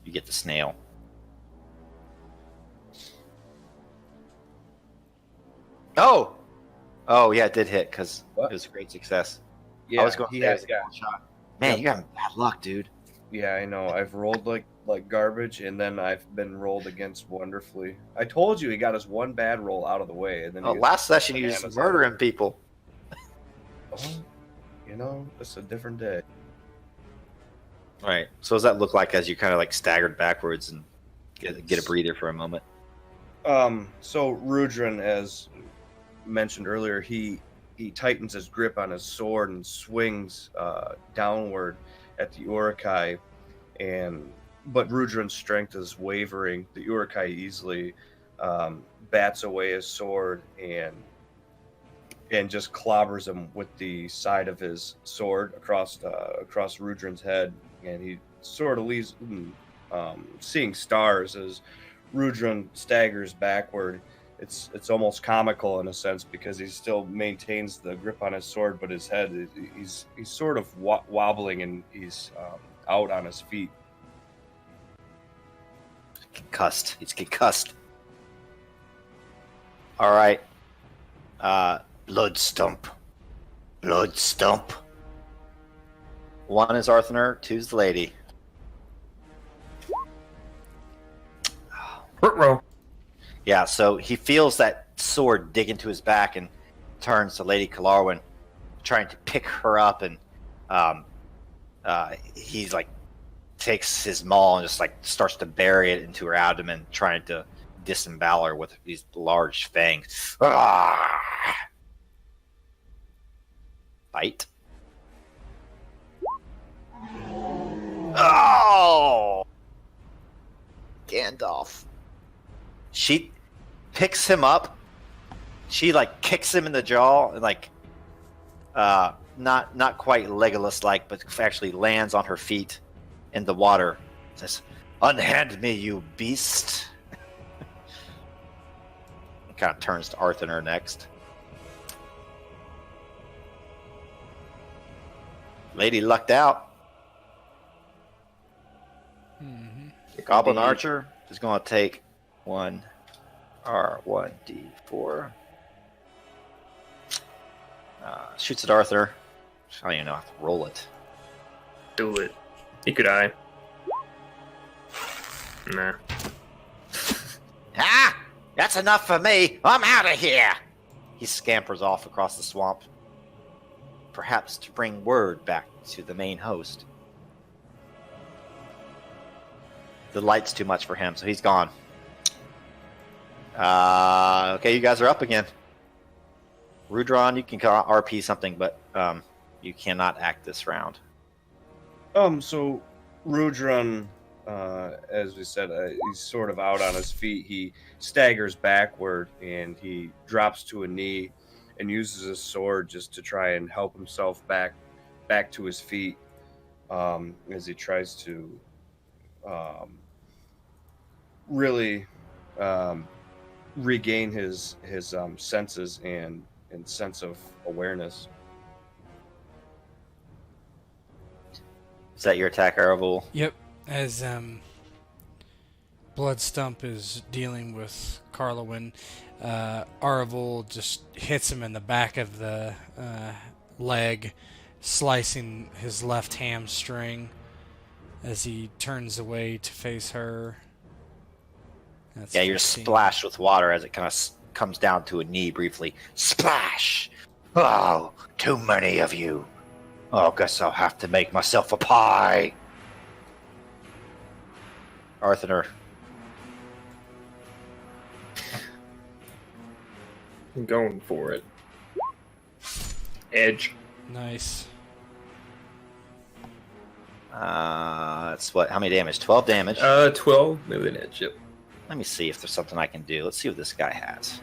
Speaker 2: You get the snail. Oh! Oh, yeah, it did hit, because it was a great success.
Speaker 3: Yeah,
Speaker 2: I was going to
Speaker 3: he
Speaker 2: say it
Speaker 3: has
Speaker 2: was a
Speaker 3: got.
Speaker 2: cool shot. Man, you're having bad luck, dude.
Speaker 3: Yeah, I know. I've rolled like garbage, and then I've been rolled against wonderfully. I told you he got his one bad roll out of the way, and then
Speaker 2: Oh,
Speaker 3: he
Speaker 2: last session you was
Speaker 3: bananas.
Speaker 2: murdering people.
Speaker 3: Oh, you know, it's a different day.
Speaker 2: All right. So what does that look like as you kind of like staggered backwards and get a breather for a moment?
Speaker 3: So Rudhron, as mentioned earlier, he tightens his grip on his sword and swings downward at the Urukai, but Rudhron's strength is wavering. The Urukai easily bats away his sword and just clobbers him with the side of his sword across Rudhron's head, and he sort of leaves seeing stars as Rudhron staggers backward. It's almost comical in a sense because he still maintains the grip on his sword, but his head he's sort of wobbling and he's out on his feet.
Speaker 2: Concussed. He's concussed. All right.
Speaker 5: Blood stump.
Speaker 2: 1 is Arthanur, 2 is the lady.
Speaker 1: Rudhron.
Speaker 2: Yeah, so he feels that sword dig into his back and turns to Lady Kalarwin, trying to pick her up, and he's like takes his maul and just like starts to bury it into her abdomen, trying to disembowel her with these large fangs. Bite. Oh, Gandalf. She picks him up. She like kicks him in the jaw and like not quite Legolas like, but actually lands on her feet in the water. Says, "Unhand me, you beast." Kind of turns to Arthanur next. Lady lucked out. Goblin Archer is going to take 1d4. Shoots at Arthur. I don't even know how to roll it.
Speaker 1: Do it. He could eye. Nah.
Speaker 5: Ah! That's enough for me. I'm out of here.
Speaker 2: He scampers off across the swamp, perhaps to bring word back to the main host. The light's too much for him, so he's gone. Okay, you guys are up again. Rudhron, you can RP something, but you cannot act this round.
Speaker 3: So Rudhron, as we said, he's sort of out on his feet. He staggers backward and he drops to a knee and uses his sword just to try and help himself back to his feet, as he tries to really regain his senses and sense of awareness.
Speaker 2: Is that your attack, Aravule?
Speaker 4: Yep. As Bloodstump is dealing with Cardolan, Aravule just hits him in the back of the leg, slicing his left hamstring as he turns away to face her. That's
Speaker 2: Yeah, you're
Speaker 4: 15.
Speaker 2: splashed with water as it kind of comes down to a knee briefly. Splash! Oh, too many of you. Oh, guess I'll have to make myself a pie. Arthanur.
Speaker 1: I'm going for it. Edge.
Speaker 4: Nice.
Speaker 2: That's what? How many damage? 12 damage.
Speaker 1: 12 with an edge. Yep.
Speaker 2: Let me see if there's something I can do. Let's see what this guy has.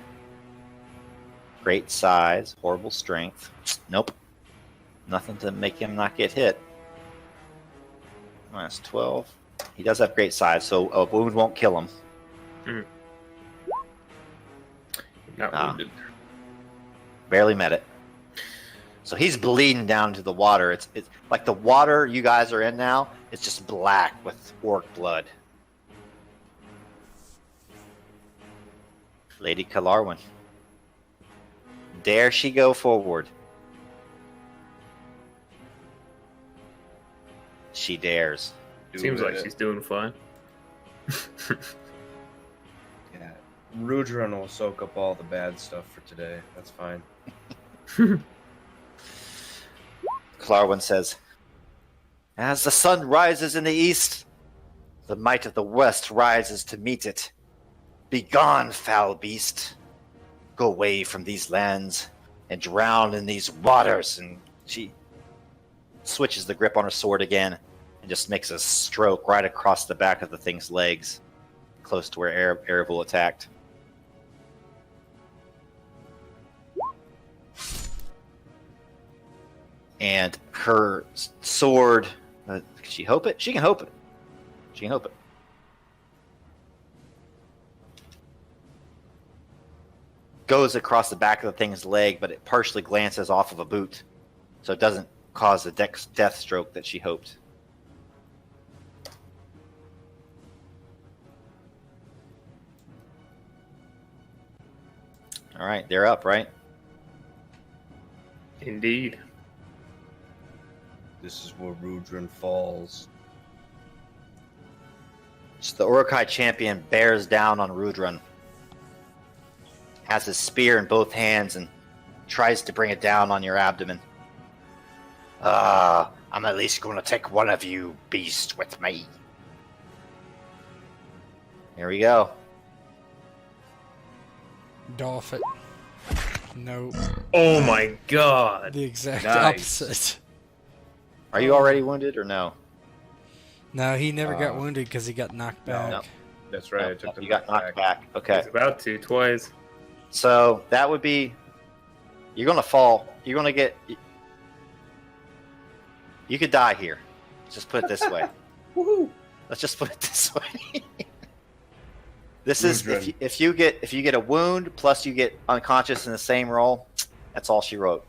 Speaker 2: Great size, horrible strength. Nope. Nothing to make him not get hit. That's 12. He does have great size, so a wound won't kill him.
Speaker 1: Not wounded.
Speaker 2: Barely met it. So he's bleeding down into the water. It's like the water you guys are in now. It's just black with orc blood. Lady Kalarwin. Dare she go forward? She dares.
Speaker 1: Seems like she's doing fine.
Speaker 3: Yeah, Rudhron will soak up all the bad stuff for today. That's fine.
Speaker 2: Kalarwin says, "As the sun rises in the east, the might of the west rises to meet it. Begone, foul beast. Go away from these lands and drown in these waters." And she switches the grip on her sword again and just makes a stroke right across the back of the thing's legs, close to where Aravule attacked. And her sword, can she hope it? She can hope it. She can hope it. Goes across the back of the thing's leg, but it partially glances off of a boot, so it doesn't cause the death stroke that she hoped. All right, they're up, right?
Speaker 1: Indeed.
Speaker 3: this is where Rudhron falls.
Speaker 2: So the Urukai champion bears down on Rudhron, has his spear in both hands, and tries to bring it down on your abdomen.
Speaker 5: I'm at least going to take one of you beasts with me.
Speaker 2: Here we go.
Speaker 4: Doff it. Nope.
Speaker 1: Oh my god.
Speaker 4: The exact
Speaker 3: Nice.
Speaker 4: opposite.
Speaker 2: Are you already wounded or no?
Speaker 4: No, he never got wounded because he got knocked back.
Speaker 2: no.
Speaker 3: That's right. I
Speaker 2: Nope,
Speaker 3: took the
Speaker 2: you got knocked back. Okay.
Speaker 1: He's about to twice.
Speaker 2: So that would be, you're going to fall. You're going to get, you could die here. Let's just put it this way.
Speaker 3: Woohoo!
Speaker 2: Let's just put it this way. This is,
Speaker 3: Rudhron.
Speaker 2: if you get a wound plus you get unconscious in the same roll, that's all she wrote.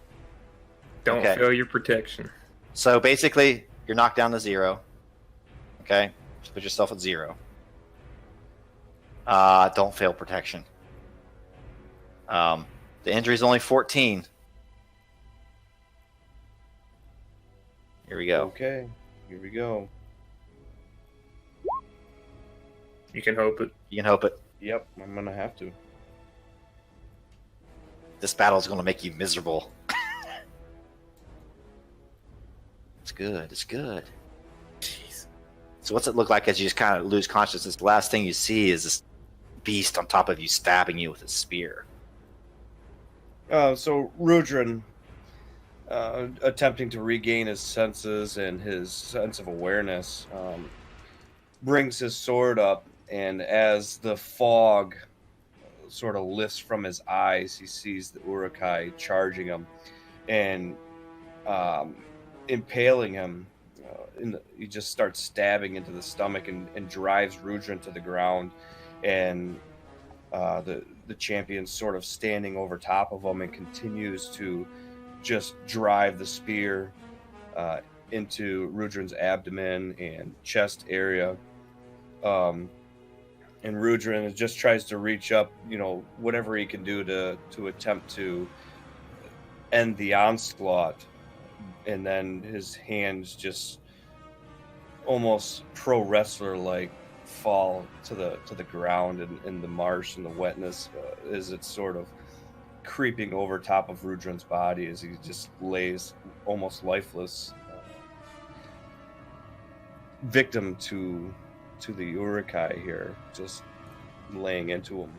Speaker 1: Don't
Speaker 2: Okay.
Speaker 1: fail your protection.
Speaker 2: So basically, you're knocked down to 0. Okay? Just put yourself at 0. Don't fail protection. The injury is only 14. Here we go.
Speaker 3: Okay, here we go.
Speaker 1: You can hope it.
Speaker 2: You can hope it.
Speaker 3: Yep, I'm gonna have to.
Speaker 2: This battle is going to make you miserable. It's good. It's good.
Speaker 1: Jeez.
Speaker 2: So what's it look like as you just kind of lose consciousness? The last thing you see is this beast on top of you stabbing you with a spear.
Speaker 3: So Rudhron, attempting to regain his senses and his sense of awareness, brings his sword up, and as the fog sort of lifts from his eyes, he sees the Urukai charging him and impaling him. He just starts stabbing into the stomach and drives Rudhron to the ground, and the champion sort of standing over top of him and continues to just drive the spear into Rudhron's abdomen and chest area. And Rudhron just tries to reach up, whatever he can do to attempt to end the onslaught. And then his hands just almost pro wrestler like fall to the ground in the marsh and the wetness as it's sort of creeping over top of Rudhron's body as he just lays almost lifeless, victim to the Urukai here, just laying into him.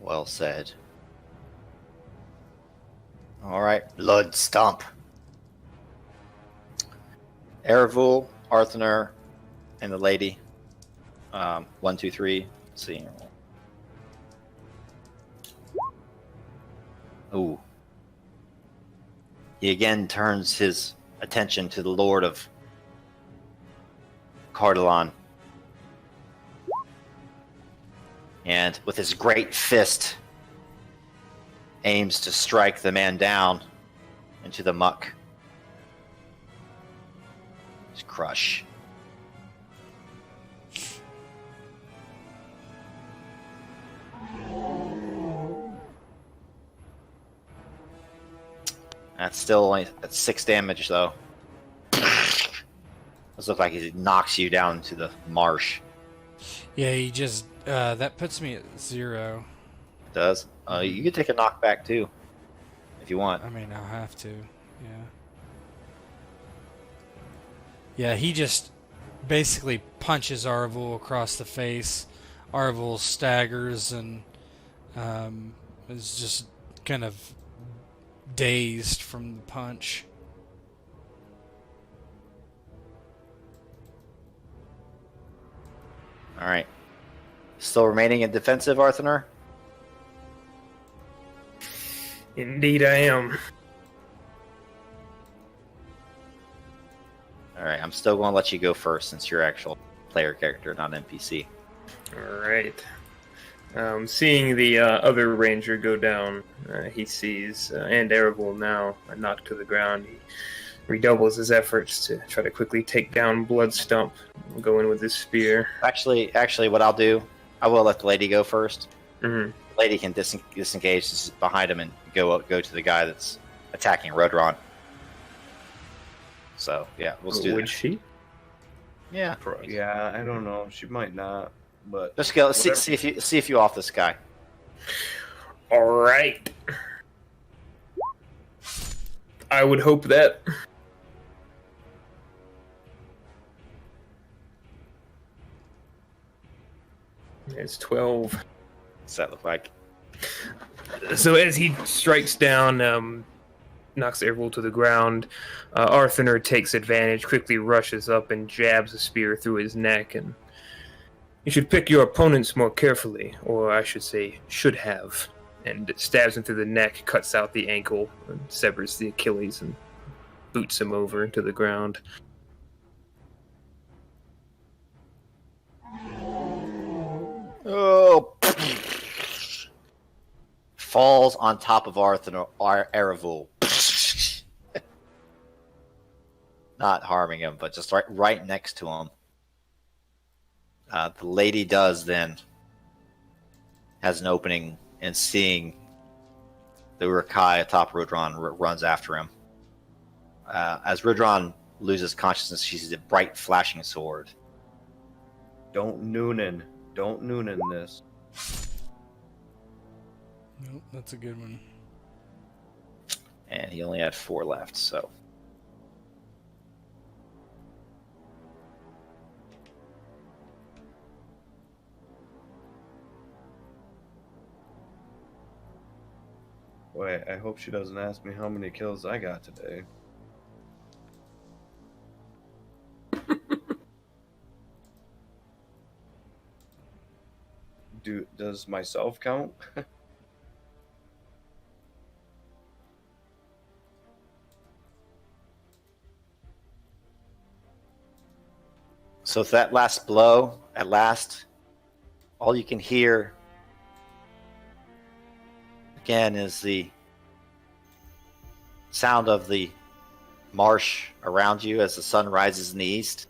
Speaker 2: Well said. All right.
Speaker 5: Blood stomp.
Speaker 2: Aravule, Arthanur, and the lady. 1, 2, 3. Let's see. Ooh. He again turns his attention to the Lord of Cardolan. And with his great fist, aims to strike the man down into the muck. Just crush. That's still only 6 damage, though. This looks like he knocks you down to the marsh.
Speaker 4: Yeah, he just that puts me at 0.
Speaker 2: It does. You can take a knockback too, if you want.
Speaker 4: I mean, I'll have to. Yeah. Yeah, he just basically punches Aravule across the face. Aravule staggers and is just kind of dazed from the punch.
Speaker 2: All right. Still remaining in defensive, Arthanur?
Speaker 1: Indeed, I am.
Speaker 2: All right. I'm still going to let you go first since you're actual player character, not NPC.
Speaker 1: All right. Seeing the other ranger go down, he sees and Aravule now knocked to the ground. He redoubles his efforts to try to quickly take down Bloodstump. Go in with his spear.
Speaker 2: Actually, what I'll do, I will let the lady go first.
Speaker 1: Mm-hmm.
Speaker 2: lady can disengage behind him and go to the guy that's attacking Rudhron. So yeah, we'll do
Speaker 1: Would
Speaker 2: that.
Speaker 1: she?
Speaker 2: Yeah,
Speaker 3: Yeah, I don't know. She might not, but
Speaker 2: just go
Speaker 3: whatever.
Speaker 2: see if you off this guy.
Speaker 1: All right. I would hope that. It's 12.
Speaker 2: What's that look like?
Speaker 1: So as he strikes down, knocks Aravule to the ground, Arthanur takes advantage, quickly rushes up and jabs a spear through his neck. And you should pick your opponents more carefully, or I should say, should have. And it stabs him through the neck, cuts out the ankle, and severs the Achilles, and boots him over to the ground.
Speaker 2: Oh! Falls on top of Aravule. Not harming him, but just right next to him. The lady has an opening, and seeing the Urkai atop Rudhron runs after him. As Rudhron loses consciousness, she sees a bright flashing sword.
Speaker 3: Don't noonan this.
Speaker 4: Nope, that's a good one.
Speaker 2: And he only had 4 left, so.
Speaker 3: Wait, I hope she doesn't ask me how many kills I got today. Does myself count?
Speaker 2: So with that last blow, at last, all you can hear again is the sound of the marsh around you as the sun rises in the east.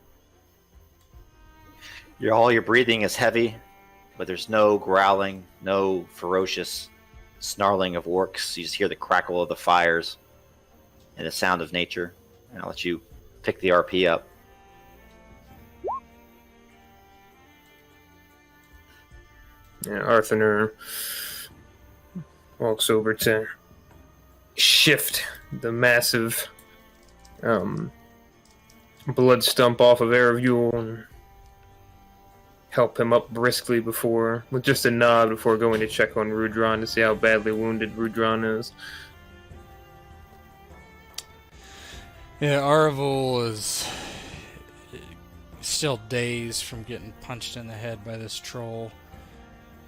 Speaker 2: All your breathing is heavy, but there's no growling, no ferocious snarling of orcs. You just hear the crackle of the fires and the sound of nature. And I'll let you pick the RP up.
Speaker 1: Yeah, Arthanur walks over to shift the massive blood stump off of Aravule and help him up briskly with just a nod before going to check on Rudhron to see how badly wounded Rudhron is.
Speaker 4: Yeah, Aravule is still dazed from getting punched in the head by this troll.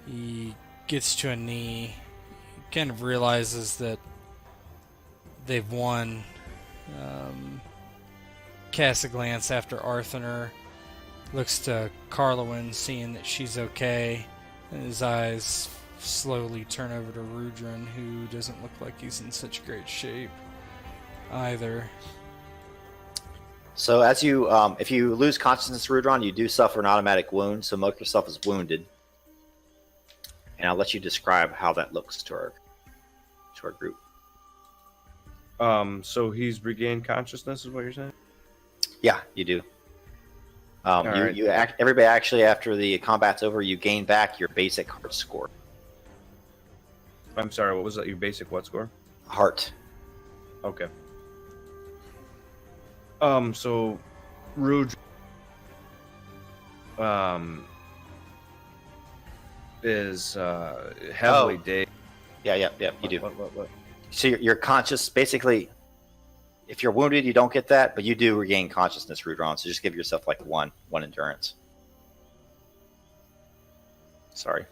Speaker 4: He gets to a knee, kind of realizes that they've won. Casts a glance after Arthanur, looks to Cardolan, seeing that she's okay, and his eyes slowly turn over to Rudhron, who doesn't look like he's in such great shape either.
Speaker 2: So as you, if you lose consciousness, Rudhron, you do suffer an automatic wound, so mark yourself as wounded. And I'll let you describe how that looks to our group.
Speaker 3: So he's regained consciousness, is what you're saying?
Speaker 2: Yeah, you do.
Speaker 3: Right.
Speaker 2: Everybody actually, after the combat's over, you gain back your basic heart score.
Speaker 3: I'm sorry, what was that? Your basic what score?
Speaker 2: Heart.
Speaker 3: Okay. So Rudhron is heavily dazed.
Speaker 2: Yeah, you do.
Speaker 3: What?
Speaker 2: So you're conscious. Basically, if you're wounded, you don't get that, but you do regain consciousness, Rudhron. So just give yourself like one endurance. Sorry.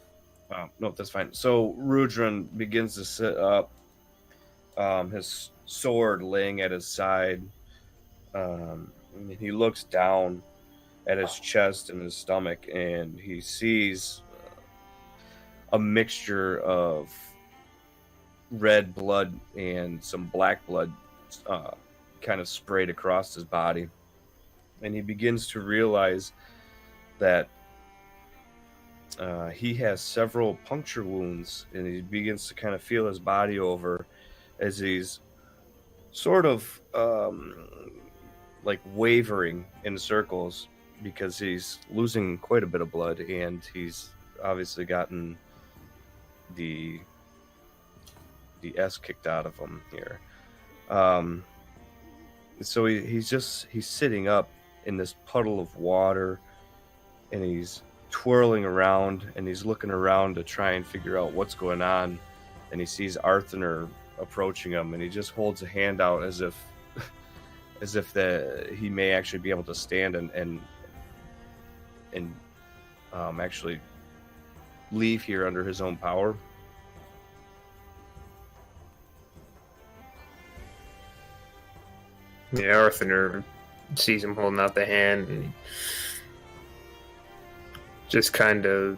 Speaker 3: No, that's fine. So Rudhron begins to sit up, his sword laying at his side. He looks down at his chest and his stomach, and he sees a mixture of red blood and some black blood kind of sprayed across his body. And he begins to realize that he has several puncture wounds, and he begins to kind of feel his body over as he's sort of like wavering in circles because he's losing quite a bit of blood, and he's obviously gotten the S kicked out of him here. So he's sitting up in this puddle of water, and he's twirling around, and he's looking around to try and figure out what's going on, and he sees Arthanur approaching him, and he just holds a hand out as if that he may actually be able to stand and actually leave here under his own power.
Speaker 1: Yeah, Arthanur sees him holding out the hand and just kind of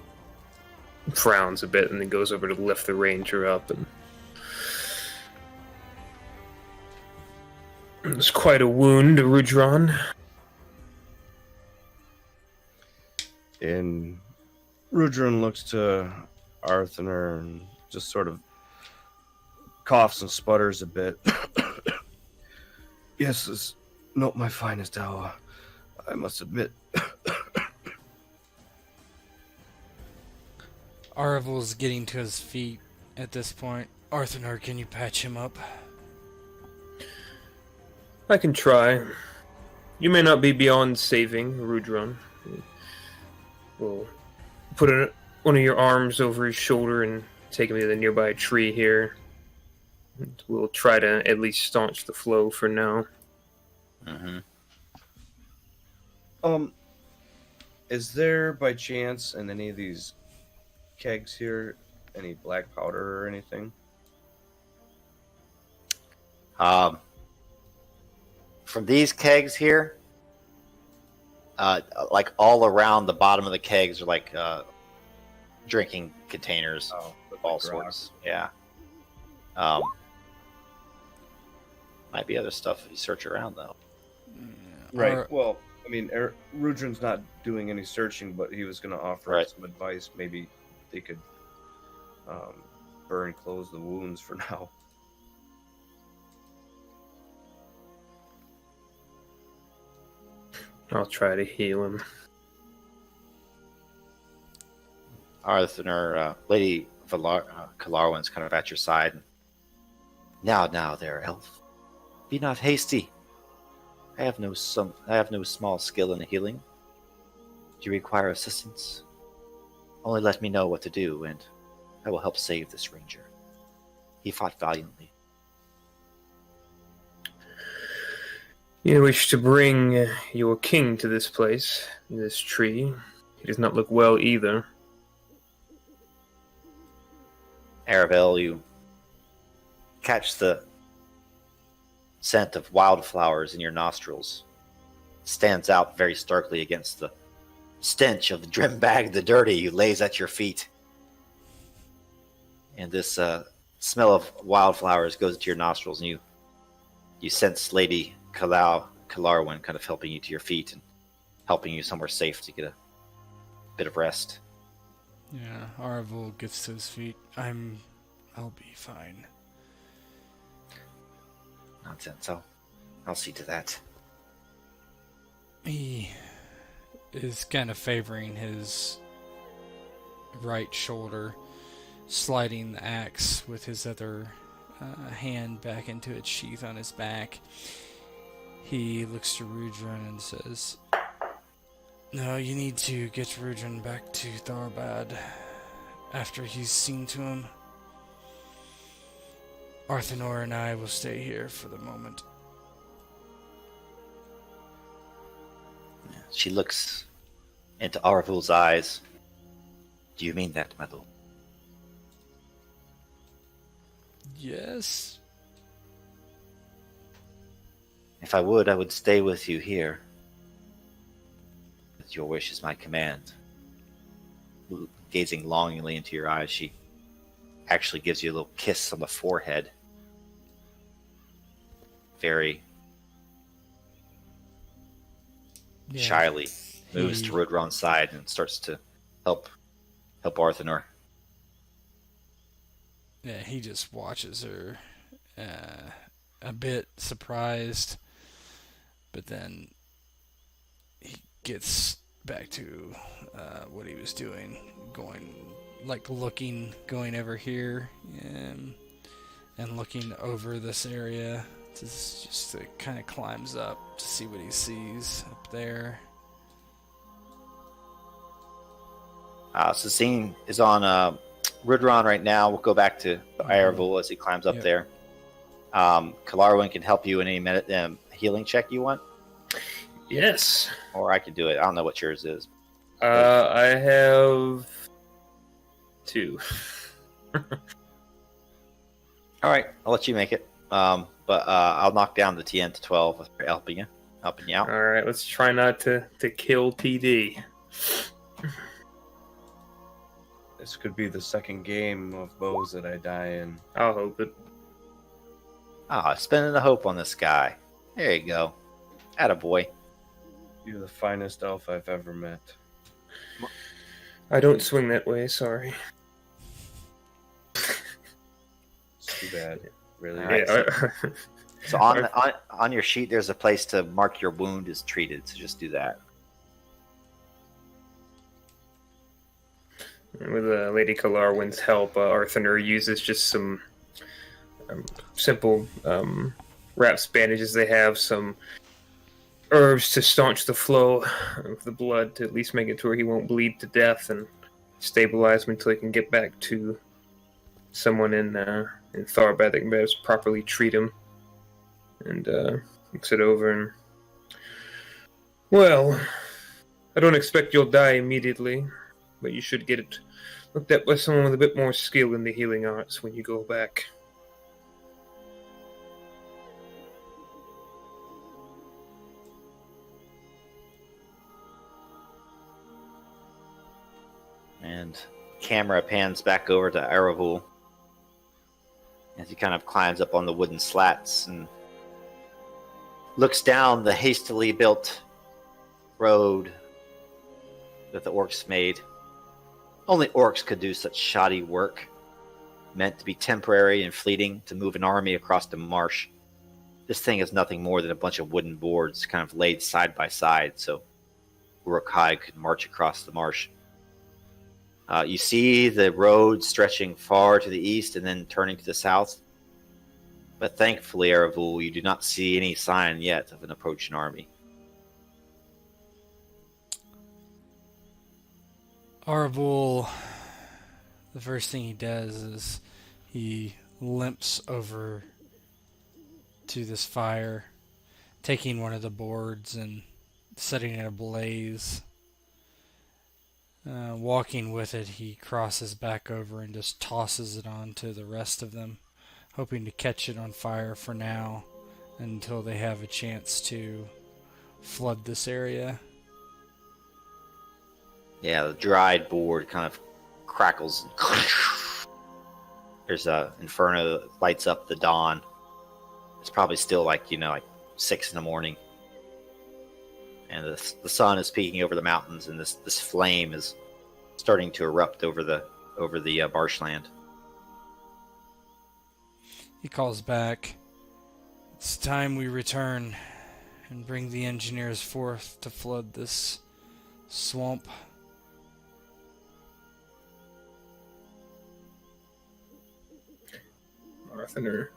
Speaker 1: frowns a bit and then goes over to lift the ranger up. And it's quite a wound, Rudhron.
Speaker 3: And Rudhron looks to Arthanur and just sort of coughs and sputters a bit. Yes, it's not my finest hour, I must admit.
Speaker 4: Aravule's getting to his feet at this point. Arthanur, can you patch him up?
Speaker 1: I can try. You may not be beyond saving, Rudhron. We'll put one of your arms over his shoulder and take him to the nearby tree here. We'll try to at least staunch the flow for now.
Speaker 2: Mm-hmm.
Speaker 3: Is there by chance in any of these kegs here any black powder or anything?
Speaker 2: From these kegs here, like all around the bottom of the kegs are like drinking containers, all sorts. Yeah. Might be other stuff if you search around though.
Speaker 3: Right. Well, I mean, Rudhron's not doing any searching, but he was going to offer some advice. Maybe they could burn, close the wounds for now.
Speaker 1: I'll try to heal him.
Speaker 2: Arthanur, Lady Kalarwin's kind of at your side. Now, there, elf. Be not hasty. I have no small skill in healing. Do you require assistance? Only let me know what to do, and I will help save this ranger. He fought valiantly.
Speaker 1: You wish to bring your king to this place, this tree. He does not look well either.
Speaker 2: Aravule, you catch the scent of wildflowers in your nostrils. Stands out very starkly against the stench of the Drimbag the Dirty who lays at your feet. And this smell of wildflowers goes to your nostrils, and you sense Lady Kalarwin kind of helping you to your feet and helping you somewhere safe to get a bit of rest.
Speaker 4: Yeah, Aravule gets to his feet. I'll be fine.
Speaker 2: Nonsense. I'll see to that.
Speaker 4: He is kind of favoring his right shoulder, sliding the axe with his other hand back into its sheath on his back. He looks to Rudhron and says, "No, you need to get Rudhron back to Tharbad after he's seen to him. Arthanur and I will stay here for the moment."
Speaker 2: She looks into Aravule's eyes. Do you mean that, my lord?
Speaker 4: Yes.
Speaker 2: If I would stay with you here. But your wish is my command. Gazing longingly into your eyes, she actually gives you a little kiss on the forehead. Very shyly moves to Rudhron's side and starts to help help Arthanur.
Speaker 4: Yeah, he just watches her, a bit surprised, but then he gets back to what he was doing, going over here, and looking over this area. Just kind of climbs up to see what he sees up there.
Speaker 2: So the scene is on Rudhron right now. We'll go back to Aravule as he climbs up there. Kalarwin can help you in any minute. Healing check you want?
Speaker 1: Yes.
Speaker 2: Or I can do it. I don't know what yours is.
Speaker 1: I have 2.
Speaker 2: All right, I'll let you make it. But I'll knock down the TN to 12 for helping you out.
Speaker 1: All right, let's try not to kill TD.
Speaker 3: This could be the second game of bows that I die in.
Speaker 1: I'll hope it.
Speaker 2: Spending the hope on this guy. There you go. Attaboy.
Speaker 3: You're the finest elf I've ever met.
Speaker 1: I don't swing that way, sorry.
Speaker 3: It's too bad. Really.
Speaker 2: All right,
Speaker 1: Yeah.
Speaker 2: So on your sheet, there's a place to mark your wound is treated. So just do that.
Speaker 1: With Lady Kalarwin's help, Arthanur uses just some simple wraps bandages they have, some herbs to staunch the flow of the blood, to at least make it to where he won't bleed to death, and stabilize him until he can get back to someone in Tharbad that can best properly treat him. And looks it over and... Well, I don't expect you'll die immediately, but you should get it looked at by someone with a bit more skill in the healing arts when you go back.
Speaker 2: And camera pans back over to Aravule as he kind of climbs up on the wooden slats and looks down the hastily built road that the orcs made. Only orcs could do such shoddy work, meant to be temporary and fleeting to move an army across the marsh. This thing is nothing more than a bunch of wooden boards kind of laid side by side so Uruk-hai could march across the marsh. You see the road stretching far to the east and then turning to the south. But thankfully, Aravule, you do not see any sign yet of an approaching army.
Speaker 4: Aravule, the first thing he does is he limps over to this fire, taking one of the boards and setting it ablaze. Walking with it, he crosses back over and just tosses it on to the rest of them, hoping to catch it on fire for now until they have a chance to flood this area.
Speaker 2: Yeah, the dried board kind of crackles. There's a inferno that lights up the dawn. It's probably still like 6 in the morning. And the sun is peeking over the mountains, and this flame is starting to erupt over the marshland.
Speaker 4: He calls back, "It's time we return and bring the engineers forth to flood this swamp."
Speaker 1: Arthanur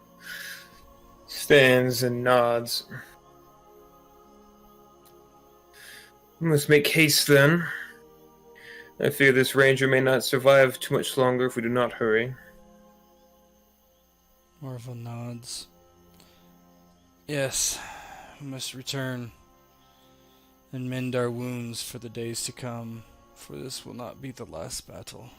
Speaker 1: stands and nods. We must make haste then. I fear this ranger may not survive too much longer if we do not hurry.
Speaker 4: Marvel nods. Yes, we must return and mend our wounds for the days to come, for this will not be the last battle.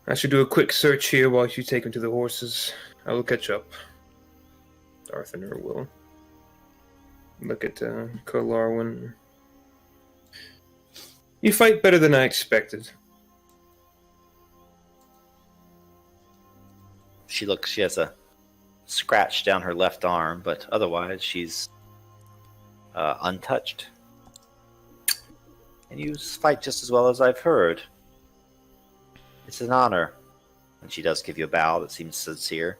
Speaker 1: I should do a quick search here while you take him to the horses. I will catch up. Arthanur will look at Kalarwin. You fight better than I expected.
Speaker 2: She has a scratch down her left arm, but otherwise she's untouched. And you fight just as well as I've heard. It's an honor. And she does give you a bow that seems sincere.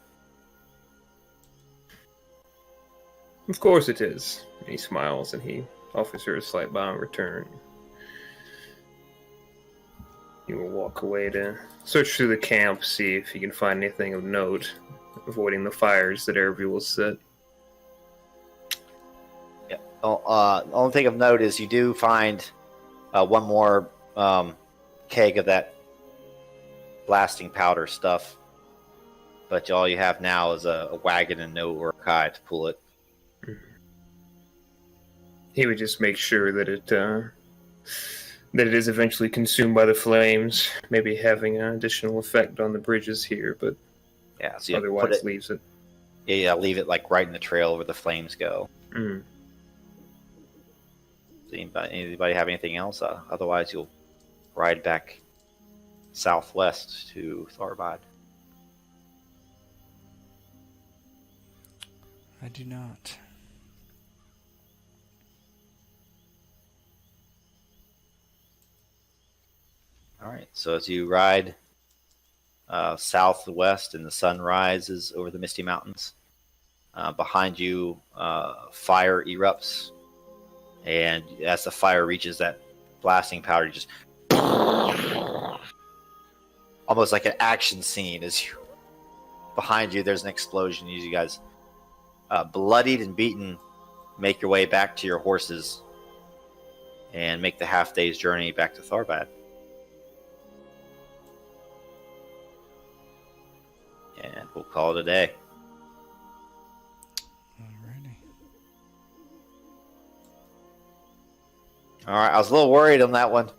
Speaker 1: Of course it is. And he smiles and he offers her a slight bow in return. You will walk away to search through the camp, see if you can find anything of note, avoiding the fires that Aravule will set.
Speaker 2: Yeah. The only thing of note is you do find one more keg of that blasting powder stuff, but all you have now is a wagon and no Urkai to pull it.
Speaker 1: He would just make sure that it is eventually consumed by the flames, maybe having an additional effect on the bridges here, but
Speaker 2: yeah, so you
Speaker 1: otherwise leaves it.
Speaker 2: Yeah, leave it like right in the trail where the flames go.
Speaker 1: Mm.
Speaker 2: Does anybody have anything else? Otherwise, you'll ride back southwest to Tharbad.
Speaker 4: I do not.
Speaker 2: All right, so as you ride southwest and the sun rises over the Misty Mountains, behind you, fire erupts, and as the fire reaches that blasting powder, you just almost like an action scene. As you behind you, there's an explosion. You guys, bloodied and beaten, make your way back to your horses and make the half day's journey back to Tharbad. And we'll call it a day.
Speaker 4: Alrighty.
Speaker 2: All right, I was a little worried on that one.